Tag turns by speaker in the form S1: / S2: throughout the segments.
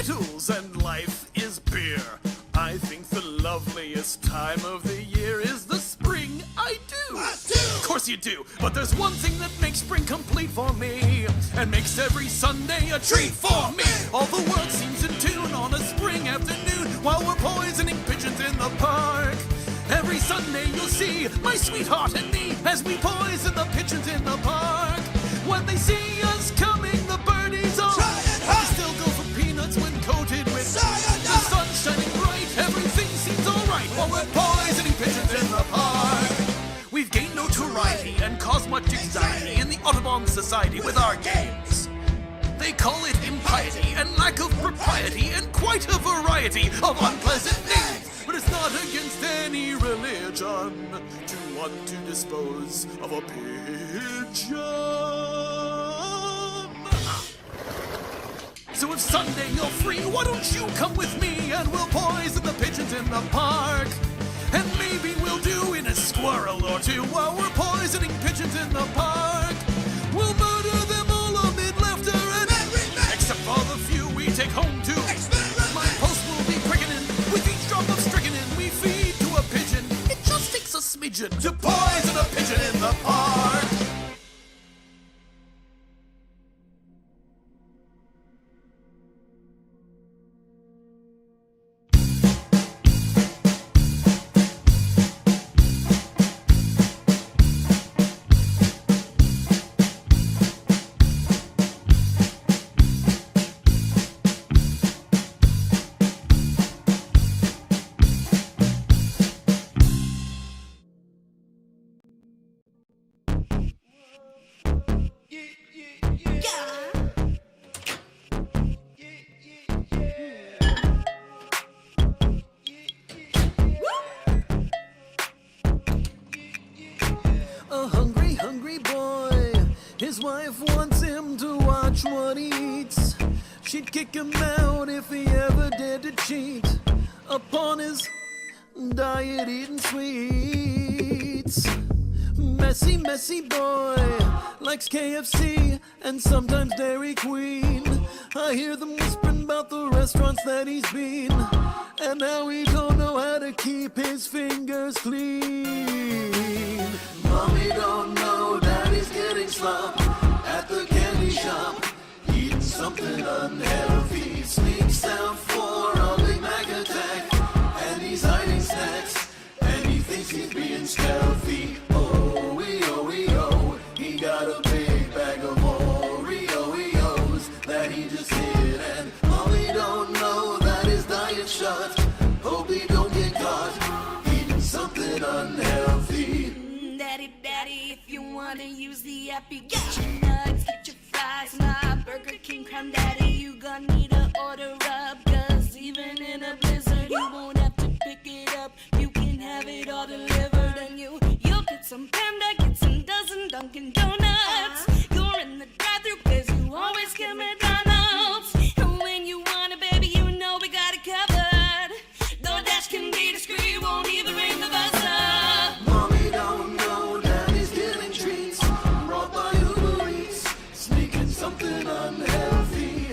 S1: Skittles and life is beer. I think the loveliest time of the year is the spring. I do. Of course you do. But there's one thing that makes spring complete for me, and makes every Sunday a treat for me. All the world seems in tune on a spring afternoon while we're poisoning pigeons in the park. Every Sunday you'll see my sweetheart and me as we poison the pigeons in the park. When they see us coming, the birdies all they still go for peanuts when coated with the sun shining bright. Everything seems alright while we're poisoning pigeons in the park. We've gained notoriety and caused much anxiety in the Audubon Society with our games. They call it impiety and lack of propriety and quite a variety of unpleasant names. But it's not against any religion to want to dispose of a pigeon. So if Sunday you're free, why don't you come with me and we'll poison the pigeons in the park? And maybe we'll do in a squirrel or two while we're poisoning pigeons in the park. We'll murder them all amid laughter and except for the few we take home to. My post will be quickening with each drop of strychnine we feed to a pigeon. It just takes a smidgen to poison a pigeon in the park. Hungry boy, his wife wants him to watch what he eats. She'd kick him out if he ever dared to cheat upon his diet eating sweets. Messy boy likes KFC and sometimes Dairy Queen. I hear them whispering about the restaurants that he's been, and now he don't know how to keep his fingers clean. Mommy don't know Daddy's getting slop at the candy shop, eating something unhealthy. Sneaks out for a Big Mac attack, and he's hiding snacks, and he thinks he's being stealthy. Oh, he got a big bag of Oreos that he just hid, and Mommy don't know that his diet's shut. Hope he don't get caught eating something unhealthy.
S2: Daddy, if you wanna use the app, you get your nuts, get your fries, my Burger King Crown Daddy, you gonna need to order up, cause even in a blizzard, you won't have to pick it up, you can have it all delivered, and you'll get some Panda, get some dozen Dunkin' Donuts, you're in the drive-thru cause you always get McDonald's, and when you want it, baby, you know we got it covered, DoorDash can be discreet, won't even ring the buzzer.
S1: Mommy don't know Daddy's getting treats brought by Uber Eats, sneaking something unhealthy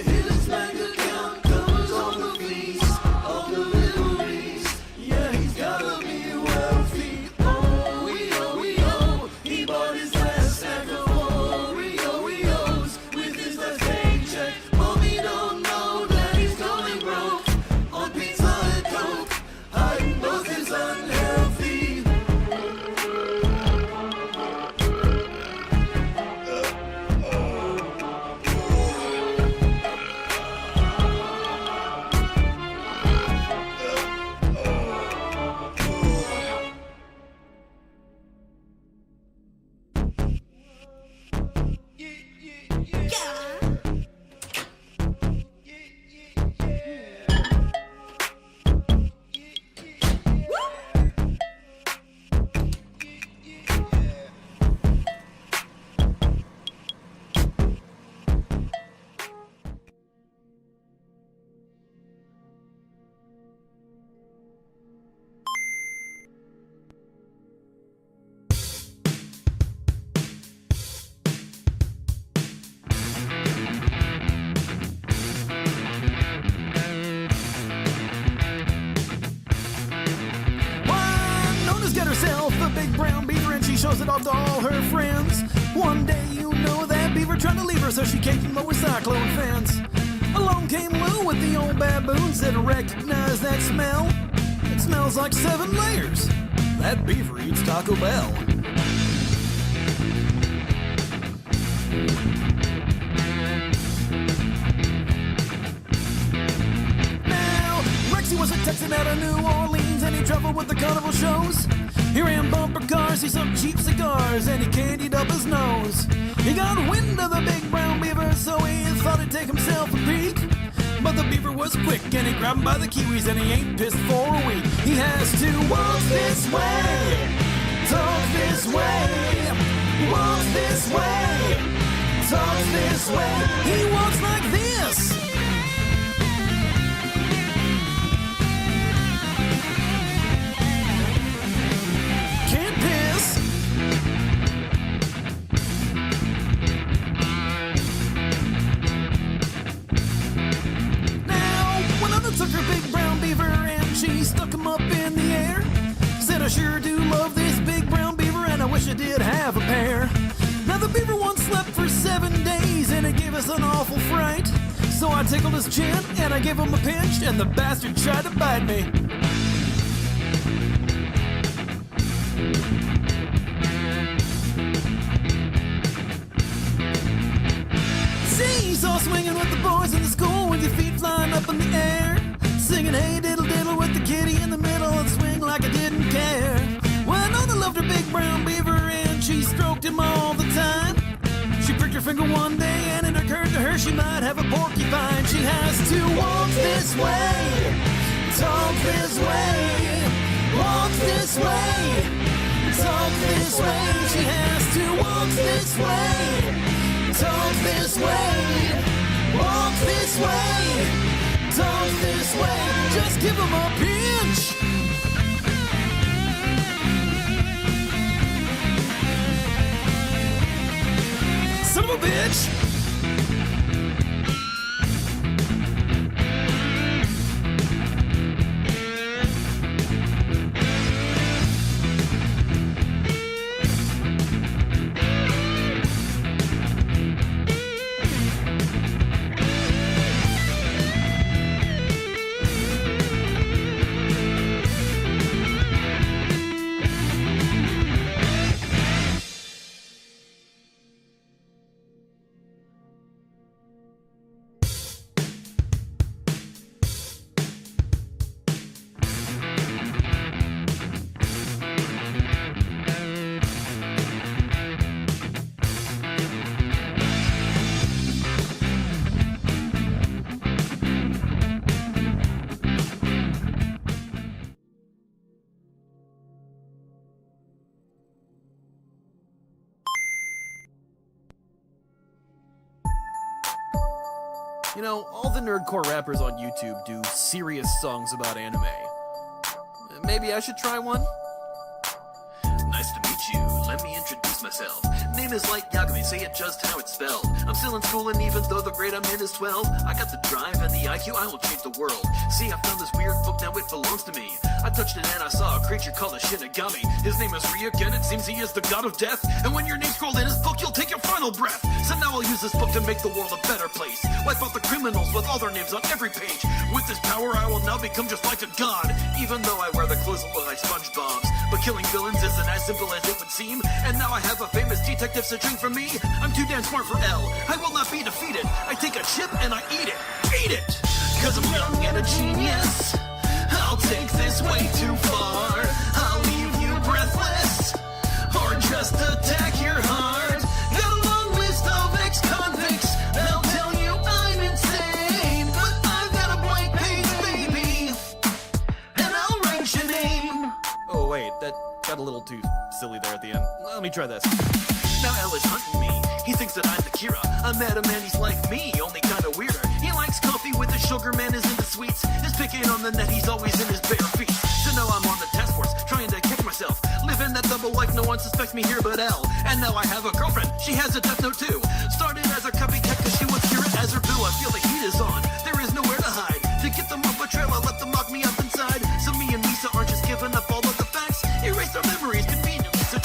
S1: brown beaver and she shows it off to all her friends. One day you know that beaver tried to leave her, so she caged him over cyclone fence. Along came Lou with the old baboon, said recognize that smell. It smells like 7 layers. That beaver eats Taco Bell. Now, Rexy was a Texan out of New Orleans and he traveled with the carnival shows. He ran bumper cars, he smoked cheap cigars, and he candied up his nose. He got wind of the big brown beaver, so he thought he'd take himself a peek. But the beaver was quick, and he grabbed him by the kiwis, and he ain't pissed for a week. He has to walk this way, talk this way, walk this way, talk this way. He walks like this. Can't piss. Took her big brown beaver and she stuck him up in the air. Said, I sure do love this big brown beaver and I wish I did have a pair. Now the beaver once slept for 7 days and it gave us an awful fright. So I tickled his chin and I gave him a pinch and the bastard tried to bite me. Seesaw swinging with the boys in the school with your feet flying up in the air. Singing hey diddle diddle with the kitty in the middle and swing like I didn't care. Well, Nona loved her big brown beaver and she stroked him all the time. She pricked her finger one day and it occurred to her she might have a porcupine. She has to walk this way, talk this way, walk this way, talk this way. She has to walk this way, talk this way, walk this way, talk this way. Just give him a pinch. Son of a bitch. You know, all the nerdcore rappers on YouTube do serious songs about anime. Maybe I should try one? Nice to meet you. Let me introduce myself. Name is like Yagami, say it just how it's spelled. I'm still in school and even though the grade I'm in is 12, I got the drive and the IQ, I will change the world. See, I found this weird book, now it belongs to me. I touched it and I saw a creature called a Shinigami. His name is Ryugen, it seems he is the god of death. And when your name's scrolled in his book, you'll take your final breath. So now I'll use this book to make the world a better place. Wipe out the criminals with all their names on every page. With this power, I will now become just like a god. Even though I wear the clothes that look like SpongeBob's. But killing villains isn't as simple as it would seem. And now I have a famous detective searching for me. I'm too damn smart for L. I will not be defeated. I take a chip and I eat it. Eat it! Cause I'm young and a genius. I'll take this way too far. I'll leave you breathless. Or just attack your heart. Got a long list of ex-convicts. They'll tell you I'm insane. But I've got a blank page, baby. And I'll write your name. Oh wait, that got a little too silly there at the end. Let me try this. Now L is hunting me. He thinks that I'm the Kira. I met him and he's like me, only kinda weirder. He likes coffee with his sugar, man is into sweets. Is picking on the net, he's always in his bare feet. So now I'm on the task force, trying to catch myself. Living that double life, no one suspects me here but L. And now I have a girlfriend, she has a death note too. Started as a copycat cause she wants Kira as her boo. I feel the heat is on, there is nowhere to hide. To get them off a trail, I let them lock me up inside. So me and Lisa aren't just giving up all of the facts. Erase our memories conveniently so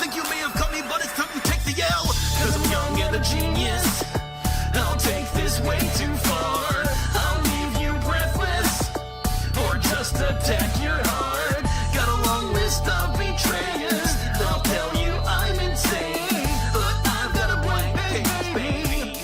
S1: think you may have caught me, but it's time to take the L. Cause I'm young and a genius. I'll take this way too far. I'll leave you breathless, or just attack your heart. Got a long list of betrayers. They'll tell you I'm insane, but I've got a blank page, baby,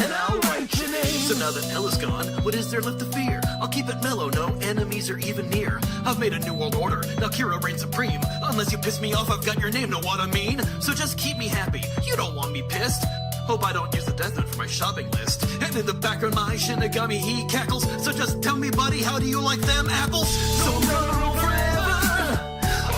S1: and I'll write your name. So now that L is gone, what is there left to fear? I'll keep it mellow, no enemies are even near. I've made a new world order, now Kira reigns supreme. Unless you piss me off, I've got your name, know what I mean? So just keep me happy, you don't want me pissed. Hope I don't use the Death Note for my shopping list. And in the background my Shinigami, he cackles. So just tell me, buddy, how do you like them apples? So I'm gonna roll forever,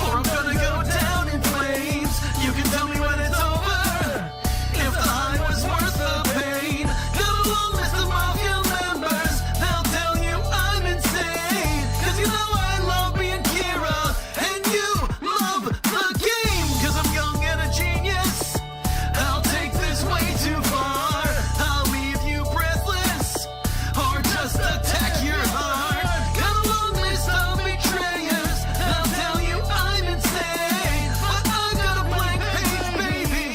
S1: or I'm gonna go down in flames. You can tell me when it's over, if the high was worth the pain. Got a long list of mafia members, they'll tell you I'm insane. Cause you know I love being Kira, and you love the game. Cause I'm young and a genius, I'll take this way too far. I'll leave you breathless, or just attack your heart. Got a long list of betrayers, they'll tell you I'm insane, but I've got a blank page, baby,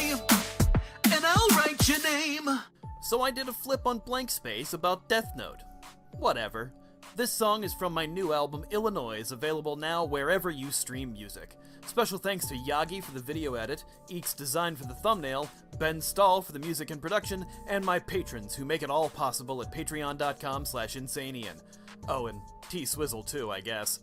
S1: and I'll write your name. So I did a flip on blank space about Death Note. Whatever. This song is from my new album Illinois, available now wherever you stream music. Special thanks to Yagi for the video edit, Eek's design for the thumbnail, Ben Stahl for the music and production, and my patrons who make it all possible at patreon.com/insaneian. Oh, and T-Swizzle too, I guess.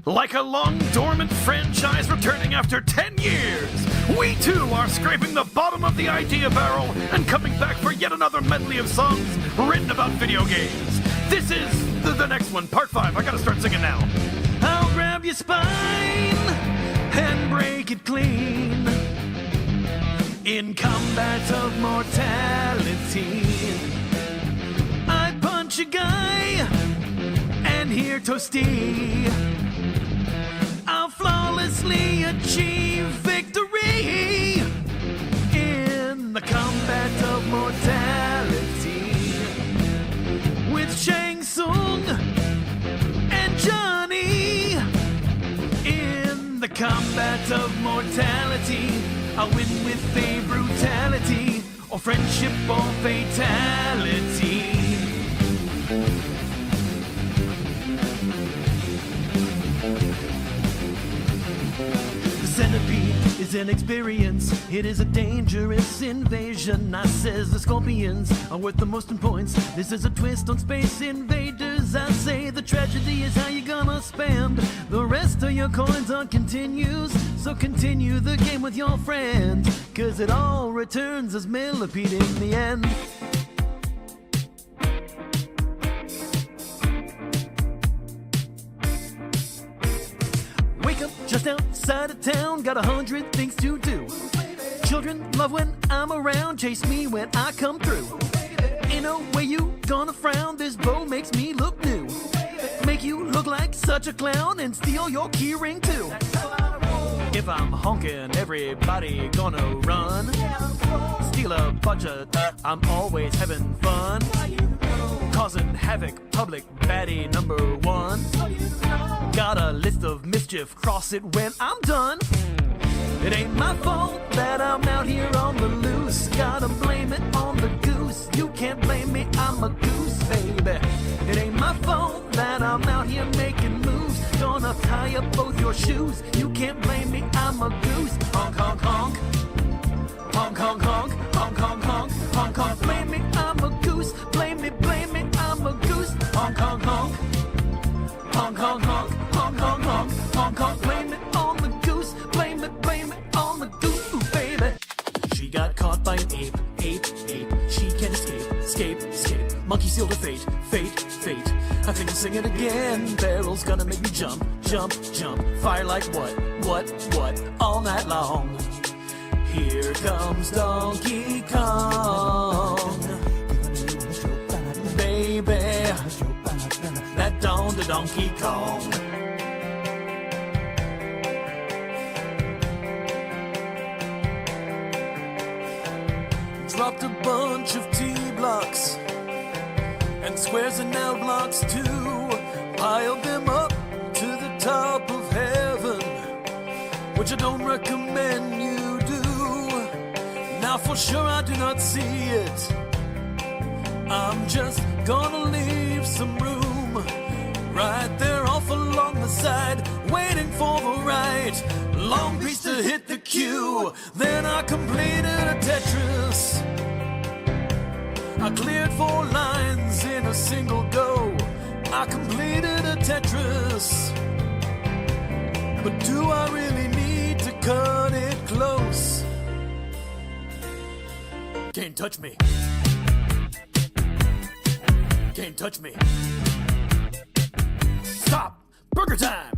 S1: Like a long dormant franchise returning after 10 years, we too are scraping the bottom of the idea barrel and coming back for yet another medley of songs written about video games. This is the next one, part 5. I gotta start singing now. I'll grab your spine and break it clean in combat of mortality. I punch a guy and hear toasty. I'll flawlessly achieve victory in the combat of mortality with Shang Tsung and Johnny. In the combat of mortality, I'll win with a brutality, or friendship or fatality. Centipede is an experience, it is a dangerous invasion. I says the scorpions are worth the most in points. This is a twist on Space Invaders. I say the tragedy is how you gonna spend the rest of your coins on continues. So continue the game with your friends, cause it all returns as millipede in the end. Just outside of town, got 100 things to do. Children love when I'm around, chase me when I come through. Ain't no way you gonna frown, this bow makes me look new. Make you look like such a clown and steal your key ring too. If I'm honking, everybody gonna run. Steal a bunch of, I'm always having fun. Causing havoc, public baddie number 1. Got a list of mischief, cross it when I'm done. It ain't my fault that I'm out here on the loose. Gotta blame it on the goose. You can't blame me, I'm a goose, baby. It ain't my fault that I'm out here making moves. Gonna tie up both your shoes. You can't blame me, I'm a goose. Honk, honk, honk. Honk, honk, honk. Honk, honk, honk. Honk, honk. Blame me, I'm a goose. Blame me, I'm a goose. Honk, honk, honk. Honk, honk, honk. Honk, honk, honk. Honk, honk. Blame it on the goose. Blame it on the goose, ooh, baby. She got caught by an ape. She can't escape. Monkey sealed her fate. I think I'll sing it again. Barrel's gonna make me jump. Fire like what? All night long. Here comes Donkey Kong. Baby, that dawn to Donkey Kong. Dropped a bunch of T-blocks and squares and L blocks too. Piled them up which I don't recommend you do. Now for sure I do not see it. I'm just gonna leave some room right there off along the side, waiting for the right long piece to hit the cue. Then I completed a Tetris. I cleared 4 lines in a single go. I completed a Tetris. But do I really need to cut it close? Can't touch me. Can't touch me. Stop! Burger time!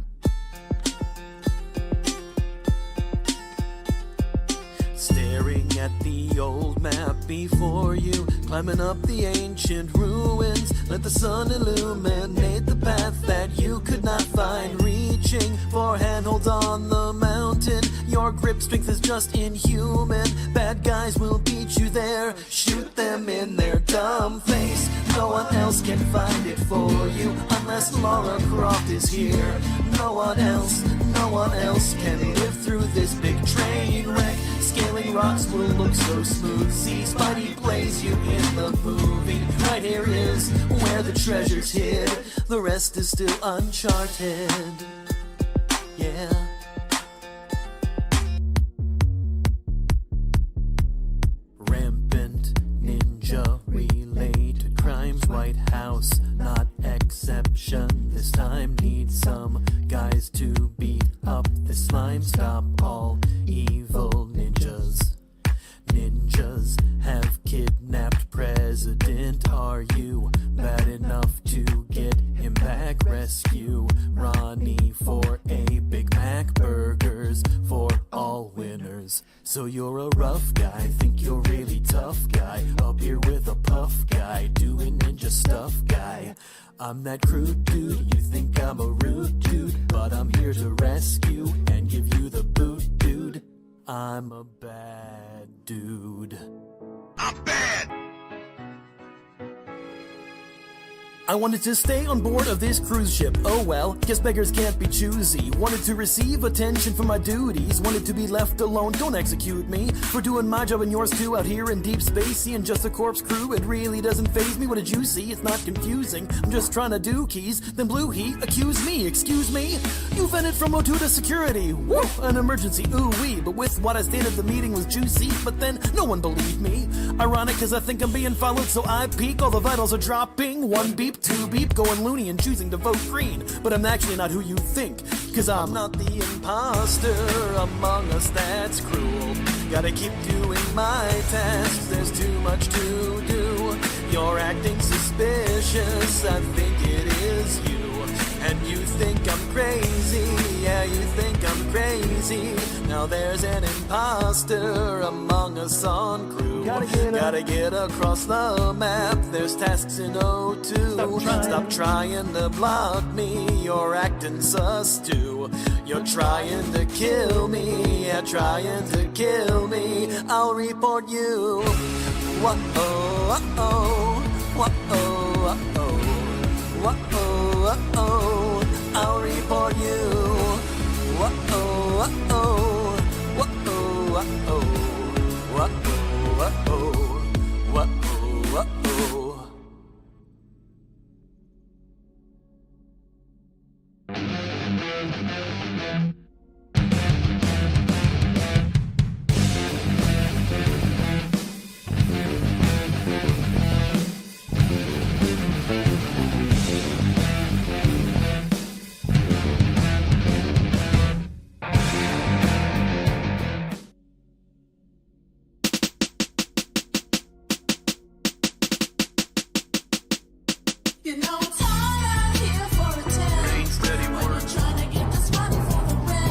S1: Staring at the old map before you, climbing up the ancient ruins. Let the sun illuminate the path that you could not find. Reaching for handholds on the mountain. Your grip strength is just inhuman. Bad guys will beat you there. Shoot them in their dumb face. No one else can find it for you unless Lara Croft is here. No one else can live through this big train wreck. Scaling rocks will look so smooth. See, Spidey plays you in the movie. Right here is where the treasure's hid. The rest is still uncharted. Yeah. Rampant ninja related crimes. White House, not exception. This time need some guys to beat up the slime. Stop all evil ninjas. Ninjas have kidnapped president. Are you bad enough to get him back? Rescue Ronnie for a Big Mac. Burgers for all winners. So you're a rough guy, think you're really tough guy. Up here with a puff guy, doing ninja stuff guy. I'm that crude dude, you think I'm a rude dude, but I'm here to rescue and give you the boot, dude. I'm a bad dude. I'm bad! I wanted to stay on board of this cruise ship. Oh well, guess beggars can't be choosy. Wanted to receive attention for my duties. Wanted to be left alone, don't execute me for doing my job and yours too out here in deep space. Seeing just a corpse crew, it really doesn't faze me. What did you see? It's not confusing. I'm just trying to do keys. Then Blue Heat accused me. Excuse me? You vented from O2 to security. Woo! An emergency, ooh-wee. But with what I stated, the meeting was juicy. But then no one believed me. Ironic, cause I think I'm being followed, so I peek. All the vitals are dropping. 1 beep, 2 beep, going loony and choosing to vote green. But I'm actually not who you think, cause I'm not the imposter among us that's cruel. Gotta keep doing my tasks, there's too much to do. You're acting suspicious, I think it is you. And you think I'm crazy, yeah, you think I'm crazy. Now there's an imposter among us on crew. Gotta get across the map, there's tasks in O2. Stop trying to block me, you're acting sus too. You're trying to kill me, yeah, trying to kill me. I'll report you. Whoa, uh-oh, whoa, uh-oh, whoa, uh-oh, I'll report you. Whoa, uh-oh, whoa, uh-oh, whoa, uh-oh, whoa, uh-oh.
S2: You know, I'm tired here for a tale. When you're trying to get this money for the rent.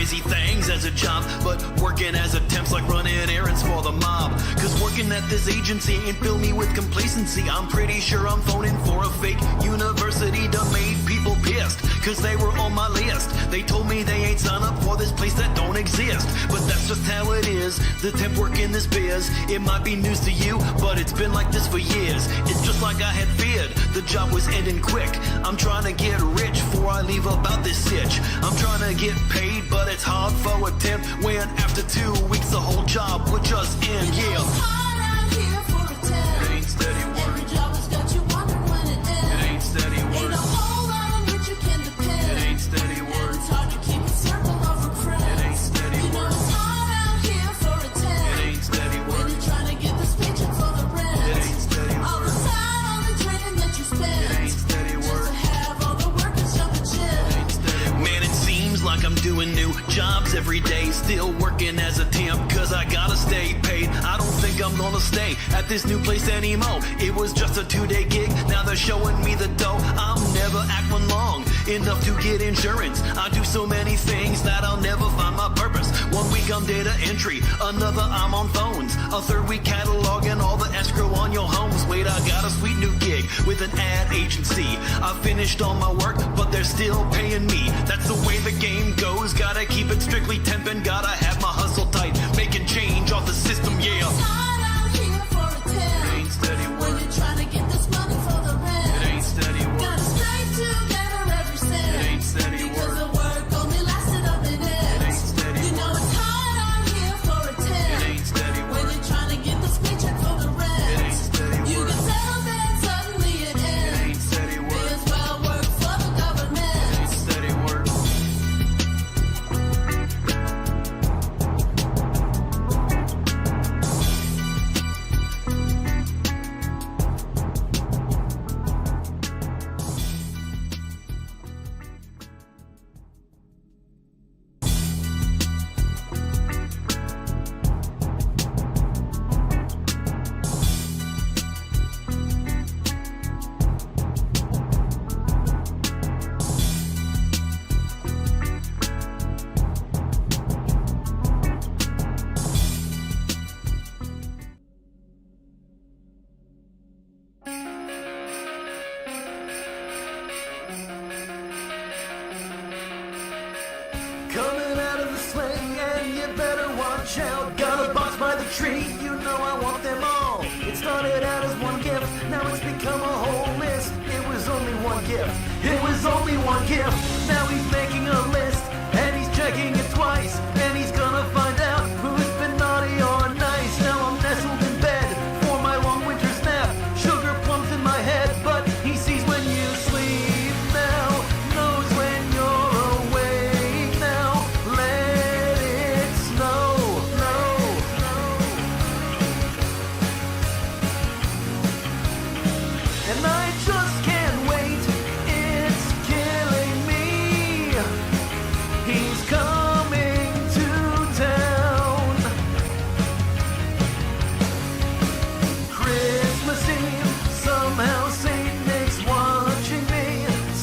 S1: crazy things as a job, but working as a temp's like running errands for the mob. Cause working at this agency ain't filled me with complacency. I'm pretty sure I'm phoning for a fake university to make people pissed, cause they were on my list. They told me they ain't signed up for this place that don't exist, but that's just how it is. The temp work in this biz, it might be news to you, but it's been like this for years. It's just like I had feared, the job was ending quick. I'm trying to get rich before I leave about this sitch. I'm trying to get paid, but it's hard for a temp when after 2 weeks the whole job would just end. Yeah,
S2: it's hard out here for a temp.
S1: It ain't steady work.
S2: Every job has got you wondering when it ends.
S1: It ain't steady work.
S2: Ain't a whole lot on which you can depend.
S1: It ain't steady work.
S2: It's hard to keep a circle of friends.
S1: It ain't steady
S2: you know
S1: work.
S2: it's hard out here for a temp.
S1: It ain't steady
S2: When
S1: work.
S2: you're trying to get this paycheck for the rent.
S1: It ain't steady
S2: All the
S1: work.
S2: time, all the training that you spend.
S1: It ain't steady work.
S2: Just to have all the workers jumping ship.
S1: Man, it seems like I'm doing new jobs every day, still working as a temp, cause I gotta stay paid. I don't think I'm gonna stay at this new place anymore. It was just a 2-day gig, now they're showing me the dough. I'll never act one long enough to get insurance. I do so many things that I'll never find my purpose. 1 week I'm data entry, another I'm on phones, a third week cataloging all the escrow on your homes. Wait, I got a sweet new gig with an ad agency. I finished all my work, but they're still paying me. That's the way the game goes, gotta keep it strictly temping, gotta have my hustle tight, making change off the system, yeah.
S2: It's hard out here for a temp.
S1: It ain't steady
S2: When
S1: work.
S2: you're trying to get this money for the rent.
S1: It ain't steady work.
S2: Gotta stay together every cent.
S1: It ain't steady
S2: Because
S1: work.
S2: the work only lasted up and ends.
S1: It ain't steady
S2: You know
S1: work.
S2: it's hard out here for a temp.
S1: It ain't steady
S2: When
S1: work.
S2: you're trying to get this paycheck for the rent.
S1: It ain't steady
S2: You
S1: work.
S2: can tell that suddenly it
S1: It
S2: ends.
S1: ain't steady work.
S2: It's well work for the government.
S1: It ain't steady work. Coming out of the sling, and you better watch out. Got a box by the tree, you know I want them all. It started out as one gift, now it's become a whole list. It was only one gift, it was only one gift. Now he's making a list, and he's checking it twice, and he's gonna find out who's been naughty or nice. Now I'm nestled in bed for my long winter's nap. Sugar plums in my head, but he sees when you sleep now, knows when you're awake now. Let it snow, no. And I just can't wait, it's killing me. He's coming to town. Christmas Eve, somehow Saint Nick's watching me,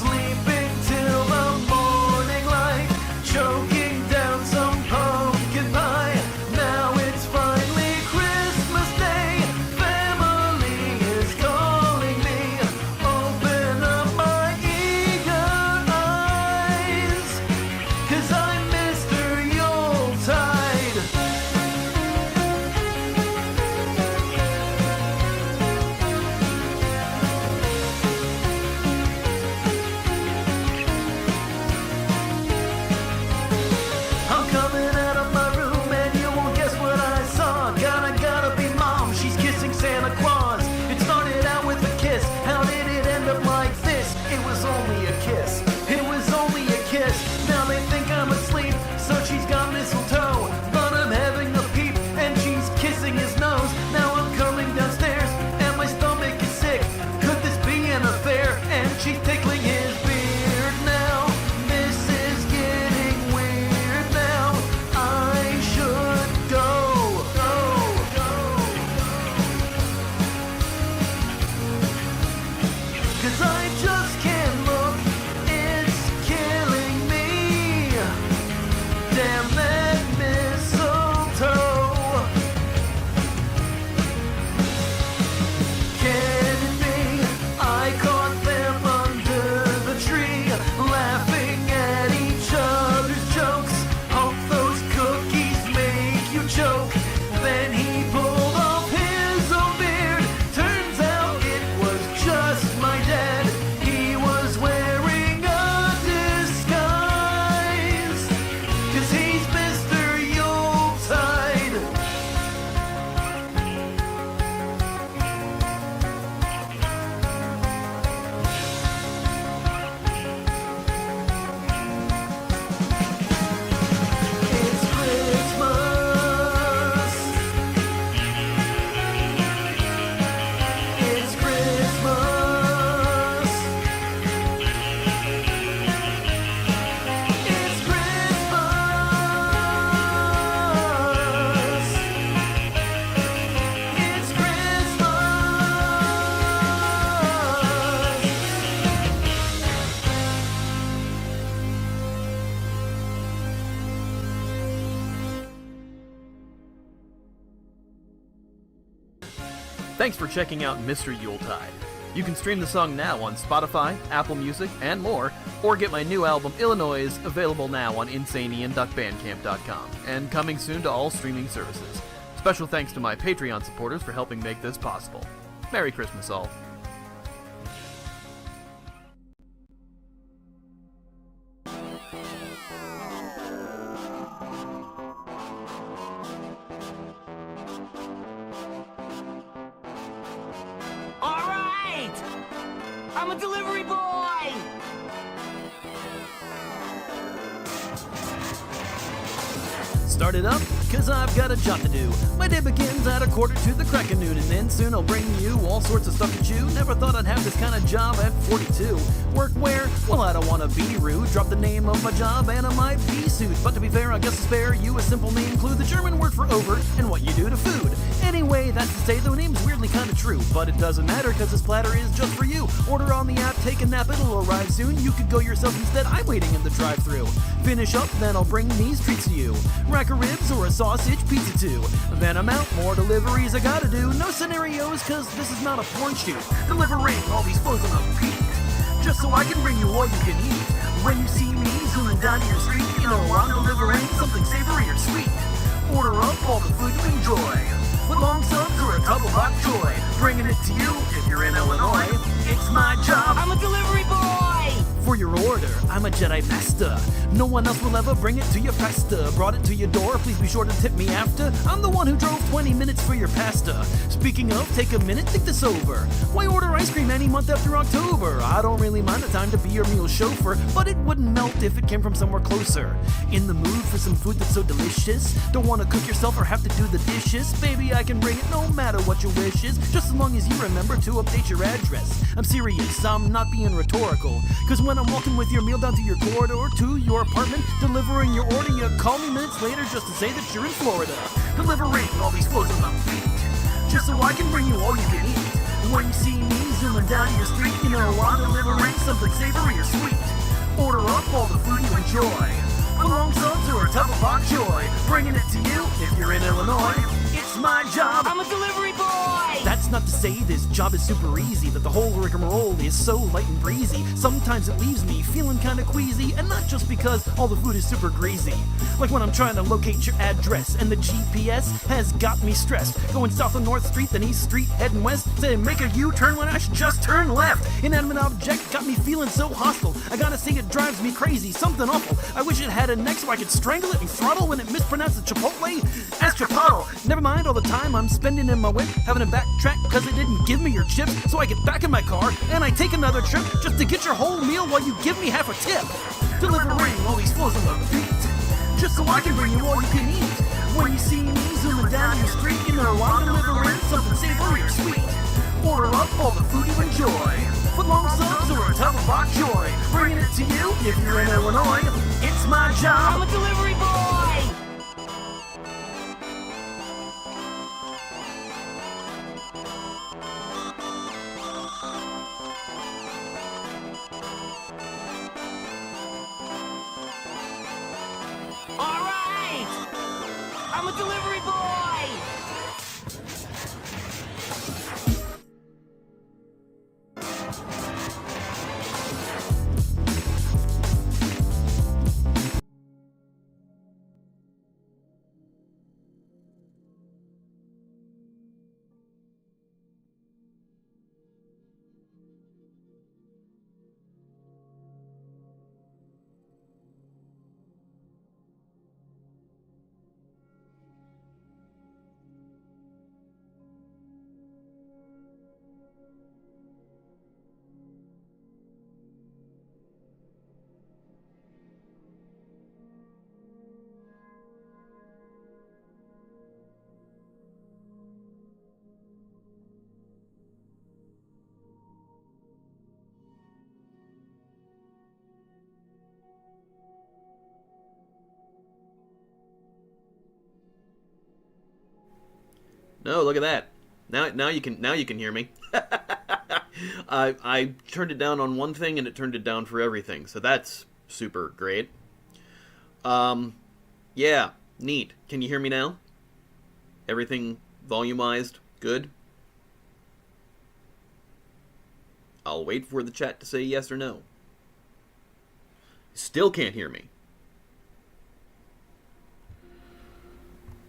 S1: sleeping till the morning light, choking down some pumpkin pie. Now it's finally Christmas Day, family is calling me. Open up my eager eyes, 'cause I'm Mr. Yuletide. I'm coming out of my room and you won't guess what I saw. Gotta be mom, she's kissing Santa Claus. It started out with a kiss, how did it end up like this? It was only a kiss, it was only a kiss. Now they think I'm asleep, so she's got mistletoe. But I'm having a peep and she's kissing his nose. Now I'm coming downstairs and my stomach is sick. Could this be an affair? And she's tickling his beard now. This is getting weird now. I should go. Cause I just can't look, it's killing me. Damn Thanks for checking out Mr. Yuletide. You can stream the song now on Spotify, Apple Music, and more, or get my new album, Illinois, available now on insaneian.bandcamp.com, and coming soon to all streaming services. Special thanks to my Patreon supporters for helping make this possible. Merry Christmas, all.
S3: I'm a delivery boy!
S1: Start it up, cause I've got a job to do. My day begins at 1:45 to the crack of noon, and then soon I'll bring you all sorts of stuff to chew. Never thought I'd have this kind of job at 42. Work where? Well, I don't wanna be rude. Drop the name of my job and I might be sued. But to be fair, I guess I'll spare you a simple name clue. The German word for over and what you do to food. Anyway, that's to say the name's weirdly kinda true. But it doesn't matter cause this platter is just for you. Order on the app, take a nap, it'll arrive soon. You could go yourself instead, I'm waiting in the drive-thru. Finish up, then I'll bring these treats to you. Rack of ribs or a sausage pizza too. Then I'm out, more deliveries I gotta do. No scenarios cause this is not a porn shoot. Delivering all these flows on a beat. Just so I can bring you all you can eat. When you see me zooming down to your street, you know I'm delivering something savory or sweet. Order up all the food you enjoy. With long subs or a tub of bok choy. Bringing it to you if you're in Illinois. It's my job.
S3: I'm a delivery boy!
S1: For your order, I'm a Jedi Master. No one else will ever bring it to you faster. Brought it to your door, please be sure to tip me after. I'm the one who drove 20 minutes for your pasta. Speaking of, take a minute, think this over. Why order ice cream any month after October? I don't really mind the time to be your meal chauffeur, but it wouldn't melt if it came from somewhere closer. In the mood for some food that's so delicious? Don't want to cook yourself or have to do the dishes? Baby, I can bring it no matter what your wish is, just as long as you remember to update your address. I'm serious, I'm not being rhetorical, cause when I'm walking with your meal down to your corridor to your apartment, delivering your order, you call me minutes later just to say that you're in Florida. Delivering all these flows on my feet, just so I can bring you all you can eat. When you see me zooming down your street, you know I'm delivering something savory or sweet. Order up all the food you enjoy. For long subs or a tub of bok choy. Bringing it to you if you're in Illinois. It's my job.
S3: I'm a delivery boy!
S1: That's not to say this job is super easy, that the whole rigmarole is so light and breezy. Sometimes it leaves me feeling kinda queasy, and not just because all the food is super greasy. Like when I'm trying to locate your address, and the GPS has got me stressed. Going south on North Street, then East Street, heading west, saying make a U-turn when I should just turn left. Inanimate object got me feeling so hostile. I gotta say it drives me crazy, something awful. I wish it had a neck so I could strangle it and throttle when it mispronounced the Chipotle as Chipotle. Never mind all the time I'm spending in my whip, having to backtrack cause it didn't give me your chips. So I get back in my car and I take another trip just to get your whole meal while you give me half a tip. Delivering all these flows on the beat, just so I can bring you all you can eat. When you see me zooming down your street, you know I'm delivering something savory or sweet. Order up all the food you enjoy. Foot long subs or a tub of bok choy. Bringing it to you if you're in Illinois. It's my job.
S3: I'm a delivery boy! Alright! I'm a delivery boy!
S1: No, look at that. Now you can hear me. I turned it down on one thing and it turned it down for everything, so that's super great. Yeah, neat. Can you hear me now? Everything volumized, good. I'll wait for the chat to say yes or no. Still can't hear me.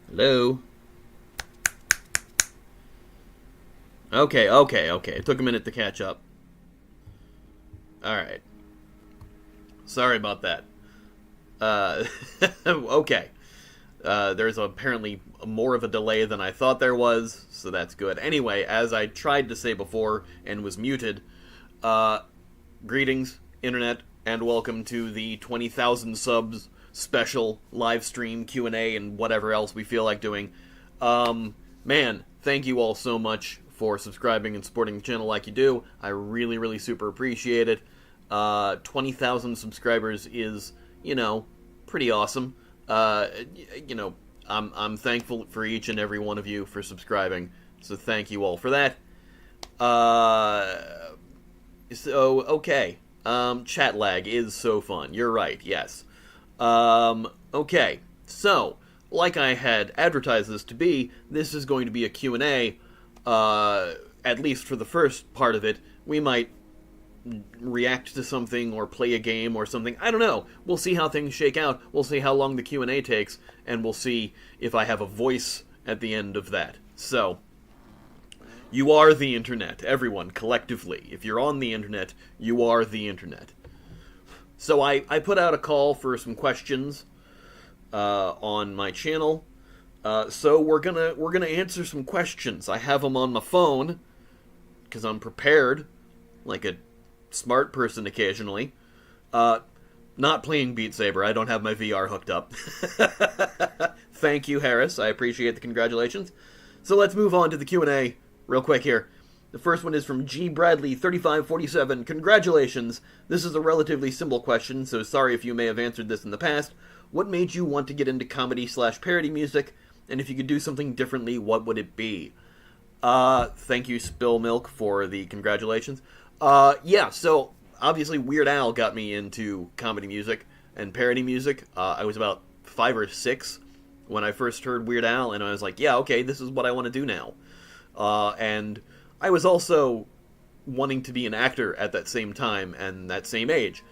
S1: Hello? Okay. It took a minute to catch up. Alright. Sorry about that. Okay. There's apparently more of a delay than I thought there was, so that's good. Anyway, as I tried to say before and was muted, greetings, Internet, and welcome to the 20,000 subs special live stream Q&A and whatever else we feel like doing. Man, thank you all so much for subscribing and supporting the channel like you do. I really, really super appreciate it. 20,000 subscribers is, pretty awesome. I'm thankful for each and every one of you for subscribing, so thank you all for that. Okay. Chat lag is so fun. You're right, yes. Okay. So, like I had advertised this to be, this is going to be a Q&A, at least for the first part of it. We might react to something or play a game or something. I don't know. We'll see how things shake out. We'll see how long the Q&A takes, and we'll see if I have a voice at the end of that. So, you are the Internet. Everyone, collectively. If you're on the Internet, you are the Internet. So I put out a call for some questions on my channel. So we're gonna answer some questions. I have them on my phone because I'm prepared, like a smart person occasionally. Not playing Beat Saber. I don't have my VR hooked up. Thank you, Harris. I appreciate the congratulations. So let's move on to the Q&A real quick here. The first one is from G. Bradley 3547. Congratulations. This is a relatively simple question, so sorry if you may have answered this in the past. What made you want to get into comedy/parody music? And if you could do something differently, what would it be? Thank you, Spill Milk, for the congratulations. Yeah, so obviously Weird Al got me into comedy music and parody music. I was about 5 or 6 when I first heard Weird Al, and I was like, yeah, okay, this is what I want to do now. And I was also wanting to be an actor at that same time and that same age.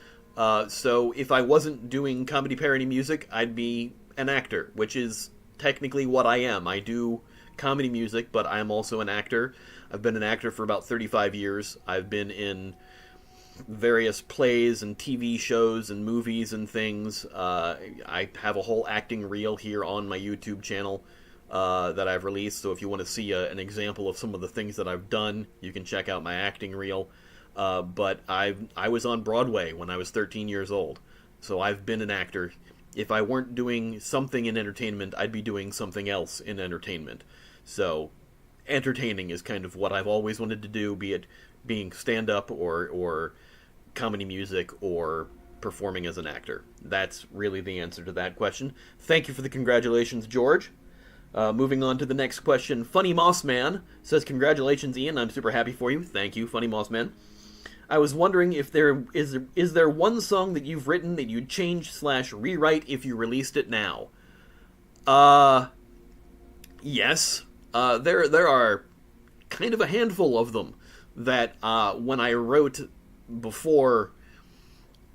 S1: So if I wasn't doing comedy parody music, I'd be an actor, which is technically what I am. I do comedy music, but I'm also an actor. I've been an actor for about 35 years. I've been in various plays and TV shows and movies and things. I have a whole acting reel here on my YouTube channel that I've released, so if you want to see an example of some of the things that I've done, you can check out my acting reel. But I was on Broadway when I was 13 years old, so I've been an actor. If I weren't doing something in entertainment, I'd be doing something else in entertainment. So, entertaining is kind of what I've always wanted to do, be it being stand-up or comedy music or performing as an actor. That's really the answer to that question. Thank you for the congratulations, George. Moving on to the next question. Funny Moss Man says, congratulations, Ian. I'm super happy for you. Thank you, Funny Moss Man. I was wondering if there is there one song that you've written that you'd change/rewrite if you released it now? Yes. There are kind of a handful of them that when I wrote before,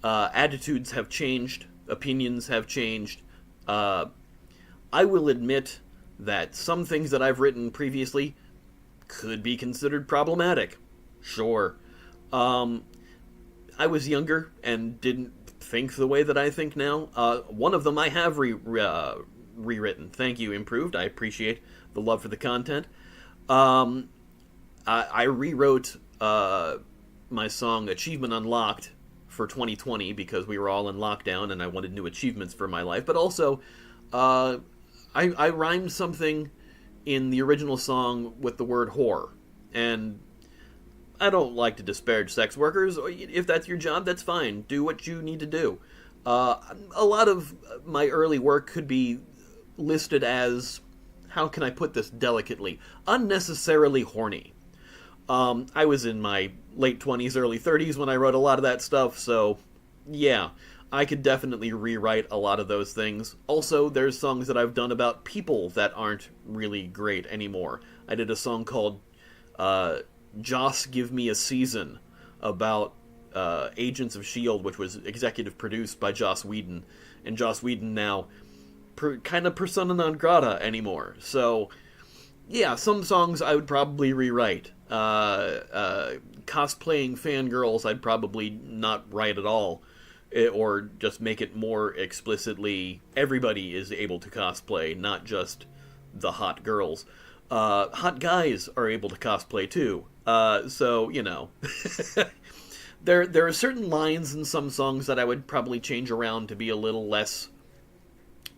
S1: attitudes have changed, opinions have changed. I will admit that some things that I've written previously could be considered problematic. Sure. I was younger and didn't think the way that I think now. One of them I have rewritten. Thank you, Improved. I appreciate the love for the content. I rewrote my song Achievement Unlocked for 2020 because we were all in lockdown and I wanted new achievements for my life. But also, I rhymed something in the original song with the word whore. And I don't like to disparage sex workers. If that's your job, that's fine. Do what you need to do. A lot of my early work could be listed as, how can I put this delicately, unnecessarily horny. I was in my late 20s, early 30s when I wrote a lot of that stuff, so yeah, I could definitely rewrite a lot of those things. Also, there's songs that I've done about people that aren't really great anymore. I did a song called Joss Give Me a Season about Agents of S.H.I.E.L.D., which was executive produced by Joss Whedon, and Joss Whedon now kind of persona non grata anymore. So, yeah, some songs I would probably rewrite. Cosplaying fangirls I'd probably not write at all, or just make it more explicitly everybody is able to cosplay, not just the hot girls. Hot guys are able to cosplay too. So, you know. There are certain lines in some songs that I would probably change around to be a little less...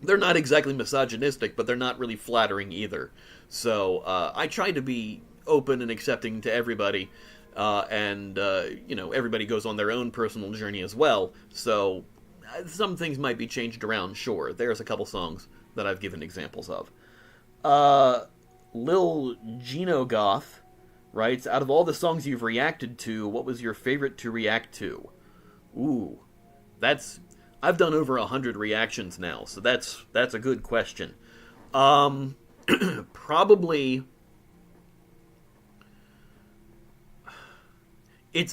S1: They're not exactly misogynistic, but they're not really flattering either. So, I try to be open and accepting to everybody, and you know, everybody goes on their own personal journey as well, so some things might be changed around, sure. There's a couple songs that I've given examples of. Lil Gino Goth writes, out of all the songs you've reacted to, what was your favorite to react to? Ooh, I've done over 100 reactions now, so that's a good question. Probably...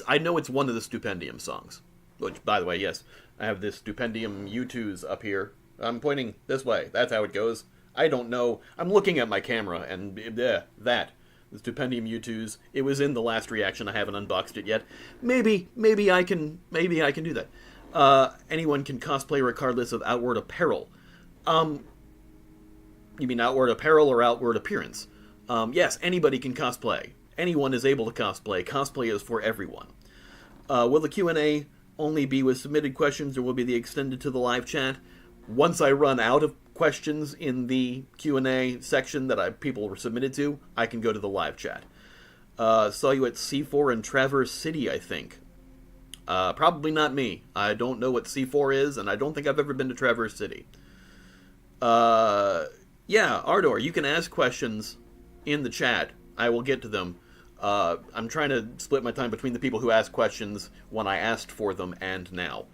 S1: I know it's one of the Stupendium songs. Which, by the way, yes, I have this Stupendium U2s up here. I'm pointing this way. That's how it goes. I don't know. I'm looking at my camera, and that. The Stupendium U2s. It was in the last reaction. I haven't unboxed it yet. Maybe I can do that. Anyone can cosplay regardless of outward apparel. You mean outward apparel or outward appearance? Yes, anybody can cosplay. Anyone is able to cosplay. Cosplay is for everyone. Will the Q&A only be with submitted questions, or will be extended to the live chat? Once I run out of questions in the Q&A section that people were submitted to, I can go to the live chat. Saw you at C4 in Traverse City, I think. Probably not me. I don't know what C4 is, and I don't think I've ever been to Traverse City. Yeah, Ardor, you can ask questions in the chat. I will get to them. I'm trying to split my time between the people who asked questions when I asked for them and now.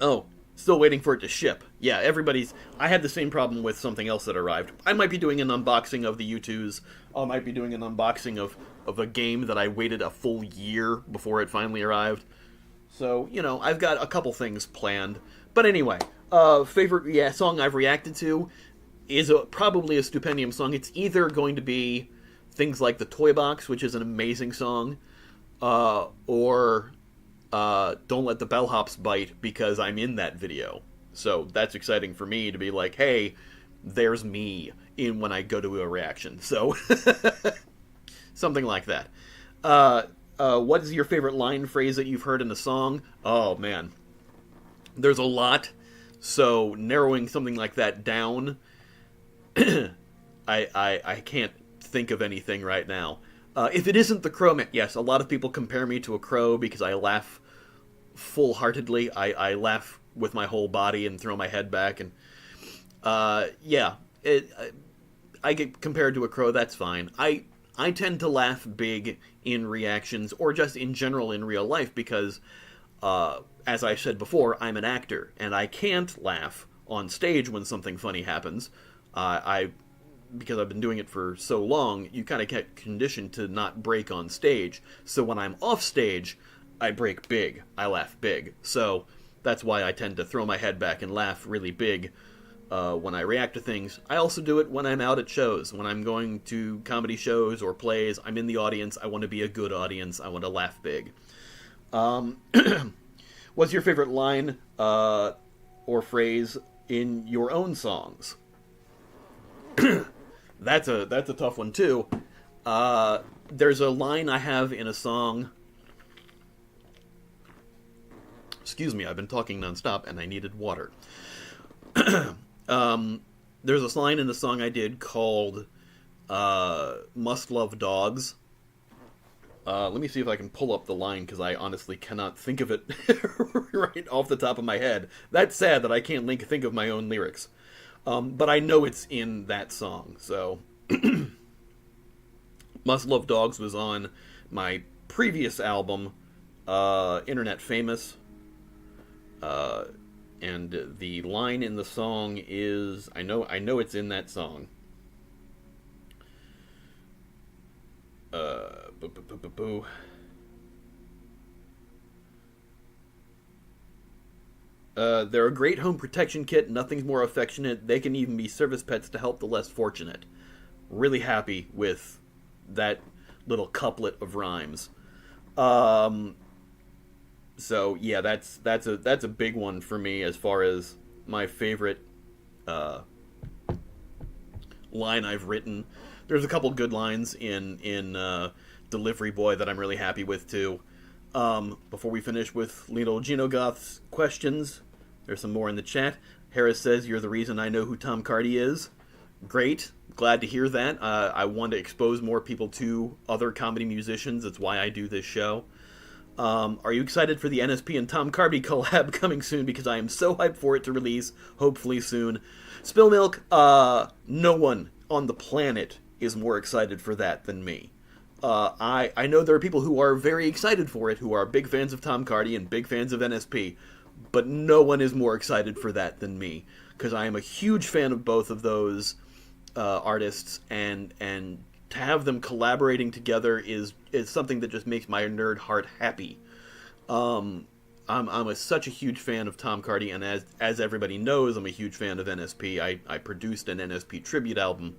S1: Oh, still waiting for it to ship. Yeah, I had the same problem with something else that arrived. I might be doing an unboxing of the U2s. I might be doing an unboxing of a game that I waited a full year before it finally arrived. So, you know, I've got a couple things planned. But anyway, favorite song I've reacted to is probably a Stupendium song. It's either going to be things like The Toy Box, which is an amazing song, or Don't Let the Bellhops Bite, because I'm in that video. So that's exciting for me to be like, hey, there's me when I go to a reaction. So something like that. What is your favorite line phrase that you've heard in a song? Oh, man. There's a lot. So narrowing something like that down... I can't think of anything right now. If it isn't the crow man, yes, a lot of people compare me to a crow because I laugh full-heartedly. I laugh with my whole body and throw my head back, and yeah, I get compared to a crow. That's fine. I tend to laugh big in reactions, or just in general in real life, because as I said before, I'm an actor, and I can't laugh on stage when something funny happens. Because I've been doing it for so long, you kind of get conditioned to not break on stage. So when I'm off stage, I break big. I laugh big. So that's why I tend to throw my head back and laugh really big when I react to things. I also do it when I'm out at shows. When I'm going to comedy shows or plays, I'm in the audience. I want to be a good audience. I want to laugh big. What's your favorite line or phrase in your own songs? That's a tough one too. There's a line I have in a song. Excuse me, I've been talking nonstop and I needed water. There's a line in a song I did called "Must Love Dogs." Let me see if I can pull up the line, because I honestly cannot think of it right off the top of my head. That's sad that I can't think of my own lyrics. But I know it's in that song, so... Must Love Dogs was on my previous album, Internet Famous. And the line in the song is... I know it's in that song. Boo. They're a great home protection kit. Nothing's more affectionate. They can even be service pets to help the less fortunate. Really happy with that little couplet of rhymes. So yeah, that's a big one for me as far as my favorite line I've written. There's a couple good lines in Delivery Boy that I'm really happy with too. Before we finish with little Genogoth's questions, there's some more in the chat. Harris says, "You're the reason I know who Tom Cardy is." Great. Glad to hear that. I want to expose more people to other comedy musicians. That's why I do this show. Are you excited for the NSP and Tom Cardy collab coming soon? Because I am so hyped for it to release, hopefully soon. Spill Milk, no one on the planet is more excited for that than me. I know there are people who are very excited for it, who are big fans of Tom Cardy and big fans of NSP, but no one is more excited for that than me, because I am a huge fan of both of those artists, and to have them collaborating together is something that just makes my nerd heart happy. I'm such a huge fan of Tom Cardy, and as everybody knows, I'm a huge fan of NSP. I produced an NSP tribute album,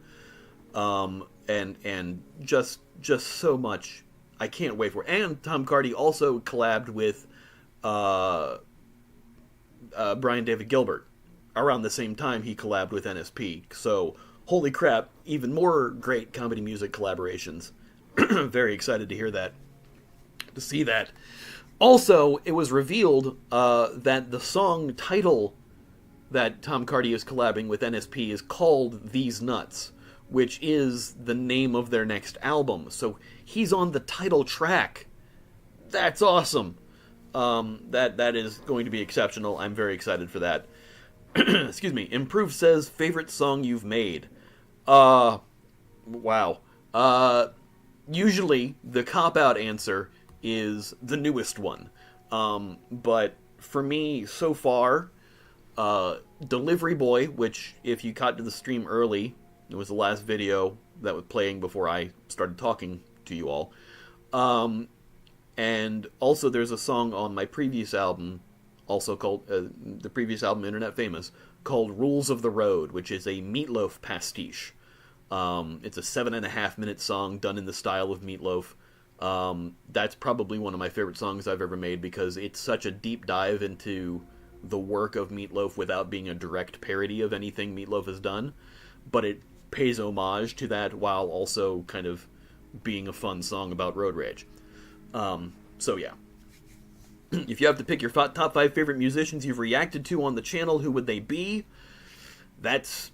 S1: and just so much. I can't wait for it. And Tom Cardy also collabed with Brian David Gilbert around the same time he collabed with NSP. So, holy crap, even more great comedy music collaborations. Very excited to hear that, to see that. Also, it was revealed that the song title that Tom Cardy is collabing with NSP is called These Nuts, which is the name of their next album. So he's on the title track. That's awesome. That is going to be exceptional. I'm very excited for that. Excuse me. Improve says, favorite song you've made? Wow. Usually the cop-out answer is the newest one. But for me, so far, Delivery Boy, which if you caught to the stream early, it was the last video that was playing before I started talking to you all. And also there's a song on my previous album, also called, the previous album, Internet Famous, called Rules of the Road, which is a Meatloaf pastiche. It's a 7.5-minute song done in the style of Meatloaf. That's probably one of my favorite songs I've ever made, because it's such a deep dive into the work of Meatloaf without being a direct parody of anything Meatloaf has done. But it pays homage to that while also kind of being a fun song about road rage. So yeah. If you have to pick your top 5 favorite musicians you've reacted to on the channel, who would they be? That's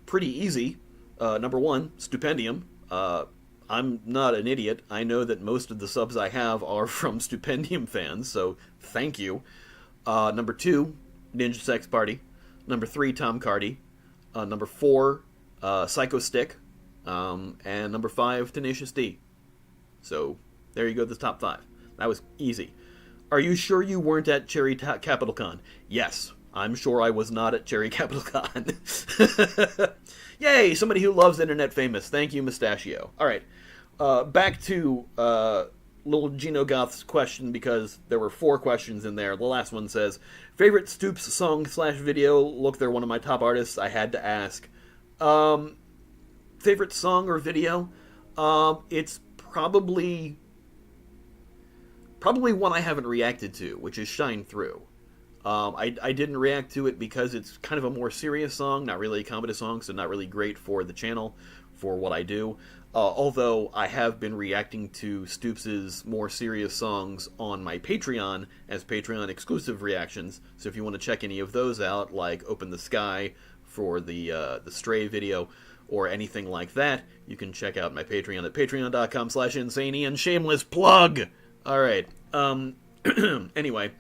S1: pretty easy. Number 1, Stupendium. I'm not an idiot. I know that most of the subs I have are from Stupendium fans, so thank you. Number 2, Ninja Sex Party. Number 3, Tom Cardy. Number 4, Psycho Stick. And number 5, Tenacious D. So there you go, the top 5. That was easy. Are you sure you weren't at Cherry Capital Con? Yes, I'm sure I was not at Cherry Capital Con. Yay, somebody who loves Internet Famous. Thank you, Mustachio. Alright, back to little Genogoth's question, because there were 4 questions in there. The last one says, favorite Stoops song/video? Look, they're one of my top artists. I had to ask. Favorite song or video? It's probably one I haven't reacted to, which is Shine Through. I didn't react to it because it's kind of a more serious song, not really a comedy song, so not really great for the channel, for what I do. Although I have been reacting to Stoops' more serious songs on my Patreon as Patreon exclusive reactions, so if you want to check any of those out, like Open the Sky for the Stray video, or anything like that, you can check out my Patreon at patreon.com/insaneian. Shameless plug! Alright, anyway.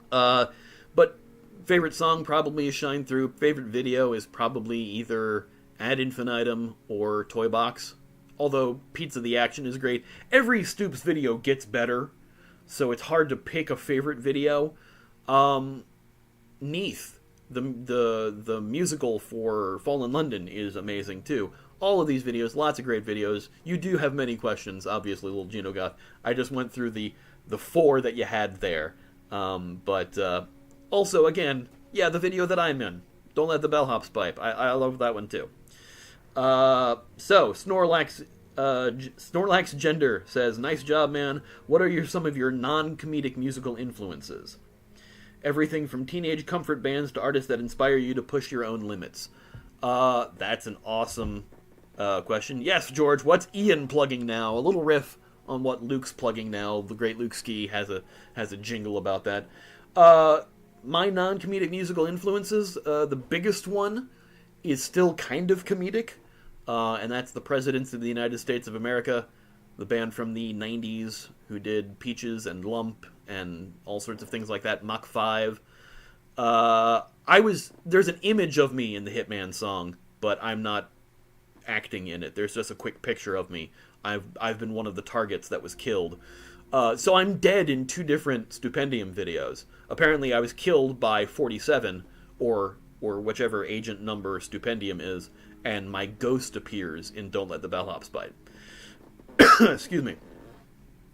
S1: But favorite song probably is Shine Through. Favorite video is probably either Ad Infinitum or Toy Box. Although Pizza the Action is great. Every Stoops video gets better, so it's hard to pick a favorite video. Neath, the musical for Fallen London, is amazing too. all of these videos, lots of great videos. You do have many questions, obviously, little Gino Goth. I just went through the 4 that you had there. But also, again, yeah, the video that I'm in. Don't let the bellhops pipe. I love that one, too. So, Snorlax Gender says, nice job, man. What are some of your non-comedic musical influences? Everything from teenage comfort bands to artists that inspire you to push your own limits. That's an awesome question. Yes, George, what's Ian plugging now? A little riff on what Luke's plugging now. The great Luke Ski has a jingle about that. My non-comedic musical influences, the biggest one is still kind of comedic, and that's the Presidents of the United States of America, the band from the 90s who did Peaches and Lump and all sorts of things like that, Mach 5. There's an image of me in the Hitman song, but I'm not acting in it. There's just a quick picture of me. I've been one of the targets that was killed. So I'm dead in 2 different Stupendium videos. Apparently I was killed by 47, or whichever agent number Stupendium is, and my ghost appears in Don't Let the Bellhops Bite. Excuse me.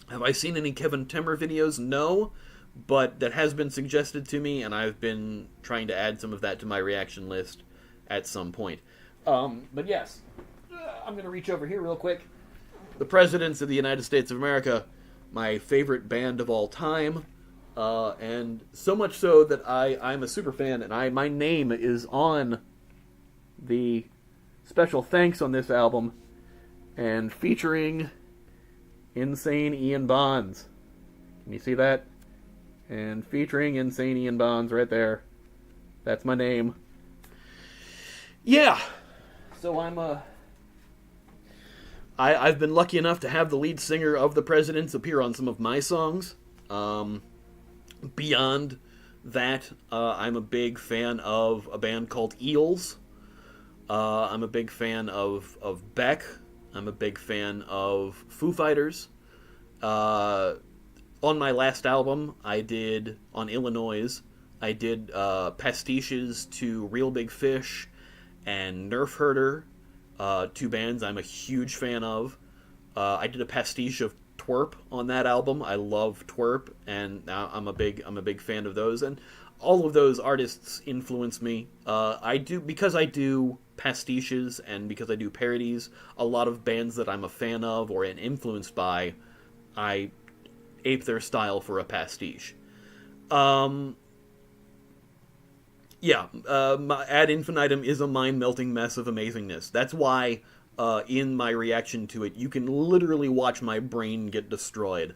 S1: Have I seen any Kevin Temmer videos? No, but that has been suggested to me, and I've been trying to add some of that to my reaction list at some point. But yes, I'm going to reach over here real quick. The Presidents of the United States of America, my favorite band of all time, and so much so that I'm a super fan, and my name is on the special thanks on this album, and featuring Insane Ian Bonds. Can you see that? And featuring Insane Ian Bonds right there. That's my name. Yeah. So I've been lucky enough to have the lead singer of the Presidents appear on some of my songs. Beyond that, I'm a big fan of a band called Eels. I'm a big fan of Beck. I'm a big fan of Foo Fighters. On my last album, on Illinois, I did pastiches to Real Big Fish and Nerf Herder, 2 bands I'm a huge fan of. I did a pastiche of Twerp on that album. I love Twerp, and I'm a big fan of those. And all of those artists influence me. Because I do pastiches and because I do parodies, a lot of bands that I'm a fan of or influenced by, I ape their style for a pastiche. Ad infinitum is a mind-melting mess of amazingness. That's why, in my reaction to it, you can literally watch my brain get destroyed.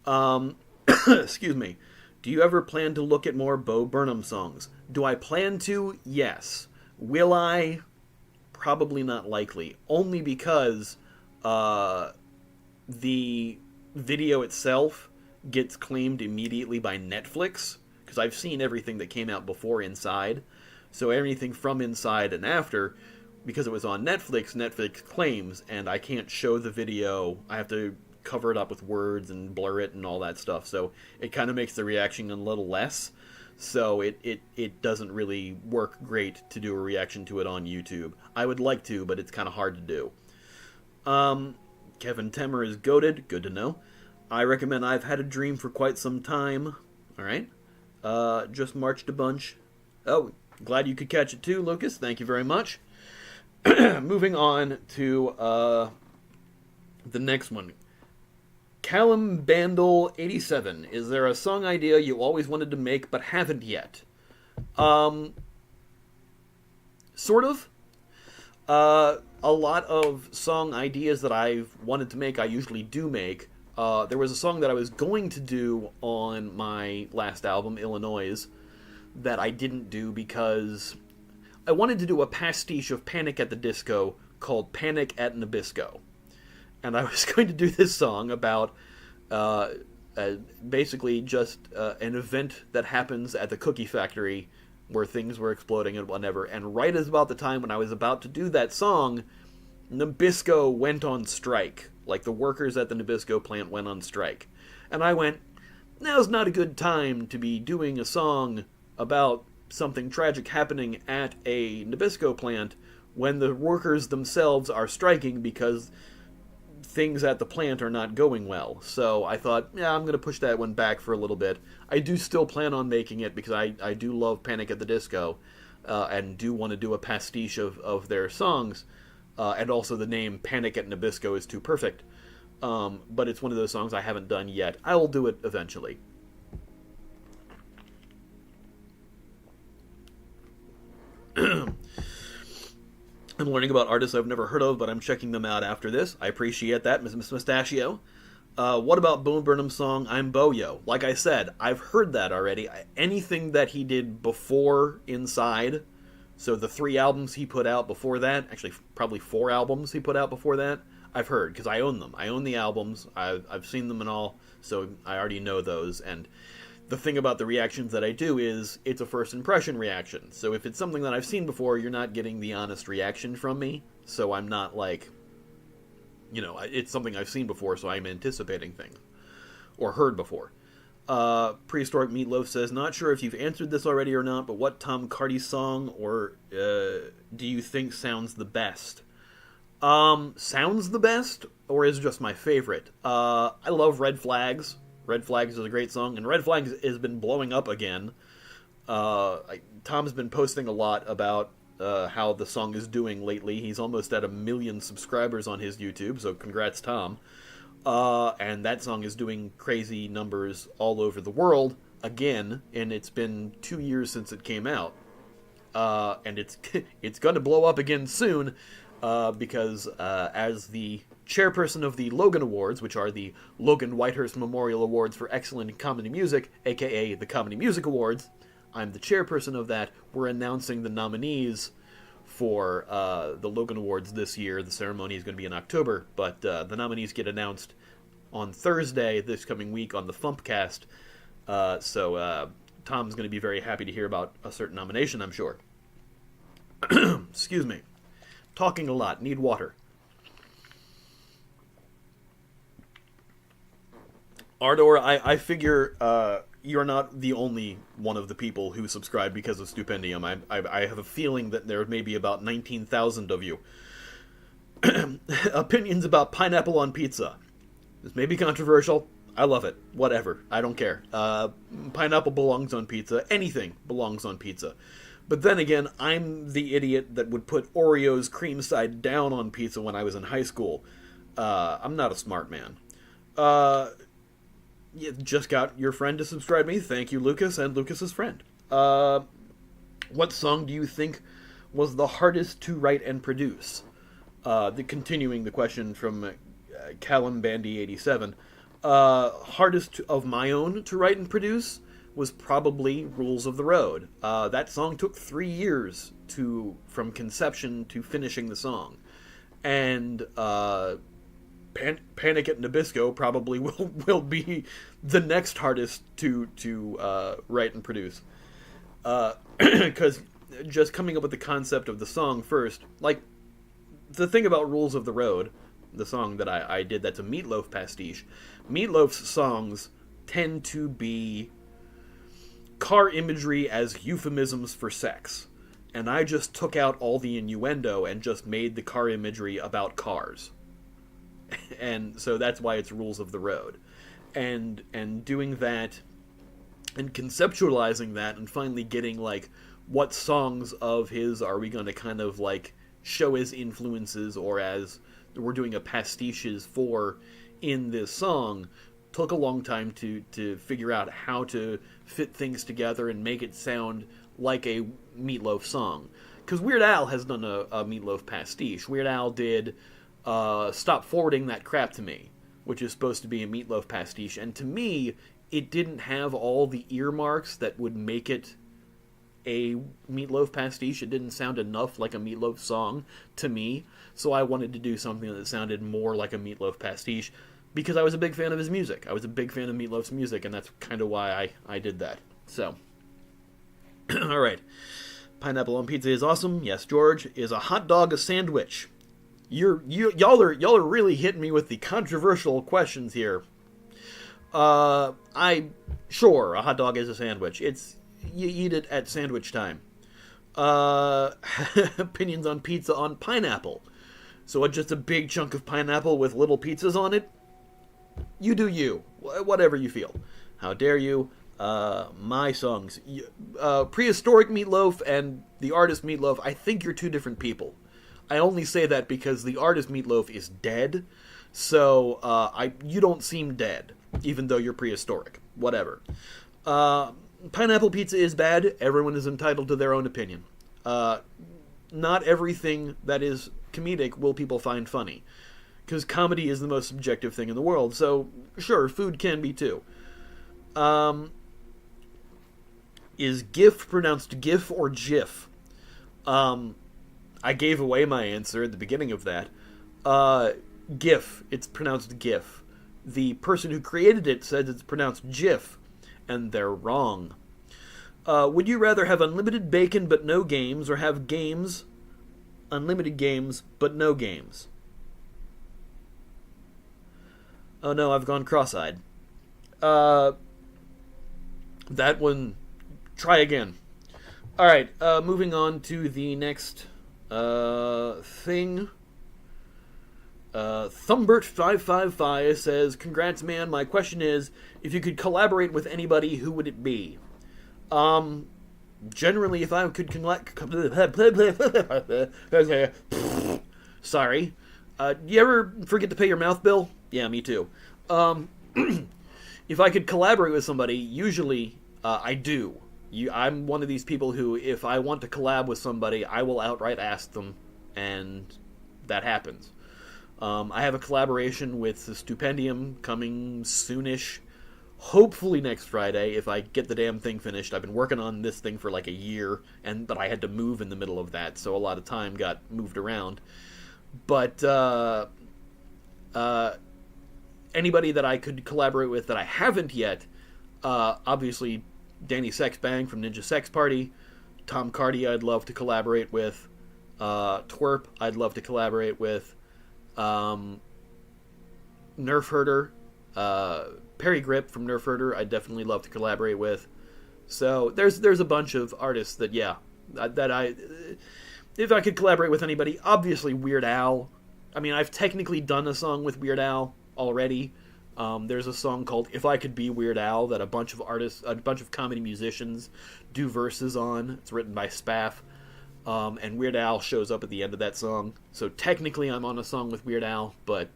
S1: Excuse me. Do you ever plan to look at more Bo Burnham songs? Do I plan to? Yes. Will I? Probably not likely. Only because the video itself gets claimed immediately by Netflix, because I've seen everything that came out before Inside. So everything from Inside and after, because it was on Netflix claims, and I can't show the video. I have to cover it up with words and blur it and all that stuff. So it kind of makes the reaction a little less. So it doesn't really work great to do a reaction to it on YouTube. I would like to, but it's kind of hard to do. Kevin Temmer is goated. Good to know. I recommend I've Had a Dream for quite some time. Alright. Just marched a bunch. Oh, glad you could catch it too, Lucas. Thank you very much. Moving on to the next one. Callum Bandle 87. Is there a song idea you always wanted to make but haven't yet? Sort of. A lot of song ideas that I've wanted to make, I usually do make. There was a song that I was going to do on my last album, Illinois, that I didn't do because I wanted to do a pastiche of Panic at the Disco called Panic at Nabisco. And I was going to do this song about basically just an event that happens at the cookie factory where things were exploding and whatever. And right as about the time when I was about to do that song, Nabisco went on strike. Like, the workers at the Nabisco plant went on strike. And I went, now's not a good time to be doing a song about something tragic happening at a Nabisco plant when the workers themselves are striking because things at the plant are not going well. So I thought, yeah, I'm going to push that one back for a little bit. I do still plan on making it because I do love Panic at the Disco, and do want to do a pastiche of their songs, and also the name Panic at Nabisco is too perfect. But it's one of those songs I haven't done yet. I will do it eventually. I'm learning about artists I've never heard of, but I'm checking them out after this. I appreciate that, Miss Mustachio. What about Bo Burnham's song, I'm Boyo? Like I said, I've heard that already. Anything that he did before Inside, so the 3 albums he put out before that, actually probably 4 albums he put out before that, I've heard, because I own them. I own the albums, I've seen them and all, so I already know those, and the thing about the reactions that I do is it's a first impression reaction. So if it's something that I've seen before, you're not getting the honest reaction from me. So I'm not like, it's something I've seen before, so I'm anticipating things. Or heard before. Prehistoric Meatloaf says, not sure if you've answered this already or not, but what Tom Cardy song or do you think sounds the best? Sounds the best, or is just my favorite? I love Red Flags. Red Flags is a great song, and Red Flags has been blowing up again. Tom's been posting a lot about how the song is doing lately. He's almost at 1 million subscribers on his YouTube, so congrats, Tom. And that song is doing crazy numbers all over the world again, and it's been 2 years since it came out. And it's going to blow up again soon, because as the chairperson of the Logan Awards, which are the Logan Whitehurst Memorial Awards for Excellent Comedy Music, aka the Comedy Music Awards, I'm the chairperson of that. We're announcing the nominees for the Logan Awards this year. The ceremony is going to be in October, but the nominees get announced on Thursday this coming week on the Fumpcast. So Tom's going to be very happy to hear about a certain nomination, I'm sure. Excuse me. Talking a lot. Need water. Ardor, I figure you're not the only one of the people who subscribe because of Stupendium. I have a feeling that there may be about 19,000 of you. Opinions about pineapple on pizza. This may be controversial. I love it. Whatever. I don't care. Pineapple belongs on pizza. Anything belongs on pizza. But then again, I'm the idiot that would put Oreos cream side down on pizza when I was in high school. I'm not a smart man. You just got your friend to subscribe me. Thank you, Lucas, and Lucas's friend. What song do you think was the hardest to write and produce? Continuing the question from Callum Bandy 87. Hardest of my own to write and produce was probably Rules of the Road. That song took 3 years from conception to finishing the song. And Panic at Nabisco probably will be the next hardest to write and produce. Because just coming up with the concept of the song first, like, the thing about Rules of the Road, the song that I did that's a Meatloaf pastiche, Meatloaf's songs tend to be car imagery as euphemisms for sex. And I just took out all the innuendo and just made the car imagery about cars. And so that's why it's Rules of the Road. And doing that and conceptualizing that and finally getting, like, what songs of his are we going to kind of, like, show as influences or as we're doing a pastiches for in this song took a long time to figure out how to fit things together and make it sound like a Meatloaf song. Because Weird Al has done a Meatloaf pastiche. Weird Al did Stop Forwarding That Crap to Me, which is supposed to be a Meatloaf pastiche. And to me, it didn't have all the earmarks that would make it a Meatloaf pastiche. It didn't sound enough like a Meatloaf song to me. So I wanted to do something that sounded more like a Meatloaf pastiche because I was a big fan of his music. I was a big fan of Meatloaf's music, and that's kind of why I did that. So, all right. Pineapple on pizza is awesome. Yes, George. Is a hot dog a sandwich? Y'all are really hitting me with the controversial questions here. Sure, a hot dog is a sandwich. You eat it at sandwich time. Opinions on pizza on pineapple. So what, just a big chunk of pineapple with little pizzas on it? You do you. Whatever you feel. How dare you? My songs. Prehistoric Meatloaf and the artist Meatloaf, I think you're two different people. I only say that because the artist Meatloaf is dead, so you don't seem dead, even though you're prehistoric. Whatever. Pineapple pizza is bad. Everyone is entitled to their own opinion. Not everything that is comedic will people find funny, because comedy is the most subjective thing in the world. So, sure, food can be too. Is GIF pronounced GIF or GIF? I gave away my answer at the beginning of that. GIF. It's pronounced GIF. The person who created it said it's pronounced GIF, and they're wrong. Would you rather have unlimited bacon but no games, or have games, unlimited games, but no games? Oh no, I've gone cross-eyed. That one, try again. Alright, moving on to the next thing. Thumbert555 says, congrats man, my question is, if you could collaborate with anybody, who would it be? Generally, if I could sorry. You ever forget to pay your mouth bill? Yeah, me too. If I could collaborate with somebody, usually, I do. I'm one of these people who, if I want to collab with somebody, I will outright ask them, and that happens. I have a collaboration with the Stupendium coming soonish. Hopefully next Friday, if I get the damn thing finished. I've been working on this thing for like a year, but I had to move in the middle of that, so a lot of time got moved around. But anybody that I could collaborate with that I haven't yet, obviously Danny Sexbang from Ninja Sex Party, Tom Cardy I'd love to collaborate with, Twerp I'd love to collaborate with, Nerf Herder, Perry Grip from Nerf Herder I'd definitely love to collaborate with. So there's a bunch of artists that, yeah, that if I could collaborate with anybody, obviously Weird Al. I mean, I've technically done a song with Weird Al already. There's a song called If I Could Be Weird Al that a bunch of comedy musicians do verses on. It's written by Spaff. And Weird Al shows up at the end of that song. So technically I'm on a song with Weird Al, but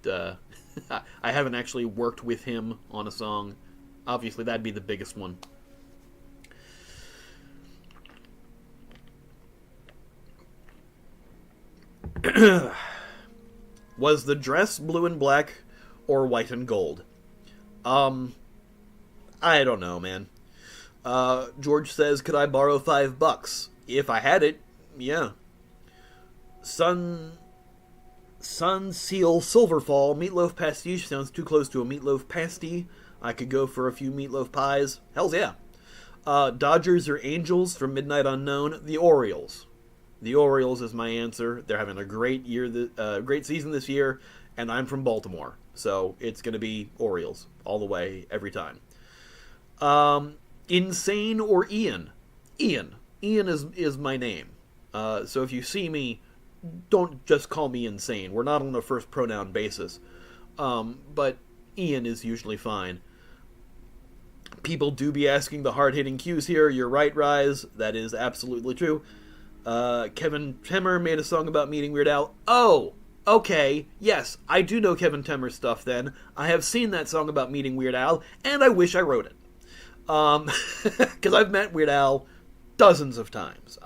S1: I haven't actually worked with him on a song. Obviously that'd be the biggest one. Was the dress blue and black or white and gold? I don't know, man. George says, could I borrow $5? If I had it, yeah. Sun Seal Silverfall Meatloaf Pastiche sounds too close to a meatloaf pasty. I could go for a few meatloaf pies. Hells yeah. Dodgers or Angels from Midnight Unknown? The Orioles. The Orioles is my answer. They're having a great year, great season this year, and I'm from Baltimore, so it's going to be Orioles all the way, every time. Insane or Ian? Ian. Ian is my name. So if you see me, don't just call me insane. We're not on a first pronoun basis. But Ian is usually fine. People do be asking the hard-hitting cues here. You're right, Rise. That is absolutely true. Kevin Temmer made a song about meeting Weird Al. Oh, okay. Yes, I do know Kevin Temmer's stuff then. I have seen that song about meeting Weird Al, and I wish I wrote it. Because I've met Weird Al dozens of times.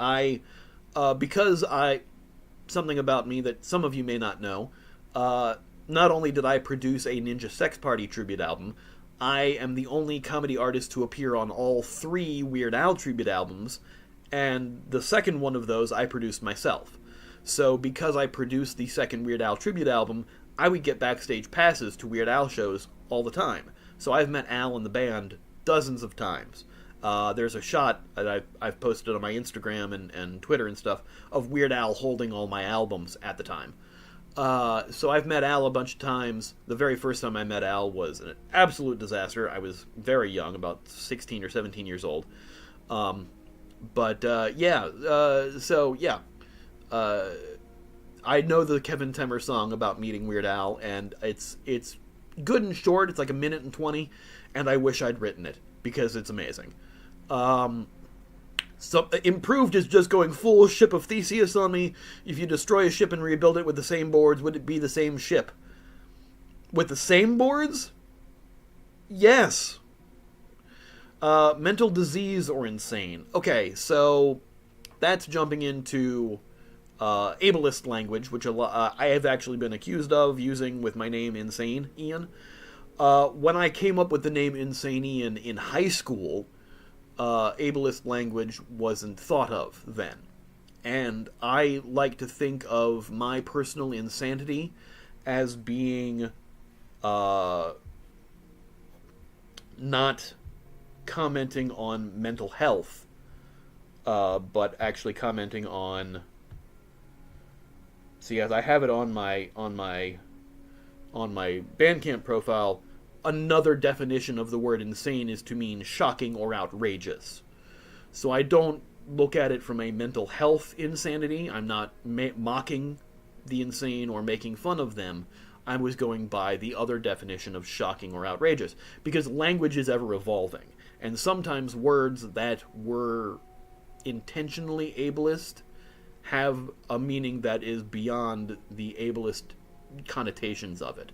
S1: Something about me that some of you may not know, not only did I produce a Ninja Sex Party tribute album, I am the only comedy artist to appear on all 3 Weird Al tribute albums, and the second one of those I produced myself. So because I produced the second Weird Al tribute album, I would get backstage passes to Weird Al shows all the time. So I've met Al and the band dozens of times. There's a shot that I've posted on my Instagram and Twitter and stuff of Weird Al holding all my albums at the time. So I've met Al a bunch of times. The very first time I met Al was an absolute disaster. I was very young, about 16 or 17 years old. But so yeah, I know the Kevin Temer song about meeting Weird Al, and it's good and short. It's like a minute and 20, and I wish I'd written it because it's amazing. So improved is just going full Ship of Theseus on me. If you destroy a ship and rebuild it with the same boards, would it be the same ship? With the same boards? Yes. Mental disease or insane. Okay, so that's jumping into ableist language, which I have actually been accused of using with my name Insane Ian. When I came up with the name Insane Ian in high school, ableist language wasn't thought of then. And I like to think of my personal insanity as being not commenting on mental health, but actually commenting on... See, as I have it on my Bandcamp profile, another definition of the word insane is to mean shocking or outrageous. So I don't look at it from a mental health insanity. I'm not mocking the insane or making fun of them. I was going by the other definition of shocking or outrageous, because language is ever evolving, and sometimes words that were intentionally ableist have a meaning that is beyond the ableist connotations of it.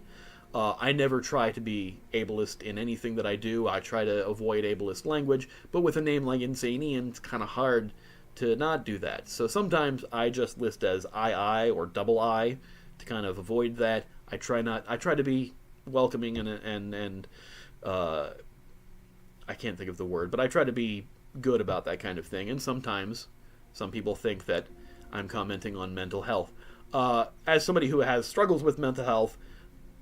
S1: I never try to be ableist in anything that I do. I try to avoid ableist language, but with a name like Insane Ian, it's kind of hard to not do that. So sometimes I just list as II or double I to kind of avoid that. I try to be welcoming and I can't think of the word, but I try to be good about that kind of thing. And sometimes some people think that I'm commenting on mental health. As somebody who has struggles with mental health,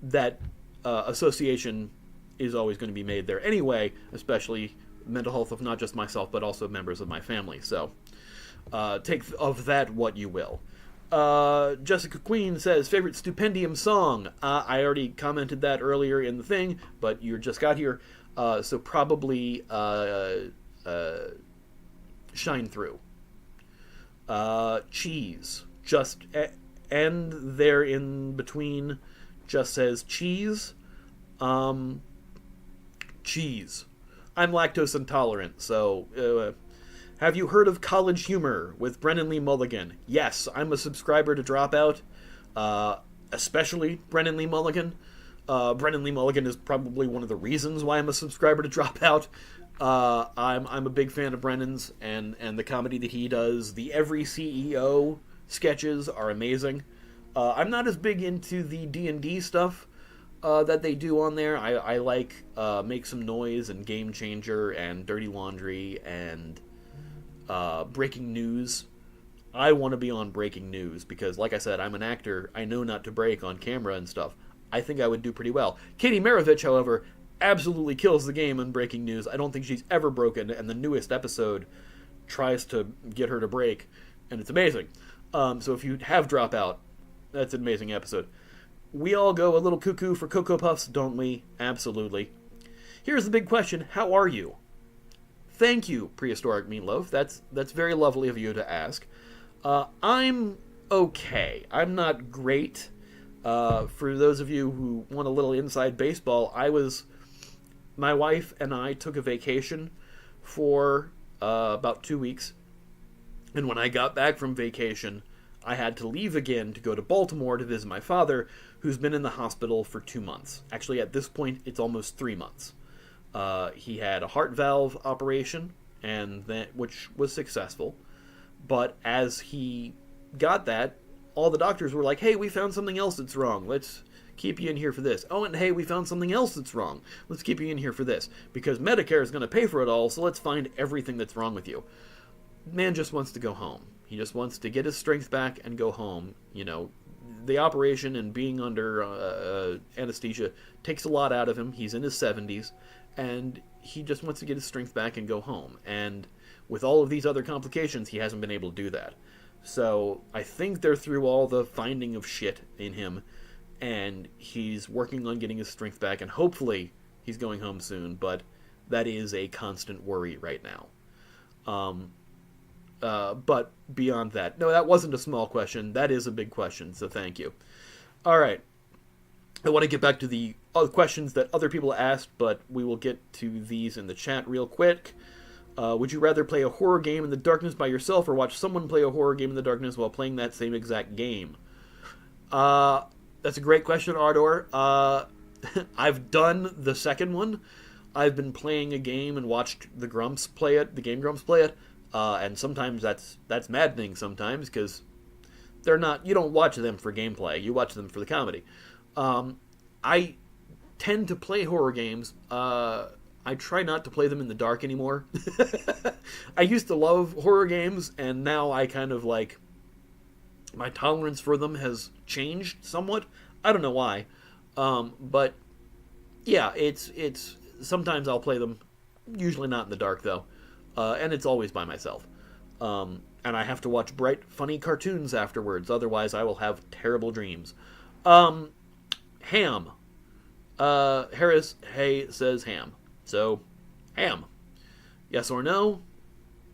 S1: that association is always going to be made there anyway, especially mental health of not just myself, but also members of my family. So take of that what you will. Jessica Queen says, favorite Stupendium song? I already commented that earlier in the thing, but you just got here. So probably Shine Through. Cheese. Just end there in between just says cheese. Cheese. I'm lactose intolerant, so have you heard of College Humor with Brennan Lee Mulligan? Yes, I'm a subscriber to Dropout, especially Brennan Lee Mulligan. Brennan Lee Mulligan is probably one of the reasons why I'm a subscriber to Dropout. I'm a big fan of Brennan's, and the comedy that he does. The Every CEO sketches are amazing. I'm not as big into the D&D stuff that they do on there. I like Make Some Noise and Game Changer and Dirty Laundry and Breaking News. I want to be on Breaking News because, like I said, I'm an actor. I know not to break on camera and stuff. I think I would do pretty well. Katie Maravich, however, absolutely kills the game on Breaking News. I don't think she's ever broken, and the newest episode tries to get her to break, and it's amazing. So if you have Dropout, that's an amazing episode. We all go a little cuckoo for Cocoa Puffs, don't we? Absolutely. Here's the big question. How are you? Thank you, Prehistoric Meatloaf. That's very lovely of you to ask. I'm okay. I'm not great. For those of you who want a little inside baseball, my wife and I took a vacation for about 2 weeks. And when I got back from vacation, I had to leave again to go to Baltimore to visit my father, who's been in the hospital for 2 months. Actually, at this point, it's almost 3 months. He had a heart valve operation, which was successful. But as he got that, all the doctors were like, hey, we found something else that's wrong. Let's keep you in here for this. Oh, and hey, we found something else that's wrong. Let's keep you in here for this. Because Medicare is going to pay for it all, so let's find everything that's wrong with you. Man just wants to go home. He just wants to get his strength back and go home. You know, the operation and being under anesthesia takes a lot out of him. He's in his 70s, and he just wants to get his strength back and go home. And with all of these other complications, he hasn't been able to do that. So I think they're through all the finding of shit in him, and he's working on getting his strength back, and hopefully he's going home soon, but that is a constant worry right now. But beyond that, no, that wasn't a small question. That is a big question, so thank you. All right. I want to get back to the other questions that other people asked, but we will get to these in the chat real quick. Would you rather play a horror game in the darkness by yourself or watch someone play a horror game in the darkness while playing that same exact game? That's a great question, Ardor. I've done the second one. I've been playing a game and watched the Grumps play it, the Game Grumps play it, and sometimes that's maddening sometimes, because they're not, you don't watch them for gameplay, you watch them for the comedy. I tend to play horror games. I try not to play them in the dark anymore. I used to love horror games, and now I kind of like, my tolerance for them has changed somewhat. I don't know why. But yeah, it's sometimes I'll play them, usually not in the dark though. And it's always by myself. And I have to watch bright, funny cartoons afterwards, otherwise I will have terrible dreams. Ham. Harris Hay says ham. So, ham. Yes or no?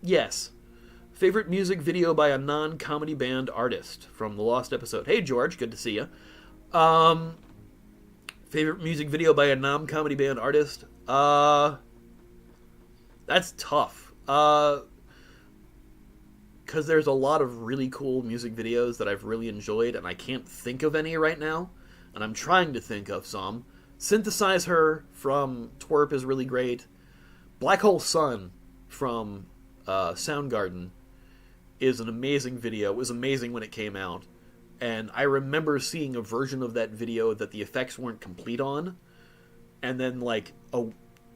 S1: Yes. Favorite music video by a non-comedy band artist from the Lost episode. Hey, George, good to see you. Favorite music video by a non-comedy band artist? That's tough. Because there's a lot of really cool music videos that I've really enjoyed, and I can't think of any right now. And I'm trying to think of some. Synthesize Her from Twerp is really great. Black Hole Sun from Soundgarden is an amazing video. It was amazing when it came out. And I remember seeing a version of that video that the effects weren't complete on. And then, like, a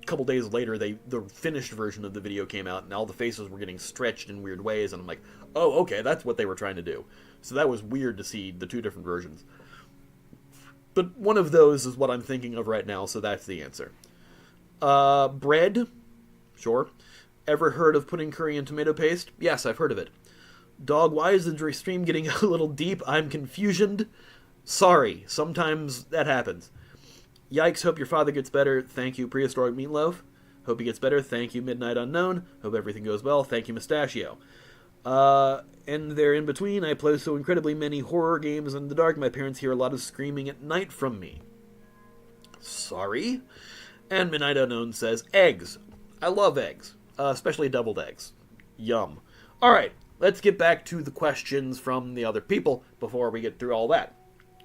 S1: couple days later, the finished version of the video came out, and all the faces were getting stretched in weird ways. And I'm like, oh, okay, that's what they were trying to do. So that was weird to see the two different versions. But one of those is what I'm thinking of right now, so that's the answer. Bread? Sure. Ever heard of putting curry in tomato paste? Yes, I've heard of it. Dog, why is the stream getting a little deep? I'm confusioned. Sorry, sometimes that happens. Yikes, hope your father gets better. Thank you, Prehistoric Meatloaf. Hope he gets better. Thank you, Midnight Unknown. Hope everything goes well. Thank you, Mustachio. And there in between, I play so incredibly many horror games in the dark, my parents hear a lot of screaming at night from me. Sorry. And Midnight Unknown says, eggs. I love eggs. Especially deviled eggs. Yum. Alright, let's get back to the questions from the other people before we get through all that.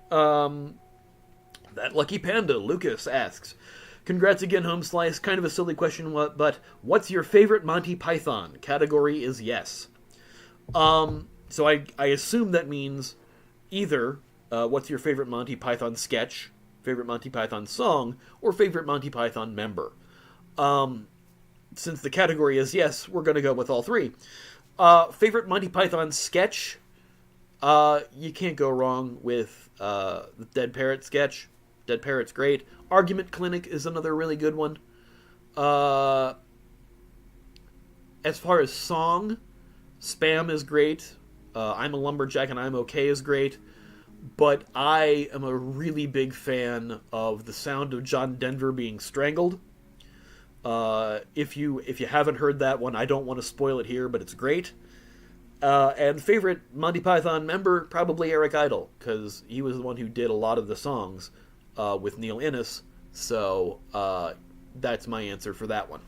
S1: That lucky panda, Lucas, asks, congrats again, Home Slice. Kind of a silly question, but what's your favorite Monty Python? Category is yes. So I assume that means either what's your favorite Monty Python sketch, favorite Monty Python song, or favorite Monty Python member. Since the category is yes, we're going to go with all three. Favorite Monty Python sketch, you can't go wrong with the Dead Parrot sketch. Dead Parrot's great. Argument Clinic is another really good one. As far as song, Spam is great. I'm a Lumberjack and I'm Okay is great. But I am a really big fan of the sound of John Denver being strangled. If you haven't heard that one, I don't want to spoil it here, but it's great. And favorite Monty Python member, probably Eric Idle, because he was the one who did a lot of the songs with Neil Innes. So that's my answer for that one.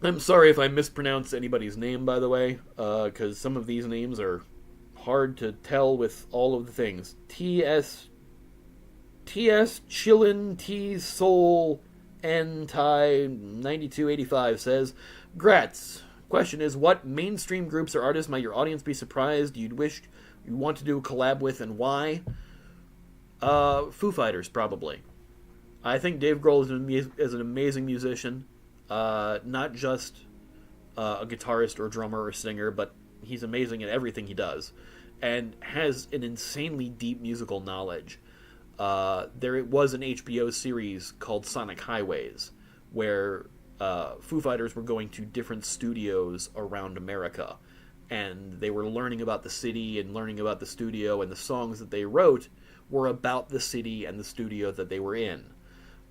S1: I'm sorry if I mispronounce anybody's name, by the way, because some of these names are hard to tell with all of the things. T.S. Chillin T Soul Anti 9285 says, Grats. Question is, what mainstream groups or artists might your audience be surprised you'd wish you want to do a collab with, and why? Foo Fighters, probably. I think Dave Grohl is an amazing musician. Not just a guitarist or drummer or singer, but he's amazing at everything he does, and has an insanely deep musical knowledge. There was an HBO series called Sonic Highways, where Foo Fighters were going to different studios around America, and they were learning about the city and learning about the studio, and the songs that they wrote were about the city and the studio that they were in.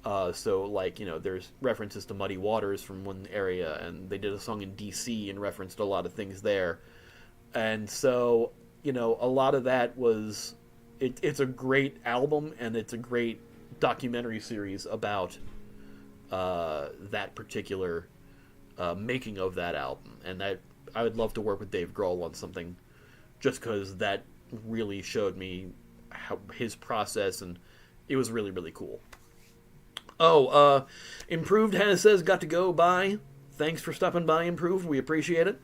S1: So, like, there's references to Muddy Waters from one area, and they did a song in D.C. and referenced a lot of things there. And so, a lot of that was... It's a great album, and it's a great documentary series about that particular making of that album. And I would love to work with Dave Grohl on something, just because that really showed me how his process, and it was really, really cool. Oh, Improved says, got to go, bye. Thanks for stopping by, Improved. We appreciate it.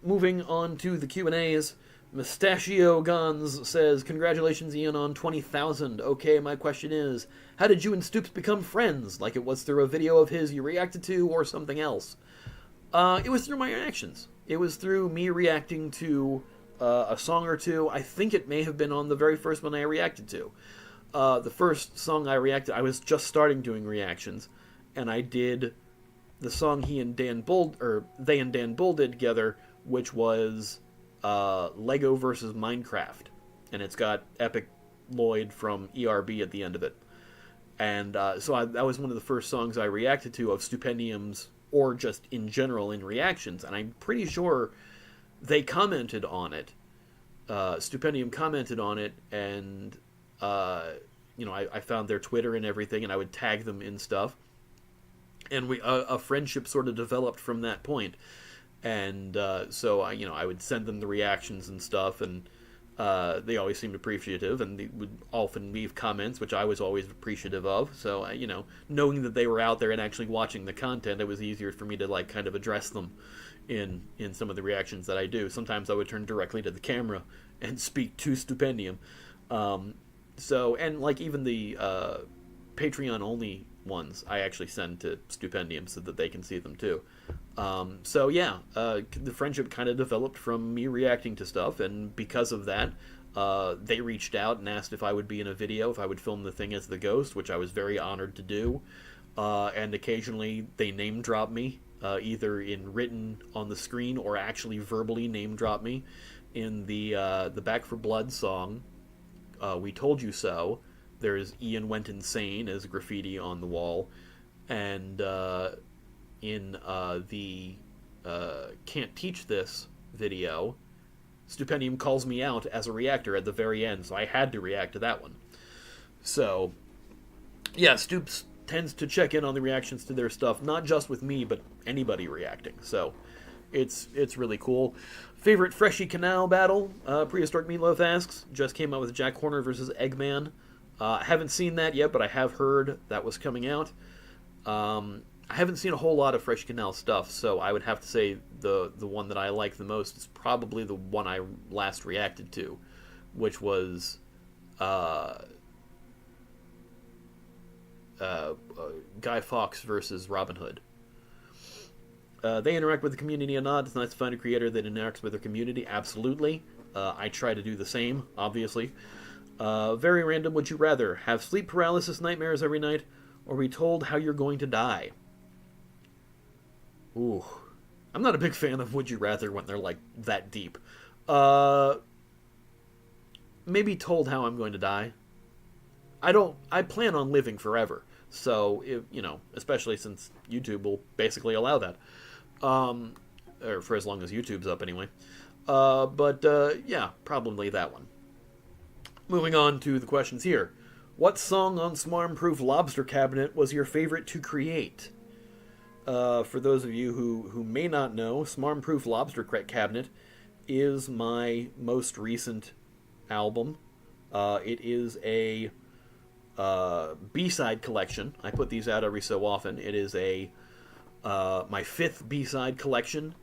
S1: Moving on to the Q&As. Mustachio Guns says, congratulations, Ian, on 20,000. Okay, my question is, how did you and Stoops become friends? Like it was through a video of his you reacted to, or something else? It was through my reactions. It was through me reacting to a song or two. I think it may have been on the very first one I reacted to. The first song I reacted, I was just starting doing reactions, and I did the song they and Dan Bull did together, which was Lego versus Minecraft, and it's got Epic Lloyd from ERB at the end of it. And so that was one of the first songs I reacted to of Stupendium's, or just in general in reactions, and I'm pretty sure they commented on it. Stupendium commented on it, and I found their Twitter and everything, and I would tag them in stuff, and a friendship sort of developed from that point. And so I would send them the reactions and stuff, and they always seemed appreciative, and they would often leave comments, which I was always appreciative of. So knowing that they were out there and actually watching the content, it was easier for me to kind of address them in some of the reactions that I do. Sometimes I would turn directly to the camera and speak to Stupendium. So, and even the Patreon only ones I actually send to Stupendium so that they can see them too. So yeah, the friendship kind of developed from me reacting to stuff, and because of that, they reached out and asked if I would be in a video, if I would film the thing as the ghost, which I was very honored to do. And occasionally they name drop me, either in written on the screen or actually verbally name drop me in the Back for Blood song, We Told You So. There's Ian Went Insane as graffiti on the wall, and in the Can't Teach This video, Stupendium calls me out as a reactor at the very end, so I had to react to that one. So, yeah, Stoops tends to check in on the reactions to their stuff, not just with me, but anybody reacting, so it's really cool. Favorite Freshie Canal battle? Prehistoric Meatloaf asks. Just came out with Jack Horner versus Eggman. I haven't seen that yet, but I have heard that was coming out. I haven't seen a whole lot of Fresh Canal stuff, so I would have to say the one that I like the most is probably the one I last reacted to, which was Guy Fawkes versus Robin Hood. They interact with the community or not. It's nice to find a creator that interacts with their community. Absolutely. I try to do the same, obviously. Very random. Would you rather have sleep paralysis nightmares every night, or be told how you're going to die? Ooh. I'm not a big fan of would you rather when they're that deep. Maybe told how I'm going to die. I plan on living forever. So, especially since YouTube will basically allow that. Or for as long as YouTube's up anyway. Yeah, probably that one. Moving on to the questions here. What song on Smarm-Proof Lobster Cabinet was your favorite to create? For those of you who may not know, Smarm-Proof Lobster Cabinet is my most recent album. It is a B-side collection. I put these out every so often. It is my 5th B-side collection.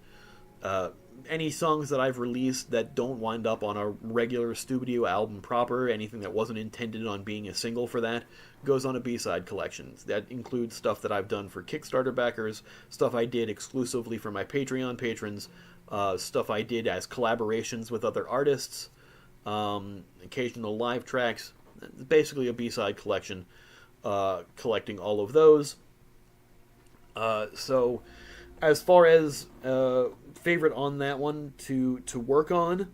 S1: Any songs that I've released that don't wind up on a regular studio album proper, anything that wasn't intended on being a single for that, goes on a B-side collection. That includes stuff that I've done for Kickstarter backers, stuff I did exclusively for my Patreon patrons, stuff I did as collaborations with other artists, occasional live tracks. Basically a B-side collection, collecting all of those. So, as far as favorite on that one to work on,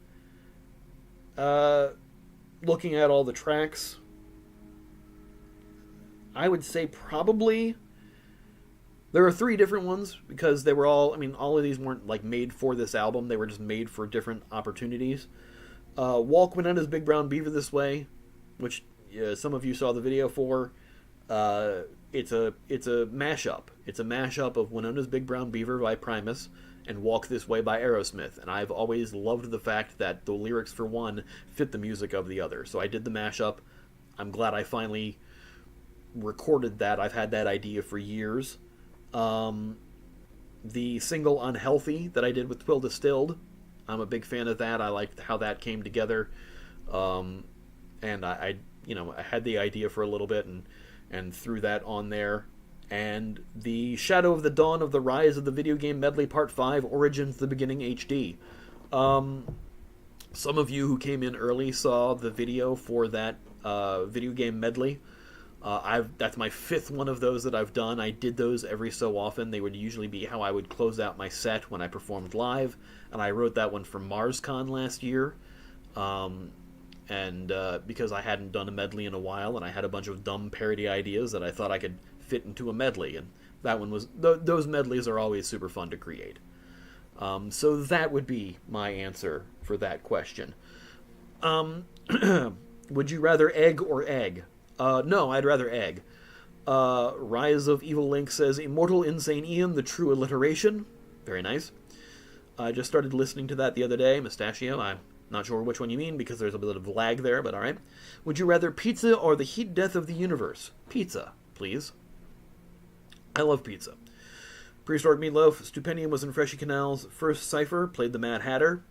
S1: looking at all the tracks,
S4: I would say probably there are 3 different ones because they were all. I mean, all of these weren't like made for this album. They were just made for different opportunities. Walk Winona's Big Brown Beaver This Way, which some of you saw the video for. It's a mashup. It's a mashup of Winona's Big Brown Beaver by Primus and Walk This Way by Aerosmith. And I've always loved the fact that the lyrics for one fit the music of the other. So I did the mashup. I'm glad I finally recorded that. I've had that idea for years. The single Unhealthy that I did with Twill Distilled, I'm a big fan of that. I liked how that came together. And I had the idea for a little bit and threw that on there. And the Shadow of the Dawn of the Rise of the Video Game Medley Part 5 Origins the Beginning HD. Some of you who came in early saw the video for that video game medley. That's my 5th one of those that I've done. I did those every so often. They would usually be how I would close out my set when I performed live. And I wrote that one for MarsCon last year. Because I hadn't done a medley in a while, and I had a bunch of dumb parody ideas that I thought I could fit into a medley, and that one was those medleys are always super fun to create. So that would be my answer for that question. Would you rather egg or egg? No, I'd rather egg. Rise of Evil Link says, Immortal Insane Ian, the true alliteration. Very nice. I just started listening to that the other day. Mustachio, I'm not sure which one you mean because there's a bit of lag there, but alright. Would you rather pizza or the heat death of the universe? Pizza, please. I love pizza. Prehistoric Meatloaf, Stupendium was in Freshy Canal's first cipher, played the Mad Hatter.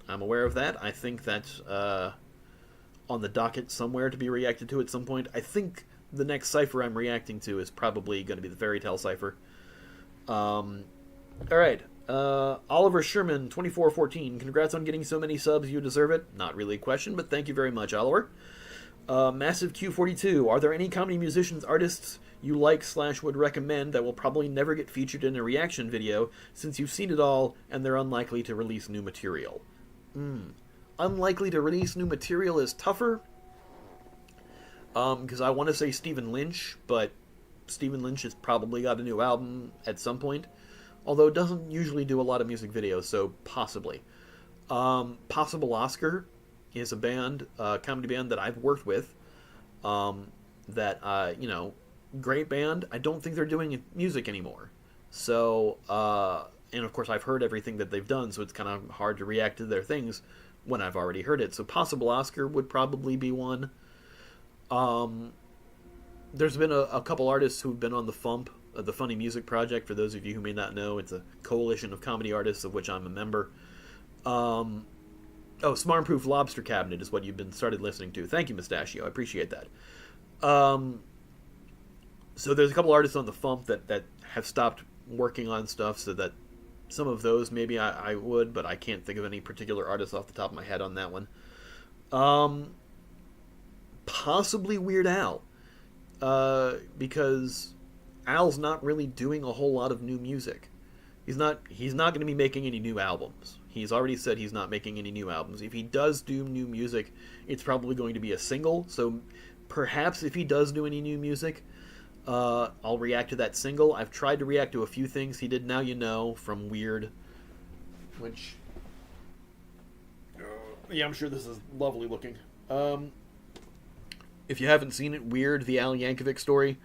S4: I'm aware of that. I think that's on the docket somewhere to be reacted to at some point. I think the next cipher I'm reacting to is probably going to be the Fairy Tale cipher. Alright. Oliver Sherman, 2414. Congrats on getting so many subs. You deserve it. Not really a question, but thank you very much, Oliver. Massive Q42. Are there any comedy musicians, artists you like / would recommend that will probably never get featured in a reaction video since you've seen it all and they're unlikely to release new material? Unlikely to release new material is tougher. Because I want to say Stephen Lynch, but Stephen Lynch has probably got a new album at some point. Although it doesn't usually do a lot of music videos, so possibly. Possible Oscar is a band, comedy band that I've worked with. Great band. I don't think they're doing music anymore. So, and of course I've heard everything that they've done, so it's kind of hard to react to their things when I've already heard it. So Possible Oscar would probably be one. There's been a couple artists who've been on the FUMP, the Funny Music Project. For those of you who may not know, it's a coalition of comedy artists of which I'm a member. Smart Proof Lobster Cabinet is what you've been started listening to. Thank you, Mustachio. I appreciate that. So there's a couple artists on the FUMP that have stopped working on stuff, so that some of those maybe I would, but I can't think of any particular artists off the top of my head on that one. Possibly Weird Al. Because Al's not really doing a whole lot of new music. He's not going to be making any new albums. He's already said he's not making any new albums. If he does do new music, it's probably going to be a single. So perhaps if he does do any new music, I'll react to that single. I've tried to react to a few things. He did Now You Know from Weird, which... I'm sure this is lovely looking. If you haven't seen it, Weird, the Al Yankovic story,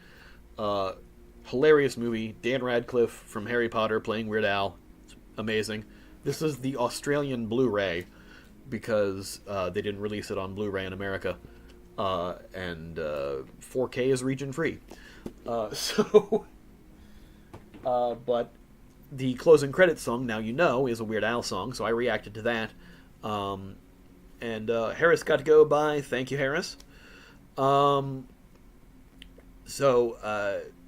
S4: hilarious movie. Dan Radcliffe from Harry Potter playing Weird Al. It's amazing. This is the Australian Blu-ray because they didn't release it on Blu-ray in America. And 4K is region free. But the closing credits song, Now You Know, is a Weird Al song, so I reacted to that. Harris got to go by. Thank you, Harris.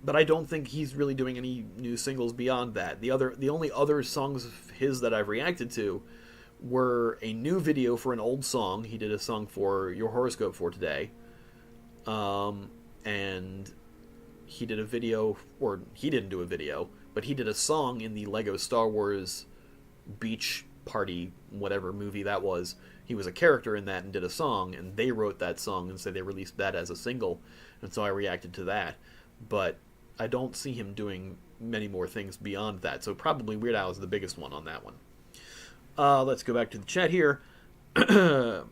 S4: But I don't think he's really doing any new singles beyond that. The only other songs of his that I've reacted to were a new video for an old song. He did a song for Your Horoscope for Today. And he did a video, or he didn't do a video, but he did a song in the Lego Star Wars beach party, whatever movie that was. He was a character in that and did a song, and they wrote that song and so they released that as a single. and so I reacted to that. But I don't see him doing many more things beyond that, so probably Weird Al is the biggest one on that one. Let's go back to the chat here. Glad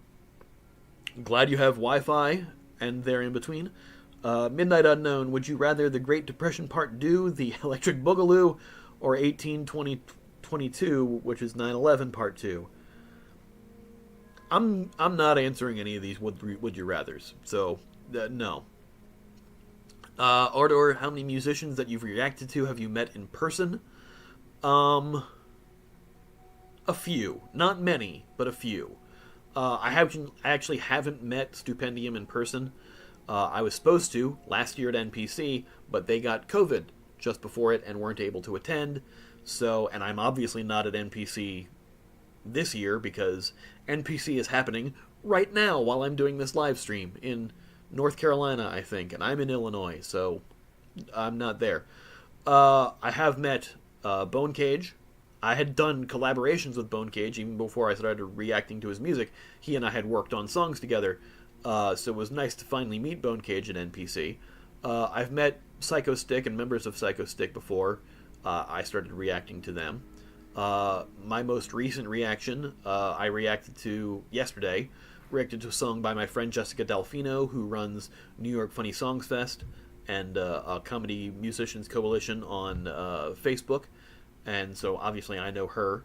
S4: you have Wi-Fi and there in between. Midnight Unknown, would you rather the Great Depression Part 2, the Electric Boogaloo, or 1822, which is 9/11 Part 2? I'm not answering any of these would you rathers, so no. Or how many musicians that you've reacted to have you met in person? A few, not many, but a few. I actually haven't met Stupendium in person. I was supposed to last year at NPC, but they got COVID just before it and weren't able to attend. So, and I'm obviously not at NPC this year because NPC is happening right now while I'm doing this live stream in North Carolina, I think, and I'm in Illinois, so I'm not there. I have met Bone Cage. I had done collaborations with Bone Cage even before I started reacting to his music. He and I had worked on songs together, so it was nice to finally meet Bone Cage at NPC. I've met Psycho Stick and members of Psycho Stick before I started reacting to them. My most recent reaction, I reacted to yesterday. Reacted to a song by my friend Jessica Delfino, who runs New York Funny Songs Fest and a Comedy Musicians Coalition on Facebook, and so obviously I know her.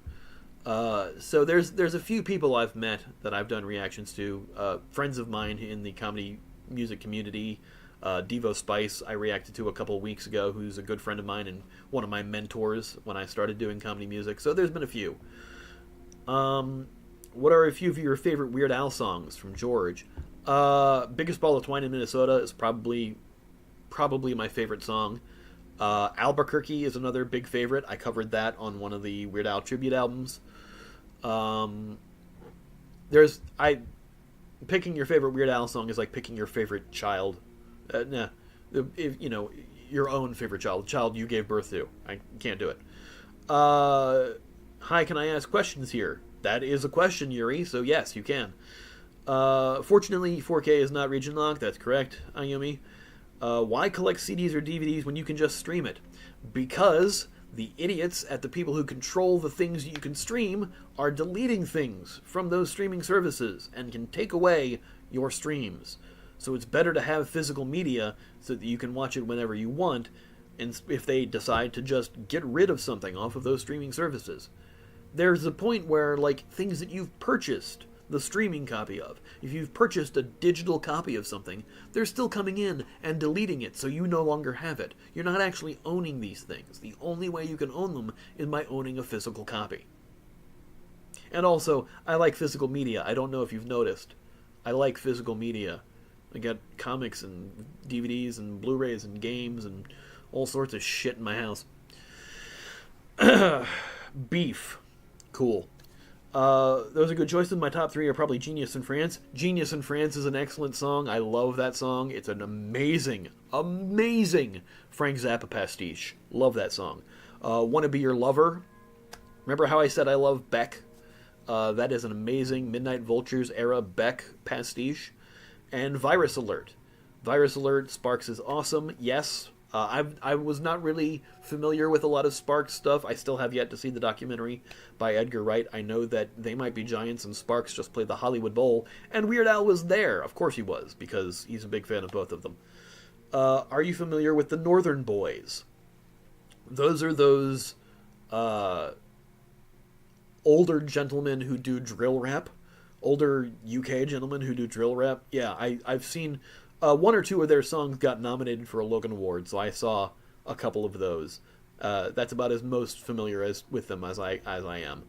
S4: So there's a few people I've met that I've done reactions to. Friends of mine in the comedy music community. Devo Spice I reacted to a couple weeks ago, who's a good friend of mine and one of my mentors when I started doing comedy music. So there's been a few. What are a few of your favorite Weird Al songs? From George. Biggest Ball of Twine in Minnesota is probably my favorite song. Albuquerque is another big favorite. I covered that on one of the Weird Al tribute albums. Picking your favorite Weird Al song is like picking your favorite child. Your own favorite child, the child you gave birth to. I can't do it. Hi, can I ask questions here? That is a question, Yuri, so yes, you can. Fortunately, 4K is not region locked, that's correct, Ayumi. Why collect CDs or DVDs when you can just stream it? Because the idiots at the people who control the things you can stream are deleting things from those streaming services and can take away your streams. So it's better to have physical media so that you can watch it whenever you want, and if they decide to just get rid of something off of those streaming services. There's a point where, like, things that you've purchased the streaming copy of, if you've purchased a digital copy of something, they're still coming in and deleting it so you no longer have it. You're not actually owning these things. The only way you can own them is by owning a physical copy. And also, I like physical media. I don't know if you've noticed. I like physical media. I got comics and DVDs and Blu-rays and games and all sorts of shit in my house. Beef. Cool. Those are good choices. My top three are probably Genius in France. Genius in France is an excellent song. I love that song. It's an amazing, amazing Frank Zappa pastiche. Love that song. Wanna Be Your Lover. Remember how I said I love Beck? That is an amazing Midnight Vultures era Beck pastiche. And Virus Alert. Virus Alert, Sparks is awesome. Yes. I was not really familiar with a lot of Sparks stuff. I still have yet to see the documentary by Edgar Wright. I know that They Might Be Giants and Sparks just played the Hollywood Bowl, and Weird Al was there. Of course he was, because he's a big fan of both of them. Are you familiar with the Northern Boys? Those are those older gentlemen who do drill rap. Older UK gentlemen who do drill rap. Yeah, I've seen... one or two of their songs got nominated for a Logan Award, so I saw a couple of those. That's about as most familiar with them as I am.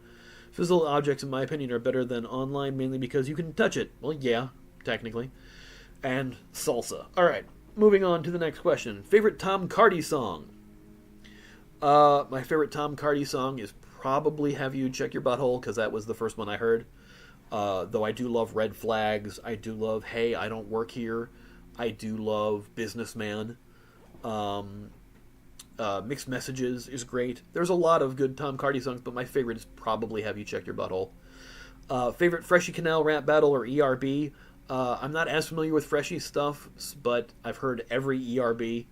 S4: Physical objects, in my opinion, are better than online, mainly because you can touch it. Well, yeah, technically. And salsa. Alright, moving on to the next question. Favorite Tom Cardy song? My favorite Tom Cardy song is probably Have You Check Your Butthole, because that was the first one I heard. Though I do love Red Flags. I do love Hey, I Don't Work Here. I do love Businessman. Mixed Messages is great. There's a lot of good Tom Cardy songs, but my favorite is probably Have You Checked Your Butthole. Favorite Freshie Canal rap battle or ERB? I'm not as familiar with Freshie's stuff, but I've heard every ERB,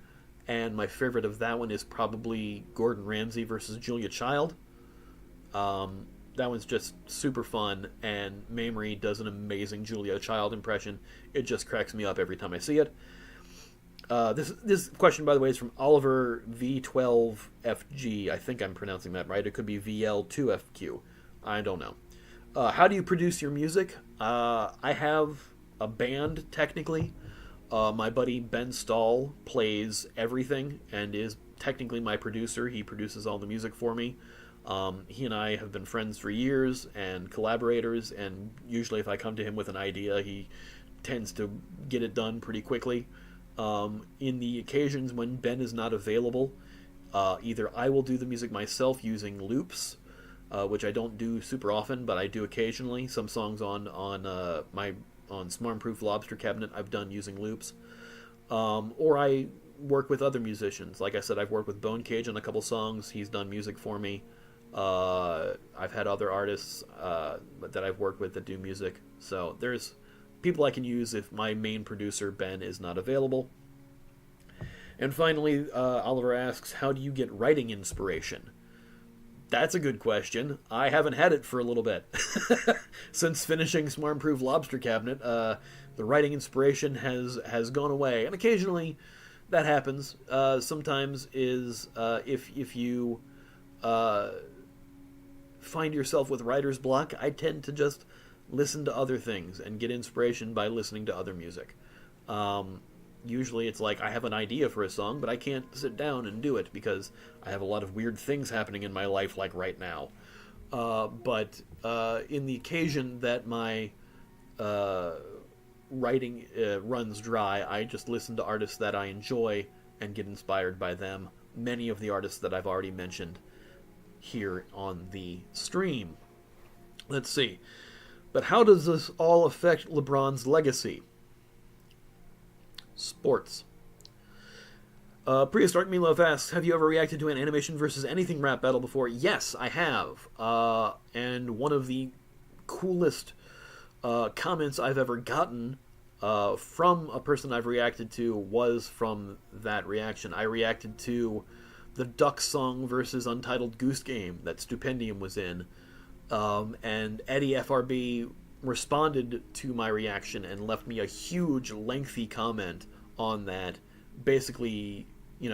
S4: and my favorite of that one is probably Gordon Ramsay versus Julia Child. That one's just super fun, and Mamrie does an amazing Julia Child impression. It just cracks me up every time I see it. This question, by the way, is from Oliver V12FG. I think I'm pronouncing that right. It could be VL2FQ. I don't know. How do you produce your music? I have a band, technically. My buddy Ben Stahl plays everything and is technically my producer. He produces all the music for me. He and I have been friends for years and collaborators, and usually if I come to him with an idea, he tends to get it done pretty quickly. In the occasions when Ben is not available, either I will do the music myself using loops, which I don't do super often, but I do occasionally. Some songs on Smart-Proof Lobster Cabinet I've done using loops, or I work with other musicians. Like I said, I've worked with Bone Cage on a couple songs. He's done music for me. I've had other artists that I've worked with that do music. So there's people I can use if my main producer, Ben, is not available. And finally, Oliver asks, how do you get writing inspiration? That's a good question. I haven't had it for a little bit. Since finishing Smart-Proof Lobster Cabinet, the writing inspiration has gone away. And occasionally that happens. Sometimes is if you find yourself with writer's block, I tend to just listen to other things and get inspiration by listening to other music. Usually it's like I have an idea for a song, but I can't sit down and do it because I have a lot of weird things happening in my life, like right now. But in the occasion that my writing runs dry, I just listen to artists that I enjoy and get inspired by them. Many of the artists that I've already mentioned here on the stream. Let's see. But how does this all affect LeBron's legacy? Sports. Prehistoric Meatloaf asks, have you ever reacted to an animation versus anything rap battle before? Yes, I have. And one of the coolest comments I've ever gotten from a person I've reacted to was from that reaction. I reacted to the Duck Song versus Untitled Goose Game that Stupendium was in. And Eddie FRB responded to my reaction and left me a huge, lengthy comment on that, basically,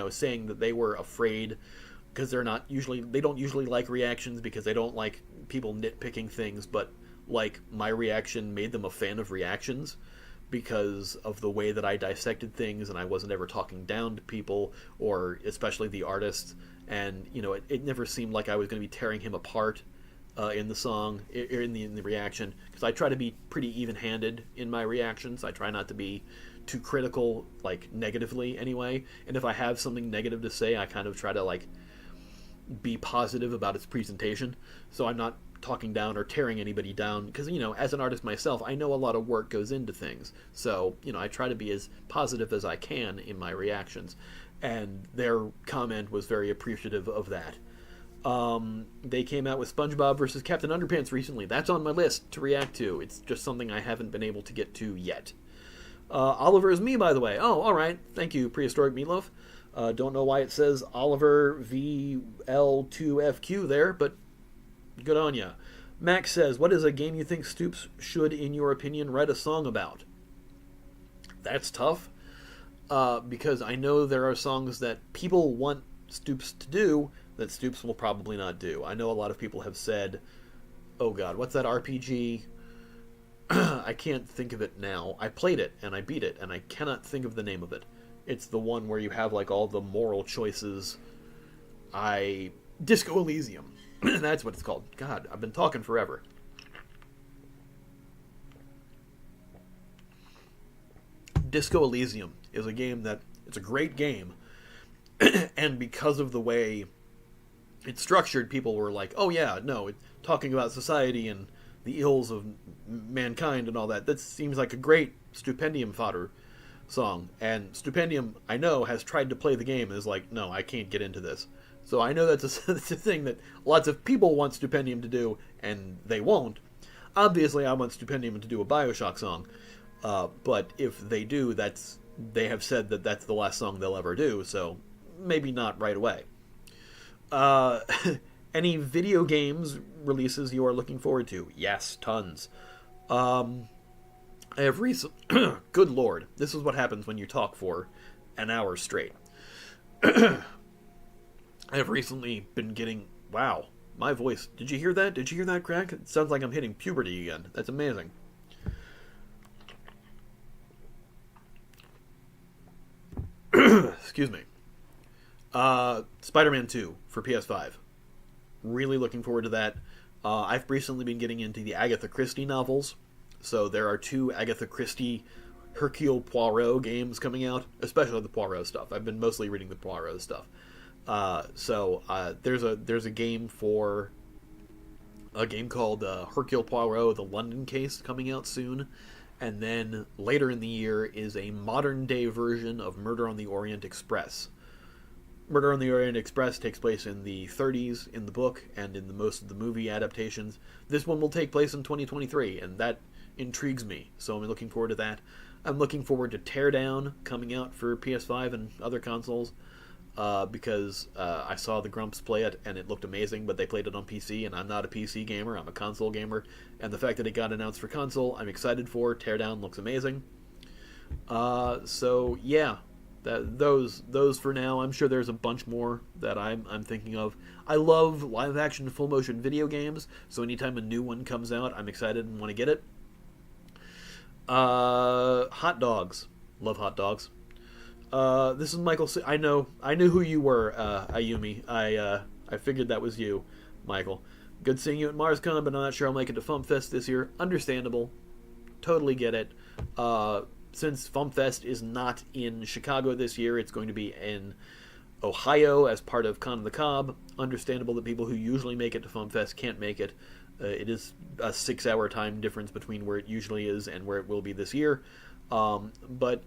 S4: saying that they were afraid because they don't usually like reactions because they don't like people nitpicking things, but like my reaction made them a fan of reactions because of the way that I dissected things, and I wasn't ever talking down to people, or especially the artists, and it never seemed like I was going to be tearing him apart in the song, in the reaction, because I try to be pretty even-handed in my reactions. I try not to be too critical, like negatively anyway, and if I have something negative to say, I kind of try to like be positive about its presentation, so I'm not talking down or tearing anybody down, because as an artist myself, I know a lot of work goes into things, so I try to be as positive as I can in my reactions, and their comment was very appreciative of that. They came out with SpongeBob versus Captain Underpants recently. That's on my list to react to. It's just something I haven't been able to get to yet. Oliver is me, by the way. Oh, alright. Thank you, Prehistoric Meatloaf. Don't know why it says Oliver VL2FQ there, but good on ya. Max says, what is a game you think Stoops should, in your opinion, write a song about? That's tough, because I know there are songs that people want Stoops to do that Stoops will probably not do. I know a lot of people have said, oh god, what's that RPG? I can't think of it now. I played it, and I beat it, and I cannot think of the name of it. It's the one where you have like all the moral choices. Disco Elysium. That's what it's called. God, I've been talking forever. Disco Elysium is a game it's a great game, and because of the way it's structured, people were like, oh yeah, no, it's talking about society and the ills of mankind and all that. That seems like a great Stupendium fodder song. And Stupendium, I know, has tried to play the game and is like, no, I can't get into this. So I know that's a thing that lots of people want Stupendium to do, and they won't. Obviously, I want Stupendium to do a Bioshock song. But if they do, they have said that that's the last song they'll ever do, so maybe not right away. Any video games releases you are looking forward to? Yes, tons. I have good lord, this is what happens when you talk for an hour straight. I have recently been getting... Wow, my voice. Did you hear that? Did you hear that crack? It sounds like I'm hitting puberty again. That's amazing. Excuse me. Spider-Man 2 for PS5. Really looking forward to that. I've recently been getting into the Agatha Christie novels. So there are 2 Agatha Christie Hercule Poirot games coming out, especially the Poirot stuff. I've been mostly reading the Poirot stuff. There's a game called Hercule Poirot: The London Case coming out soon. And then later in the year is a modern-day version of Murder on the Orient Express. Murder on the Orient Express takes place in the 30s in the book and in most of the movie adaptations. This one will take place in 2023, and that intrigues me, so I'm looking forward to that. I'm looking forward to Teardown coming out for PS5 and other consoles, because I saw the Grumps play it, and it looked amazing, but they played it on PC, and I'm not a PC gamer, I'm a console gamer, and the fact that it got announced for console, I'm excited for. Teardown looks amazing. So, yeah, those for now. I'm sure there's a bunch more that I'm thinking of. I love live-action full-motion video games, so anytime a new one comes out, I'm excited and want to get it. Hot dogs. Love hot dogs. This is Michael. I knew who you were, Ayumi. I figured that was you, Michael. Good seeing you at MarsCon, but I'm not sure I'll make it to FumpFest this year. Understandable. Totally get it. Since FumpFest is not in Chicago this year, it's going to be in Ohio as part of Con of the Cob. Understandable that people who usually make it to FumpFest can't make it. It is a 6-hour time difference between where it usually is and where it will be this year. But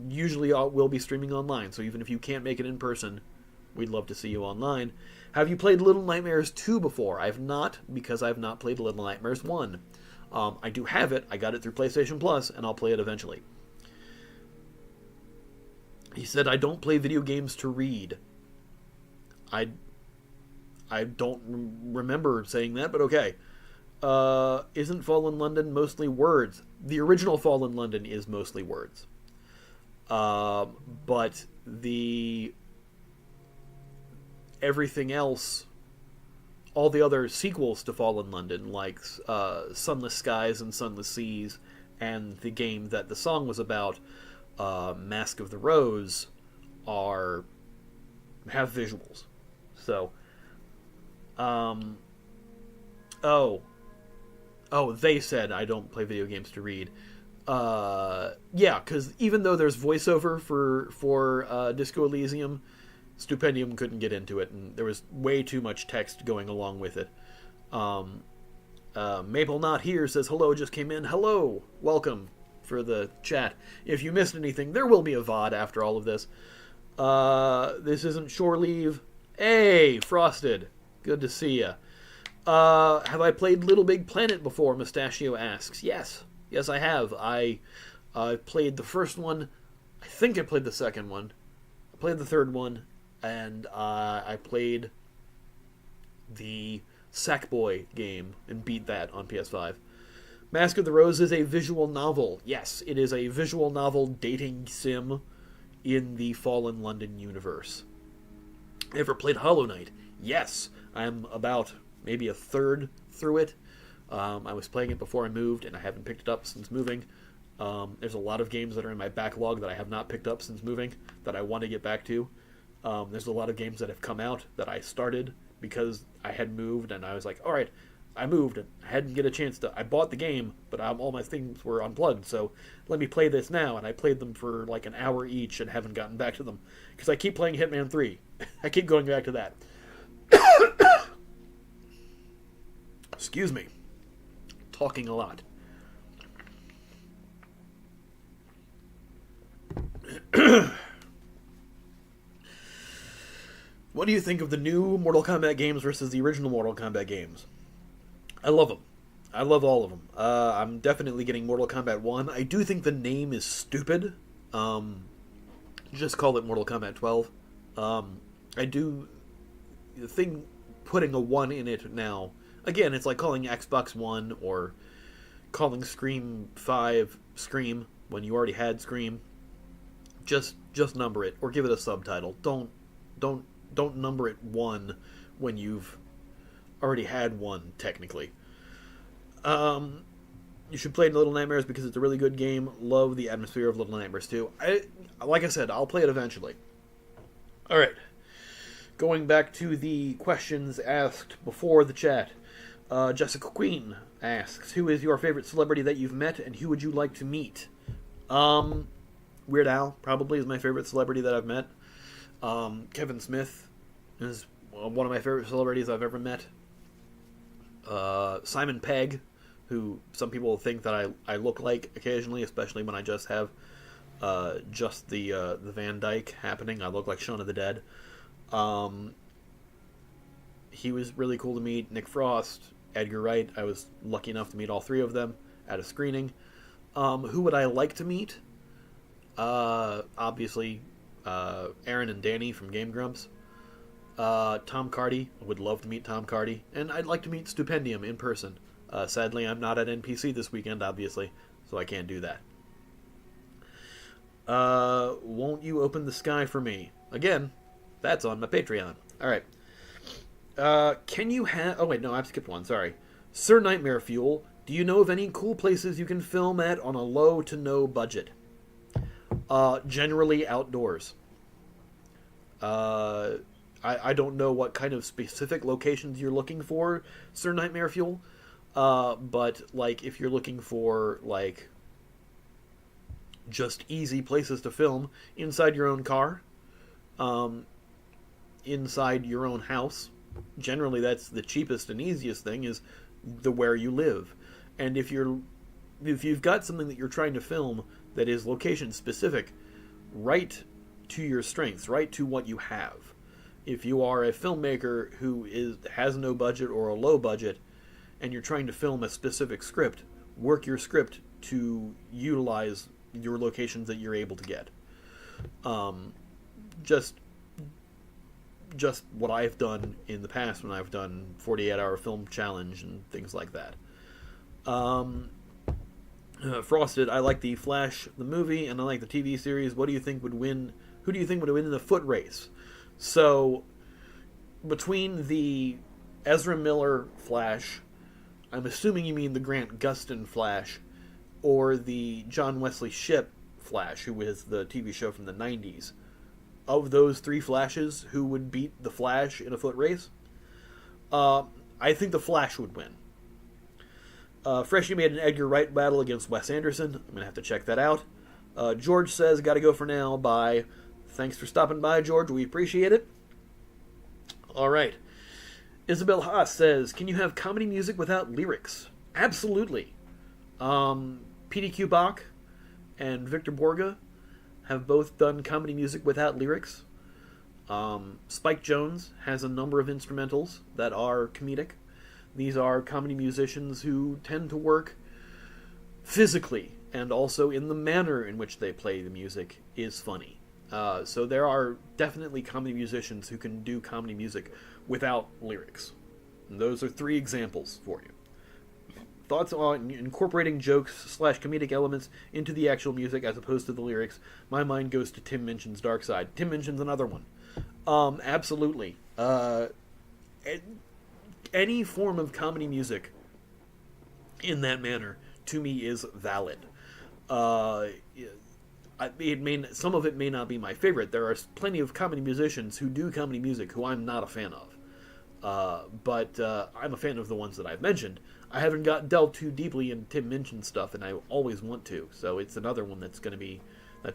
S4: usually we'll be streaming online, so even if you can't make it in person, we'd love to see you online. Have you played Little Nightmares 2 before? I've not, because I've not played Little Nightmares 1. I do have it. I got it through PlayStation Plus, and I'll play it eventually. He said, I don't play video games to read. I don't remember saying that, but okay. Isn't Fallen London mostly words? The original Fallen London is mostly words. But everything else, all the other sequels to Fallen London, like Sunless Skies and Sunless Seas, and the game that the song was about, Mask of the Rose, have visuals. So, they said I don't play video games to read. Yeah, because even though there's voiceover for Disco Elysium, Stupendium couldn't get into it, and there was way too much text going along with it. Maple Not Here says, hello, just came in. Hello, welcome for the chat. If you missed anything, there will be a VOD after all of this. This isn't Shore Leave. Hey, Frosted, good to see ya. Have I played Little Big Planet before? Mustachio asks. Yes, I have. I played the first one. I think I played the second one. I played the third one, and I played the Sackboy game and beat that on PS5. Mask of the Rose is a visual novel. Yes, it is a visual novel dating sim in the Fallen London universe. Ever played Hollow Knight? Yes, I'm about maybe a third through it. I was playing it before I moved, and I haven't picked it up since moving. There's a lot of games that are in my backlog that I have not picked up since moving that I want to get back to. There's a lot of games that have come out that I started because I had moved, and I was like, alright, I moved, and I hadn't get a chance to... I bought the game, but all my things were unplugged, so let me play this now, and I played them for like an hour each and haven't gotten back to them. Because I keep playing Hitman 3. I keep going back to that. Excuse me. Talking a lot. What do you think of the new Mortal Kombat games versus the original Mortal Kombat games? I love them. I love all of them. I'm definitely getting Mortal Kombat 1. I do think the name is stupid. Just call it Mortal Kombat 12. I do think putting a 1 in it now, again, it's like calling Xbox One or calling Scream 5 Scream when you already had Scream. Just number it or give it a subtitle. Don't number it 1 when you've already had 1 technically. You should play Little Nightmares because it's a really good game. Love the atmosphere of Little Nightmares too. Like I said, I'll play it eventually. All right. Going back to the questions asked before the chat. Jessica Queen asks, who is your favorite celebrity that you've met and who would you like to meet? Weird Al probably is my favorite celebrity that I've met. Kevin Smith is one of my favorite celebrities I've ever met. Simon Pegg, who some people think that I look like occasionally, especially when I just have just the Van Dyke happening. I look like Shaun of the Dead. He was really cool to meet. Nick Frost, Edgar Wright. I was lucky enough to meet all 3 of them at a screening. Who would I like to meet? Obviously, Aaron and Danny from Game Grumps. Tom Cardy. I would love to meet Tom Cardy. And I'd like to meet Stupendium in person. Sadly, I'm not at NPC this weekend, obviously, so I can't do that. Won't you open the sky for me? Again, that's on my Patreon. Alright. Can you have... Oh, wait, no, I've skipped one, sorry. Sir Nightmare Fuel, do you know of any cool places you can film at on a low to no budget? Generally outdoors. I don't know what kind of specific locations you're looking for, Sir Nightmare Fuel. But, like, if you're looking for, like, just easy places to film, inside your own car, inside your own house, generally that's the cheapest and easiest thing, is where you live. And if you've got something that you're trying to film that is location specific, right to your strengths, right to what you have. If you are a filmmaker who has no budget or a low budget, and you're trying to film a specific script, work your script to utilize your locations that you're able to get. Just what I've done in the past when I've done 48-hour film challenge and things like that. Frosted, I like the Flash, the movie, and I like the TV series. What do you think would win? Who do you think would win in the foot race? So, between the Ezra Miller Flash, I'm assuming you mean the Grant Gustin Flash, or the John Wesley Shipp Flash, who was the TV show from the 90s. Of those 3 Flashes, who would beat the Flash in a foot race? I think the Flash would win. Freshie made an Edgar Wright battle against Wes Anderson. I'm going to have to check that out. George says, gotta go for now, bye. Thanks for stopping by, George. We appreciate it. Alright. Isabel Haas says, can you have comedy music without lyrics? Absolutely. PDQ Bach and Victor Borga have both done comedy music without lyrics. Spike Jonze has a number of instrumentals that are comedic. These are comedy musicians who tend to work physically, and also in the manner in which they play the music is funny. So there are definitely comedy musicians who can do comedy music without lyrics. And those are 3 examples for you. Thoughts on incorporating jokes / comedic elements into the actual music as opposed to the lyrics? My mind goes to Tim Minchin's Dark Side. Tim Minchin's another one. Absolutely. Any form of comedy music in that manner, to me, is valid. Some of it may not be my favorite. There are plenty of comedy musicians who do comedy music who I'm not a fan of. But I'm a fan of the ones that I've mentioned. I haven't delved too deeply in Tim Minchin stuff, and I always want to. So it's another one that's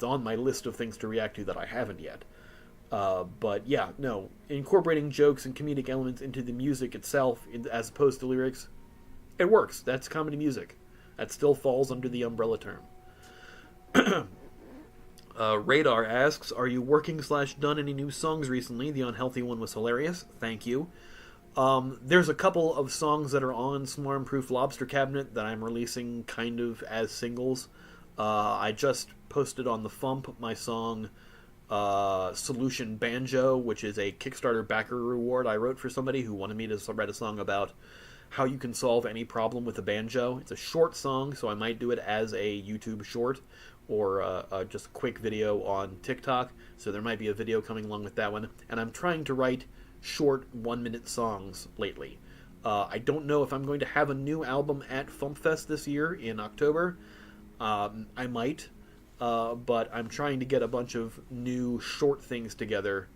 S4: on my list of things to react to that I haven't yet. But yeah, no, incorporating jokes and comedic elements into the music itself, as opposed to lyrics, it works. That's comedy music. That still falls under the umbrella term. Radar asks, are you working / done any new songs recently? The Unhealthy one was hilarious. Thank you. There's a couple of songs that are on Smarm Proof Lobster Cabinet that I'm releasing kind of as singles. I just posted on the Fump my song Solution Banjo, which is a Kickstarter backer reward I wrote for somebody who wanted me to write a song about how you can solve any problem with a banjo. It's a short song, so I might do it as a YouTube short or just a quick video on TikTok. So there might be a video coming along with that one. And I'm trying to write short 1-minute songs lately. I don't know if I'm going to have a new album at FumpFest this year in October. I might, but I'm trying to get a bunch of new short things together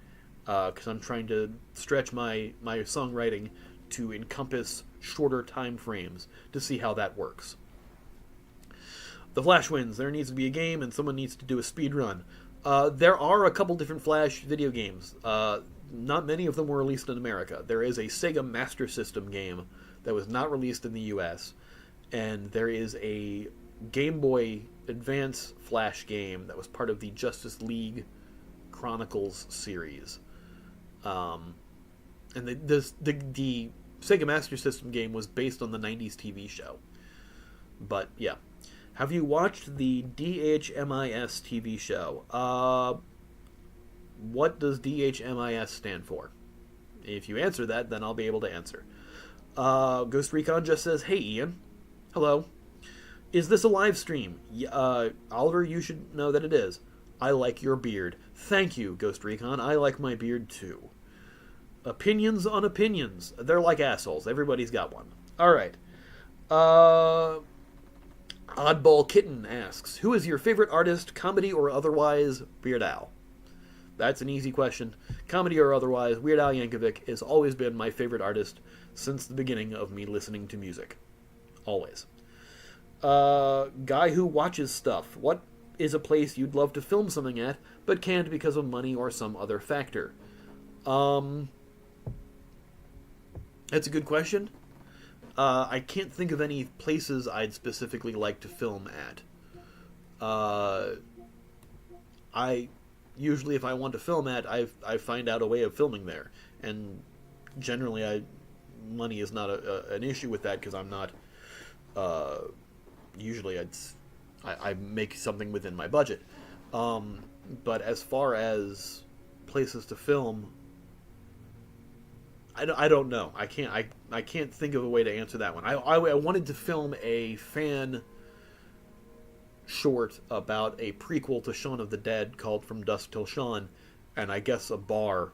S4: because I'm trying to stretch my songwriting to encompass shorter time frames to see how that works. The Flash wins. There needs to be a game, and someone needs to do a speed run. There are a couple different Flash video games. Not many of them were released in America. There is a Sega Master System game that was not released in the US, and there is a Game Boy Advance Flash game that was part of the Justice League Chronicles series. And the Sega Master System game was based on the 90s TV show. But, yeah. Have you watched the DHMIS TV show? What does DHMIS stand for? If you answer that, then I'll be able to answer. Ghost Recon just says, "Hey, Ian. Hello. Is this a live stream?" Oliver, you should know that it is. I like your beard. Thank you, Ghost Recon. I like my beard, too. Opinions on opinions. They're like assholes. Everybody's got one. Alright. Oddball Kitten asks, who is your favorite artist, comedy or otherwise? Weird Al. That's an easy question. Comedy or otherwise, Weird Al Yankovic has always been my favorite artist since the beginning of me listening to music. Always. Guy who watches stuff. What is a place you'd love to film something at, but can't because of money or some other factor? That's a good question. I can't think of any places I'd specifically like to film at. I usually, if I want to film at, I find out a way of filming there, and generally, money is not an issue with that because I'm not. Usually, I make something within my budget. But as far as places to film, I don't know. I can't think of a way to answer that one. I wanted to film a fan short about a prequel to Shaun of the Dead called From Dusk Till Dawn, and I guess a bar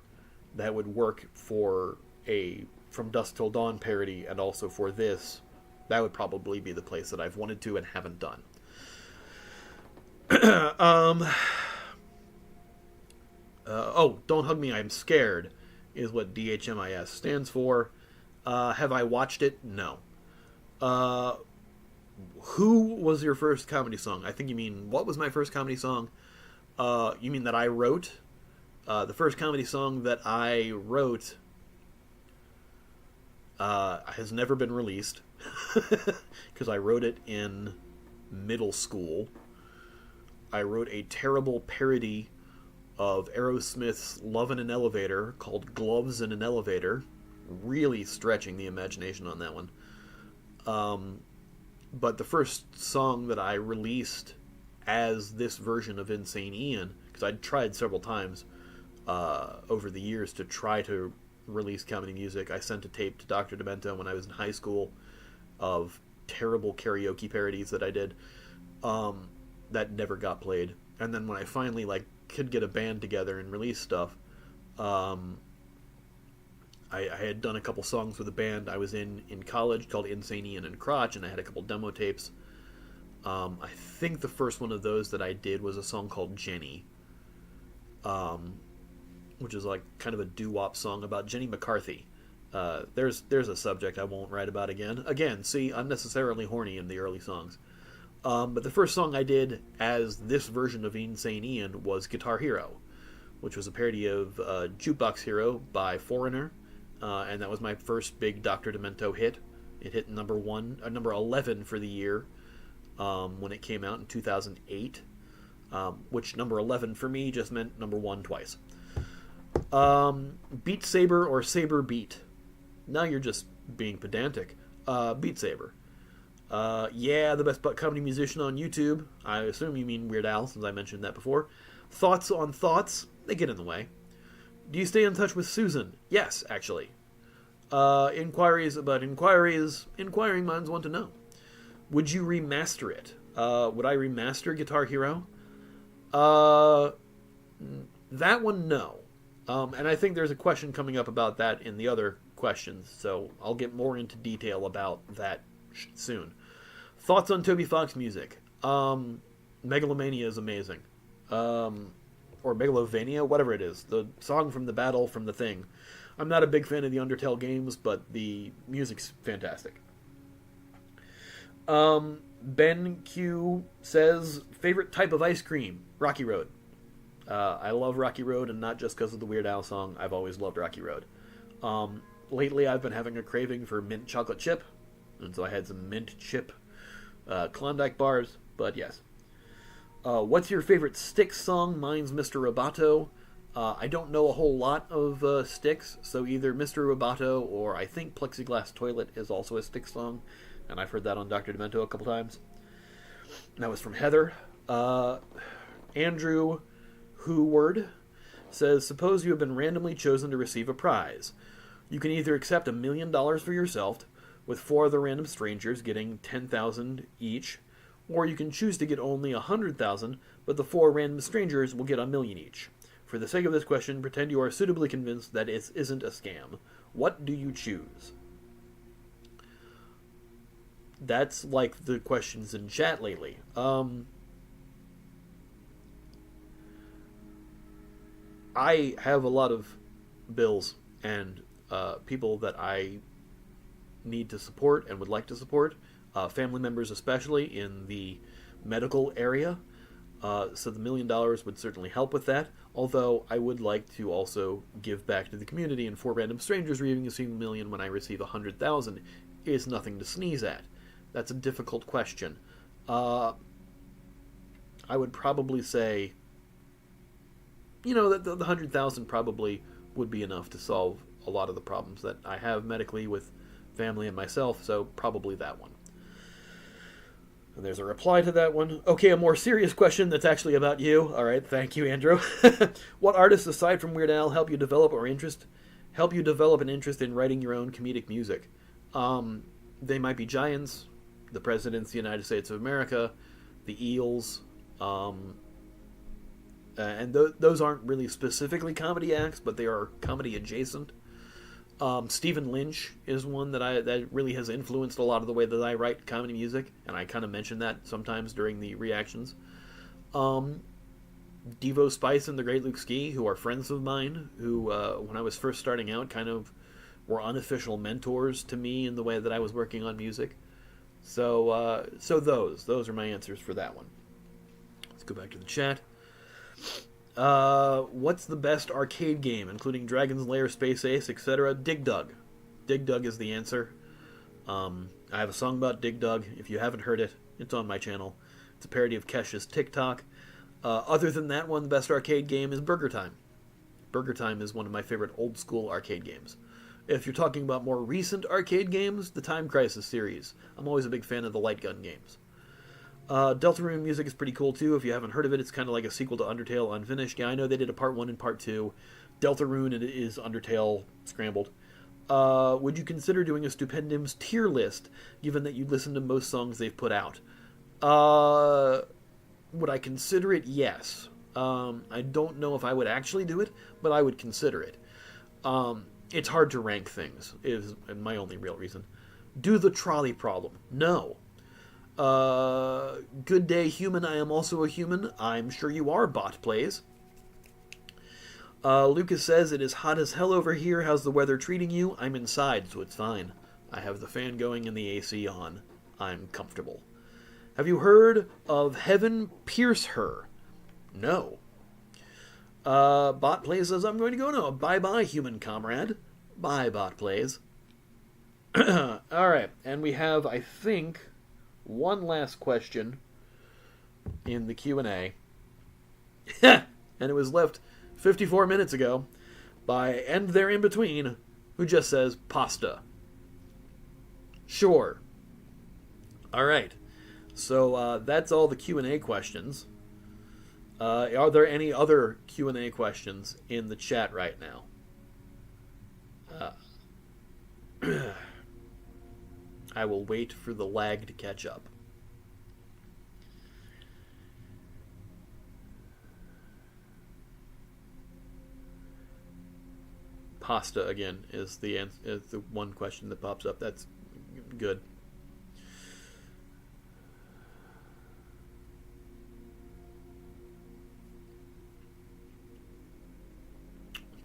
S4: that would work for a From Dusk Till Dawn parody and also for this. That would probably be the place that I've wanted to and haven't done. Don't hug me, I'm scared, is what DHMIS stands for. Have I watched it? No. Who was your first comedy song? I think you mean, what was my first comedy song? You mean that I wrote? The first comedy song that I wrote has never been released because I wrote it in middle school. I wrote a terrible parody of Aerosmith's Love in an Elevator called Gloves in an Elevator. Really stretching the imagination on that one. But the first song that I released as this version of Insane Ian, because I'd tried several times over the years to try to release comedy music. I sent a tape to Dr. Demento when I was in high school of terrible karaoke parodies that I did that never got played. And then when I finally could get a band together and release stuff, I had done a couple songs with a band I was in college called Insane Ian and Crotch, and I had a couple demo tapes. I think the first one of those that I did was a song called Jenny, which is kind of a doo-wop song about Jenny McCarthy. There's a subject I won't write about again. Again, see, unnecessarily horny in the early songs. But the first song I did as this version of Insane Ian was Guitar Hero, which was a parody of Jukebox Hero by Foreigner, and that was my first big Dr. Demento hit. It hit number 11 for the year when it came out in 2008, which number 11 for me just meant number 1 twice. Beat Saber or Saber Beat? Now you're just being pedantic. Beat Saber. Yeah, the best butt comedy musician on YouTube. I assume you mean Weird Al, since I mentioned that before. Thoughts on thoughts? They get in the way. Do you stay in touch with Susan? Yes, actually. Inquiries about inquiries. Inquiring minds want to know. Would you remaster it? Would I remaster Guitar Hero? That one, no. And I think there's a question coming up about that in the other questions, so I'll get more into detail about that soon. Thoughts on Toby Fox music? Megalomania is amazing. Or Megalovania, whatever it is. The song from the battle from the thing. I'm not a big fan of the Undertale games, but the music's fantastic. Ben Q says, favorite type of ice cream? Rocky Road. I love Rocky Road, and not just because of the Weird Al song. I've always loved Rocky Road. Lately, I've been having a craving for mint chocolate chip, and so I had some mint chip Klondike bars, but yes. What's your favorite Styx song? Mine's Mr. Roboto. I don't know a whole lot of Styx, so either Mr. Roboto or I think Plexiglass Toilet is also a Styx song, and I've heard that on Dr. Demento a couple times. And that was from Heather. Andrew Whoward says, suppose you have been randomly chosen to receive a prize. You can either accept $1 million for yourself, with 4 other random strangers getting $10,000 each, or you can choose to get only $100,000, but the 4 random strangers will get $1 million each. For the sake of this question, pretend you are suitably convinced that it isn't a scam. What do you choose? That's like the questions in chat lately. I have a lot of bills and people that I need to support and would like to support, family members especially in the medical area. So the $1 million would certainly help with that, although I would like to also give back to the community, and 4 random strangers receiving $1 million when I receive 100,000 is nothing to sneeze at. That's a difficult question. I would probably say, that the 100,000 probably would be enough to solve a lot of the problems that I have medically with family and myself, so probably that one. And there's a reply to that one. Okay, a more serious question that's actually about you. All right, thank you, Andrew. What artists aside from Weird Al help you develop an interest in writing your own comedic music? They might be Giants, the Presidents of the United States of America, the Eels, and those aren't really specifically comedy acts, but they are comedy adjacent. Stephen Lynch is one that really has influenced a lot of the way that I write comedy music, and I kind of mention that sometimes during the reactions. Devo Spice and the Great Luke Ski, who are friends of mine, who when I was first starting out kind of were unofficial mentors to me in the way that I was working on music. So those are my answers for that one. Let's go back to the chat. What's the best arcade game, including Dragon's Lair, Space Ace, etc.? Dig Dug. Dig Dug is the answer. I have a song about Dig Dug. If you haven't heard it, it's on my channel. It's a parody of Kesh's TikTok. Other than that one, the best arcade game is Burger Time. Burger Time is one of my favorite old-school arcade games. If you're talking about more recent arcade games, the Time Crisis series. I'm always a big fan of the light gun games. Deltarune music is pretty cool too. If you haven't heard of it, it's kind of like a sequel to Undertale Unfinished. Yeah, I know they did a part 1 and part 2. Deltarune is Undertale scrambled. Would you consider doing a Stupendum's tier list, given that you listen to most songs they've put out? Would I consider it? Yes. I don't know if I would actually do it, but I would consider it. It's hard to rank things, is my only real reason. Do the trolley problem? No. Good day, human. I am also a human. I'm sure you are, Bot Plays. Lucas says, it is hot as hell over here. How's the weather treating you? I'm inside, so it's fine. I have the fan going and the AC on. I'm comfortable. Have you heard of Heaven Pierce Her? No. Bot Plays says, I'm going to go now. Bye-bye, human comrade. Bye, Bot Plays. Alright, and we have, I think, one last question in the Q&A. And it was left 54 minutes ago by And There In Between, who just says pasta. Sure. All right. So that's all the Q&A questions. Are there any other Q&A questions in the chat right now? I will wait for the lag to catch up. Pasta again is the one question that pops up. That's good.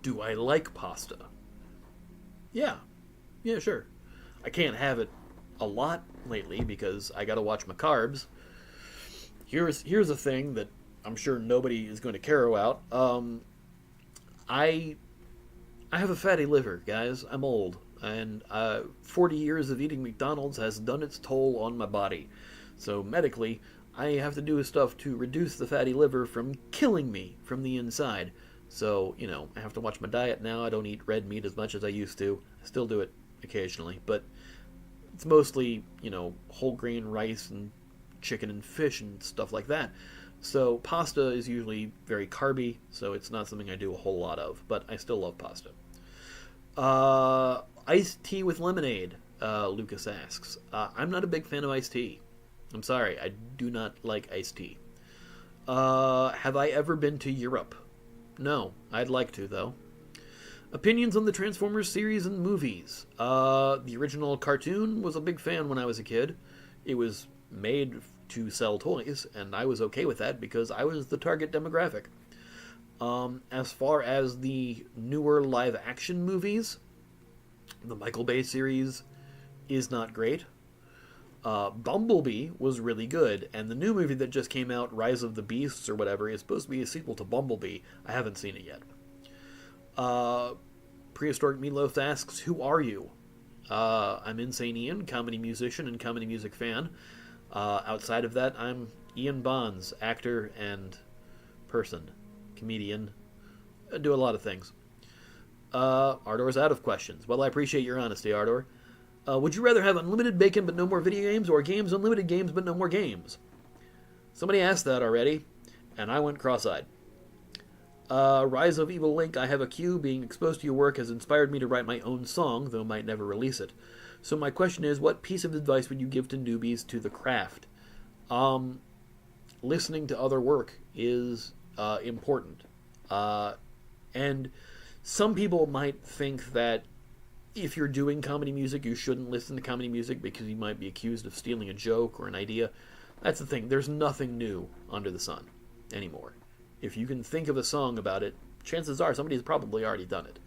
S4: Do I like pasta? Yeah, sure. I can't have it a lot lately because I gotta watch my carbs. Here's a thing that I'm sure nobody is going to care about. I have a fatty liver, guys. I'm old, and 40 years of eating McDonald's has done its toll on my body. So medically, I have to do stuff to reduce the fatty liver from killing me from the inside. So, I have to watch my diet now. I don't eat red meat as much as I used to. I still do it occasionally, but it's mostly, whole grain rice and chicken and fish and stuff like that. So pasta is usually very carby, so it's not something I do a whole lot of, but I still love pasta. Iced tea with lemonade, Lucas asks. I'm not a big fan of iced tea. I'm sorry, I do not like iced tea. Have I ever been to Europe? No, I'd like to, though. Opinions on the Transformers series and movies. The original cartoon was a big fan when I was a kid. It was made to sell toys, and I was okay with that because I was the target demographic. As far as the newer live-action movies, the Michael Bay series is not great. Bumblebee was really good, and the new movie that just came out, Rise of the Beasts or whatever, is supposed to be a sequel to Bumblebee. I haven't seen it yet. Prehistoric Meatloaf asks, who are you? I'm Insane Ian, comedy musician and comedy music fan. Outside of that, I'm Ian Bonds, actor and person, comedian. I do a lot of things. Ardor's out of questions. Well, I appreciate your honesty, Ardor. Would you rather have unlimited bacon but no more video games, or games unlimited games but no more games? Somebody asked that already, and I went cross-eyed. Rise of Evil Link, I have a queue. Being exposed to your work has inspired me to write my own song, though might never release it. So my question is, what piece of advice would you give to newbies to the craft? Listening to other work is important. And some people might think that if you're doing comedy music, you shouldn't listen to comedy music because you might be accused of stealing a joke or an idea. That's the thing. There's nothing new under the sun anymore. If you can think of a song about it, chances are somebody's probably already done it.